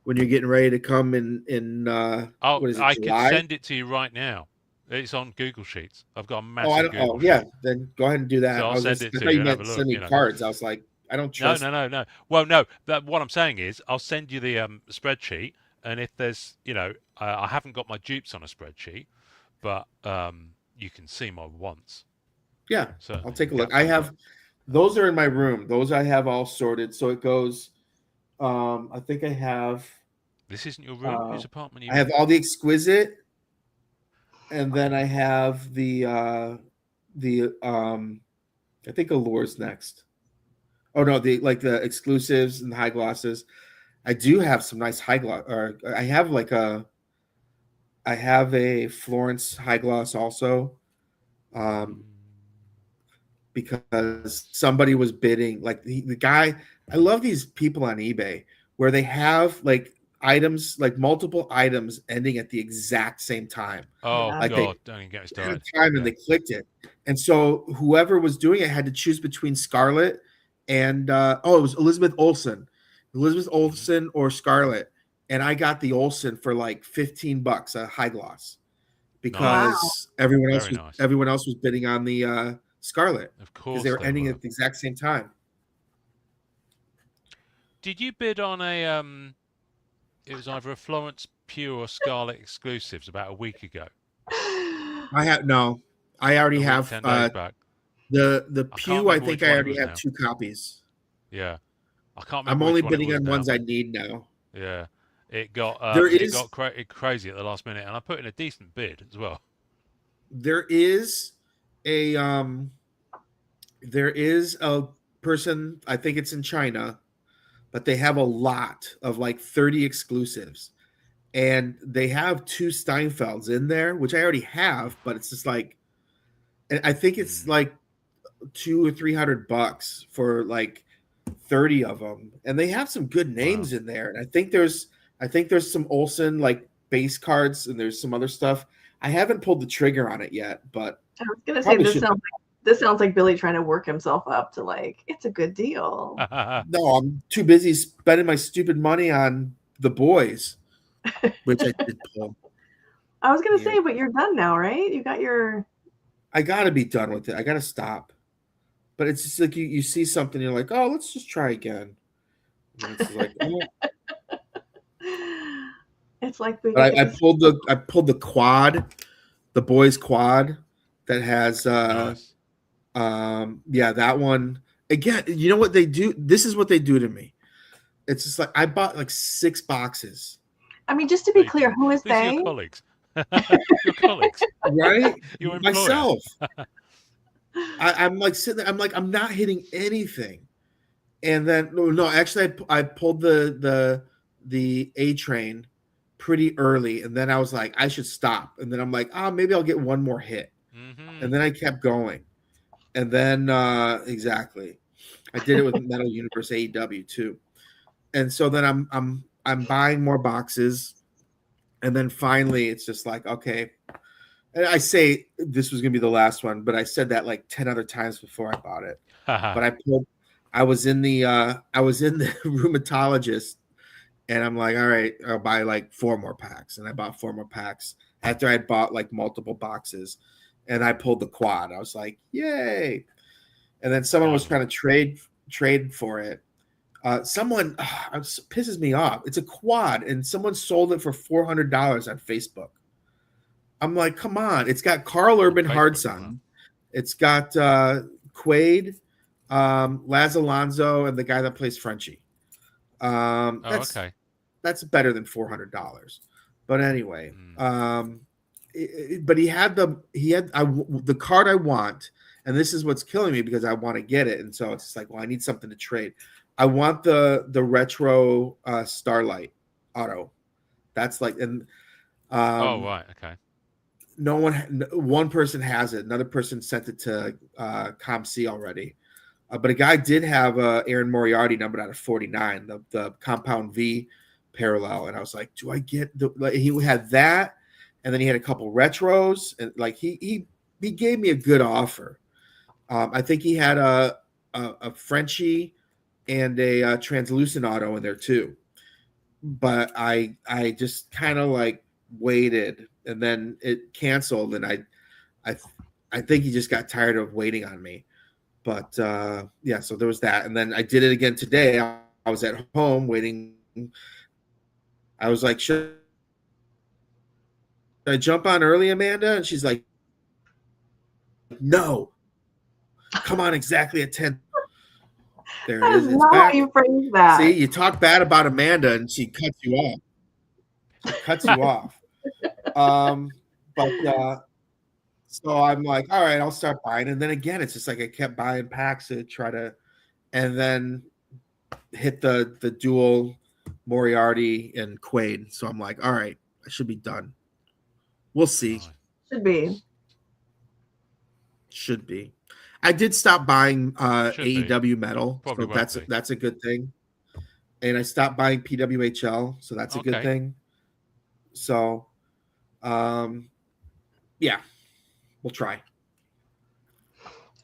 when you're getting ready to come in Oh, what is it, I could July? send it to you right now. It's on Google Sheets. I've got a Oh, I massive don't. Oh, Google yeah. sheet, Then go ahead and do so that. I'll send it I to thought you you and have a meant look. send me cards. I was like, I don't No, trust. no, no, no. Well, no. What I'm saying is, I'll send you the spreadsheet, and if there's, I haven't got my dupes on a spreadsheet, but you can see my wants. Yeah, I'll Certainly, the take a look. gaps I I've got. have those are in my room. Those I have all sorted. So it goes. I think I have. This isn't your room. Uh, Whose apartment are I you have in? all the exquisite, and then I Oh, have the I think Allure's next. Oh no, the like the exclusives and the high glosses. I do have some nice high gloss. Or I have a Florence high gloss also. Um, because somebody was bidding like the guy. I love these people on eBay where they have like items, like multiple items ending at the exact same time. oh Yeah. Like they God! Don't even get me had a started. time and Yeah. they clicked it. And so whoever was doing it had to choose between Scarlet and it was Elizabeth Olsen. Elizabeth Hmm. Olsen or Scarlet. And I got the Olsen for like $15 a high gloss Wow. Nice. because Very nice. everyone else was bidding on the Scarlet Of because they course were they ending were. at the exact same time. Did you bid on a It was either a Florence Pure or Scarlet exclusives about a week ago, I have no. I already a week, have 10 days back. the I can't Pew. I remember think which I one it already was have now. 2 copies. Yeah, I can't I'm remember only which one it bidding was on now. ones I need now. Yeah, There it is got crazy at the last minute, and I put in a decent bid as well. there is a there is a person, I think it's in China, but they have a lot of like 30 exclusives. And they have 2 Steinfelds in there, which I already have, but it's just like, and I think it's Mm, like 200 or 300 bucks for like 30 of them. And they have some good wow. names in there. And I think there's some Olsen like base cards and there's some other stuff. I haven't pulled the trigger on it yet, but I was gonna say probably should. this sounds like Billy trying to work himself up to like it's a good deal. No, I'm too busy spending my stupid money on the boys, which I did pull. I was gonna Yeah. say, but you're done now, right? You got your I got to be done with it. I got to stop. But it's just like you see something, you're like, oh, let's just try again. And it's like, oh. it's like we But it's a I pulled the quad, the boys quad that has Nice. yeah, that one. Again, you know what they do? This is what they do to me. It's just like I bought like 6 boxes. I mean, just to be They clear, didn't. who is These are your they? colleagues. Your colleagues. Right? Your employer. Myself. I'm like sitting there, I'm like, I'm not hitting anything. And then no, actually I pulled the A train pretty early, and then I was like, I should stop. And then I'm like, maybe I'll get one more hit. Hmm. And then I kept going. And then exactly. I did it with Metal Universe AEW too. And so then I'm buying more boxes. And then finally it's just like, okay. And I say this was gonna be the last one, but I said that like 10 other times before I bought it. But I was in the rheumatologist and I'm like, all right, I'll buy like 4 more packs. And I bought 4 more packs after I bought like multiple boxes. And I pulled the quad. I was like, yay. And then someone was Finally. trying to trade for it. Someone pisses me off. It's a quad, and someone sold it for $400 on Facebook. I'm like, come on! It's got Carl On Urban Facebook. Wow. Hardson. It's got Quaid, Laz Alonso, and the guy that plays Frenchie. Oh, okay. That's better than $400. But anyway, Mm. but he had the card I want, and this is what's killing me because I want to get it, and so it's just like, well, I need something to trade. I want the retro Starlight auto. That's like, and Oh right, okay. no one person has it. Another person sent it to ComC already. But a guy did have Aaron Moriarty numbered out of 49, the Compound V parallel, and I was like, do I get the? Like, he had that, and then he had a couple retros, and like he gave me a good offer. I think he had a Frenchie and a translucent auto in there too, but I just kind of like waited, and then it canceled, and I think he just got tired of waiting on me. But yeah, so there was that, and then I did it again today. I was at home waiting. I was like, should I jump on early, Amanda? And she's like, no, come on exactly at 10. There That it is is. It's not back. how you phrase that. See, you talk bad about Amanda, and she cuts you off. She cuts you off. But so I'm like, all right, I'll start buying. And then again, it's just like I kept buying packs to try to, and then hit the dual Moriarty and Quaid. So I'm like, all right, I should be done. We'll see. Right. Should be. Should be. I did stop buying Should be. AEW metal, Probably so won't be. that's a good thing. And I stopped buying PWHL, so that's a good Okay. thing. So, yeah, we'll try.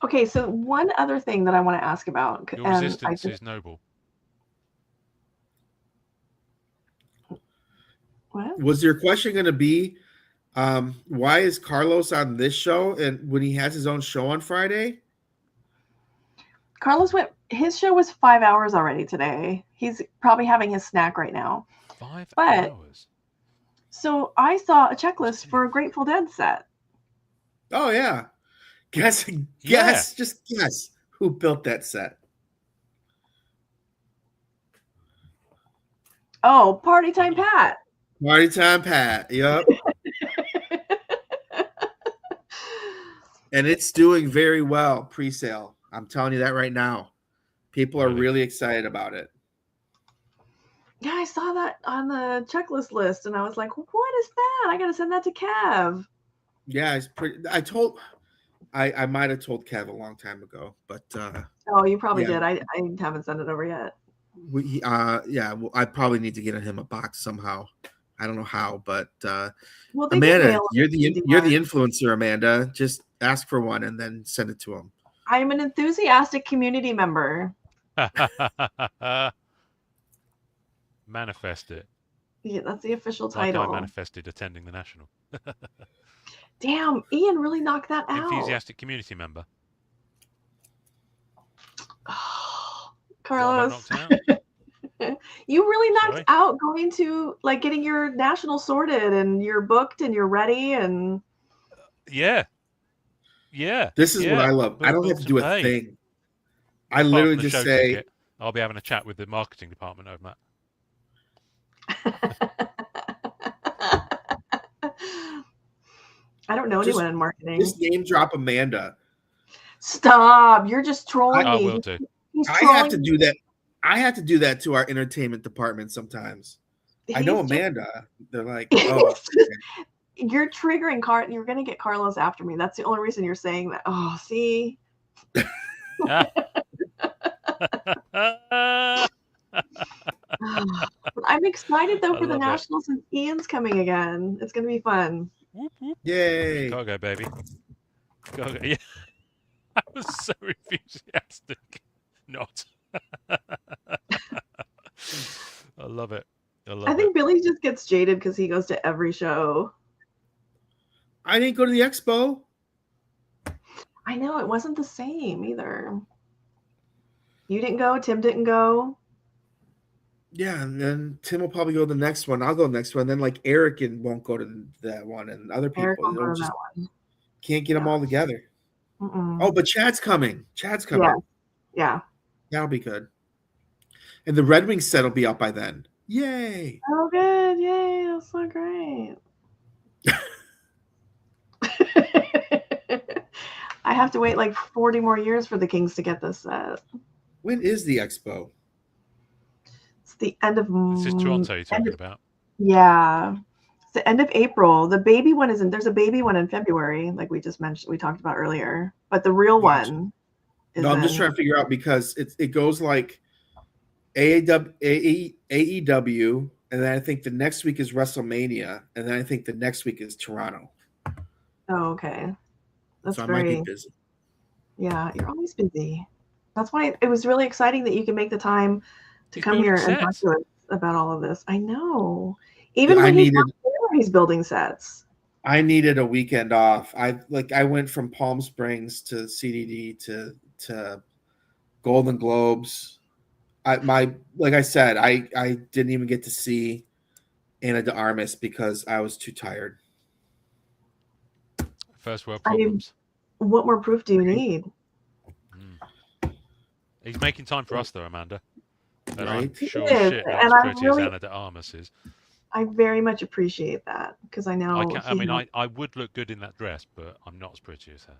Okay, so one other thing that I want to ask about, Your and resistance is noble. what? Was your question going to be, why is Carlos on this show and when he has his own show on Friday? Carlos went. His show was 5 hours already today. He's probably having his snack right now. 5 But- hours. So I saw a checklist for a Grateful Dead set. Oh yeah, guess Yeah. just guess who built that set. Oh, Party Time Pat. Party Time Pat. Yep. And it's doing very well pre-sale. I'm telling you that right now. People are Really? really excited about it. Yeah, I saw that on the checklist list, and I was like, "What is that? I gotta send that to Kev." Yeah, it's pretty. I might have told Kev a long time ago, but Oh, you probably Yeah. did. I haven't sent it over yet. well, I probably need to get him a box somehow. I don't know how, but Well, they get Amanda, mail you're at the DDR. influencer, Amanda. Just ask for one and then send it to him. I am an enthusiastic community member. Manifest it. Yeah, that's the official Like title. I manifested attending the national. Damn, Ian really knocked that out. Enthusiastic community member. What have I Carlos, knocked out? you really knocked Sorry? out going to like getting your national sorted and you're booked and you're ready and Yeah. Yeah. This is what yeah. I love. I don't have Booked to do and a paid. thing. I Apart literally from the just show say, ticket, I'll be having a chat with the marketing department over that. I don't know Just- anyone in marketing. just name drop Amanda. Stop! You're just trolling I me. will do. He's I have trolling to me. do that. I have to do that to our entertainment department sometimes. I know He's just- Amanda. They're like, oh, You're triggering You're gonna get Carlos after me. That's the only reason you're saying that. Oh, see. I'm excited though I for the love it. nationals since Ian's coming again. It's gonna be fun. Whoop, whoop. yay. Gotta go, baby. Gotta go. Yeah. I was so enthusiastic. Not. I love it. I love I think it. Billy just gets jaded because he goes to every show. I didn't go to the expo. I know it wasn't the same either. You didn't go. Tim didn't go. Yeah, and then Tim will probably go to the next one. I'll go to the next one. Then like Eric won't go to that one, and other people Eric will go to just that one. can't get them Yeah. all together. Mm-mm. Oh, but Chad's coming. Chad's coming. Yeah. That'll be good. And the Red Wings set will be out by then. Yay! Oh, good. Yay. That's so great. I have to wait like 40 more years for the Kings to get this set. When is the expo? the end of This is Toronto you're end talking of, about. yeah. It's the end of April. The baby one is in. There's a baby one in February, like we just mentioned. We talked about earlier, but the real Gotcha. one is. No, I'm just trying to figure out because it goes like AEW, and then I think the next week is WrestleMania, and then I think the next week is Toronto. Oh, okay. That's So I very. might be busy. Yeah, you're always busy. That's why it was really exciting that you can make the time to He's come here building and talk sets. to us about all of this. I know. Even I when he's needed not there, he's building sets. I needed a weekend off. I went from Palm Springs to CDD to Golden Globes. Like I said, I didn't even get to see Anna de Armas because I was too tired. First world I mean, problems. what more proof do you need? He's making time for us, though, Amanda. And Right? I'm He sure is, as shit not and as I pretty really, as Anna de Armas is. I very much appreciate that because I know I would look good in that dress, but I'm not as pretty as her.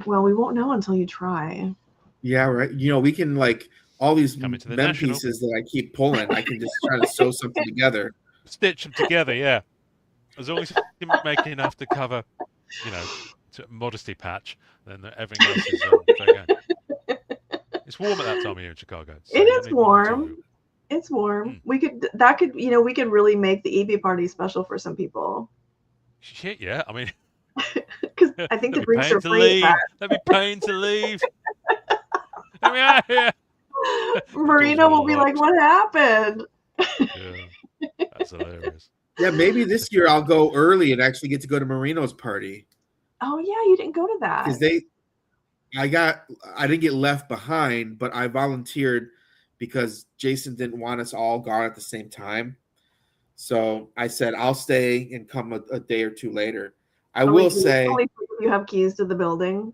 Well, we won't know until you try. Yeah, right. You know, we can like all these Coming to the men National. pieces that I keep pulling. I can just try to sew something together. Stitch them together, yeah. As long as you can make enough to cover, modesty patch, then everything else is fair game. It's warm at that time of year in Chicago. So It is warm. to... It's warm. We could really make the EB party special for some people. Shit, yeah. I mean, because I think the drinks are free. That'd be paying to leave. Let me out of here. Marina will be like, "What happened?" Yeah, that's hilarious. Yeah, maybe this year I'll go early and actually get to go to Marino's party. Oh yeah, you didn't go to that because I didn't get left behind, but I volunteered because Jason didn't want us all gone at the same time. So I said I'll stay and come a day or two later. I will say you have keys to the building.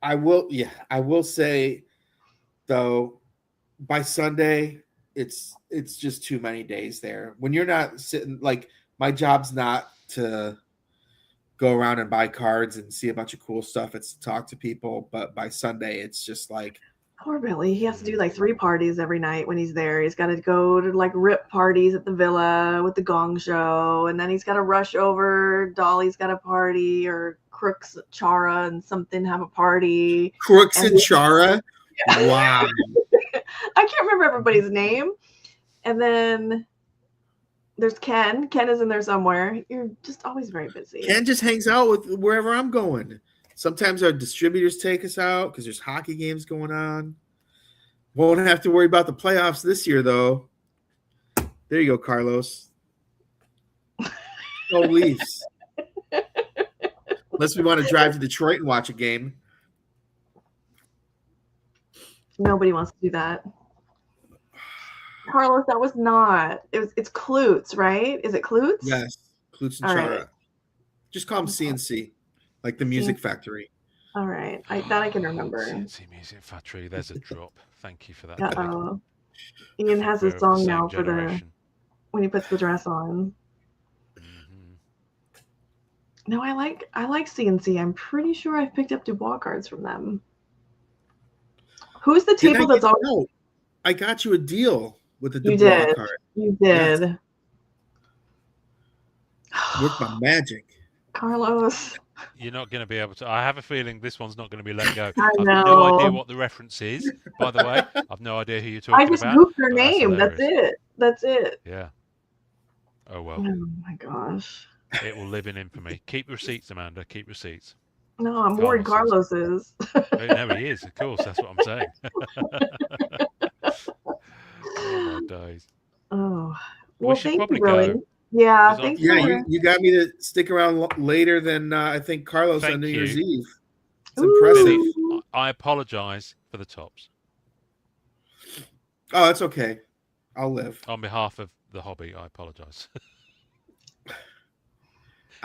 I will say though, by Sunday it's just too many days there. When you're not sitting, like my job's not to go around and buy cards and see a bunch of cool stuff. It's to talk to people, but by Sunday it's just like poor Billy. He has to do like 3 parties every night when he's there. He's got to go to like rip parties at the villa with the gong show, and then he's got to rush over. Dolly's got a party, or Crooks, Chara, and something have a party. Crooks and Chara. Yeah. Wow. I can't remember everybody's name. And then there's Ken. Ken is in there somewhere. You're just always very busy. Ken just hangs out with wherever I'm going. Sometimes our distributors take us out because there's hockey games going on. Won't have to worry about the playoffs this year, though. There you go, Carlos. No Leafs. Unless we want to drive to Detroit and watch a game. Nobody wants to do that. Carlos, that was not. It's Klutz, right? Is it Klutz? Yes, Klutz and Chara. Right. Just call them CNC, like the Music Factory. All right, I can remember. CNC Music Factory. There's a drop. Thank you for that. Uh-oh. Ian has a song now for when he puts the dress on. Mm-hmm. No, I like CNC. I'm pretty sure I've picked up Dubois cards from them. Who's the table that's always? No, I got you a deal with the Dubois card. You did. Yes. With my magic. Carlos. You're not going to be able to. I have a feeling this one's not going to be let go. I know. have no idea what the reference is, by the way. I've no idea who you're talking about. I just goofed her name. That's it. Yeah. Oh, well. Oh, my gosh. It will live in infamy. Keep receipts, Amanda. Keep receipts. No, I'm worried Carlos is. No, he is, of course. That's what I'm saying. Oh, my days. Oh. Well, we should probably go. Yeah, thanks. Yeah, you got me to stick around later than I think Carlos on New Year's Eve. It's impressive. I apologize for the tops. Oh, that's okay. I'll live. On behalf of the hobby, I apologize.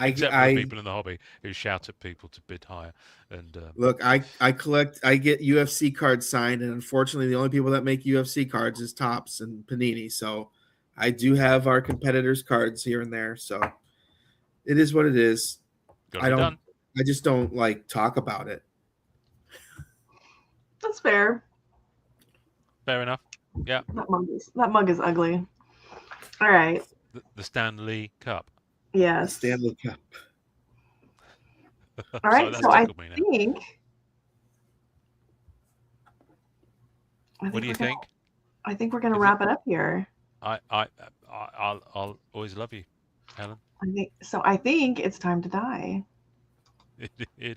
Except for the people in the hobby who shout at people to bid higher. And look, I get UFC cards signed, and unfortunately, the only people that make UFC cards is Topps and Panini. So I do have our competitors' cards here and there. So it is what it is. I just don't like talk about it. That's fair. Fair enough. Yeah. That mug is ugly. All right. The Stanley Cup. The Yes. Stanley Cup. All Sorry, right. that's So I tickled me now. What do you think? I think we're gonna Is it- wrap it up here. I'll always love you, Helen. I think so. I think it's time to die. It is.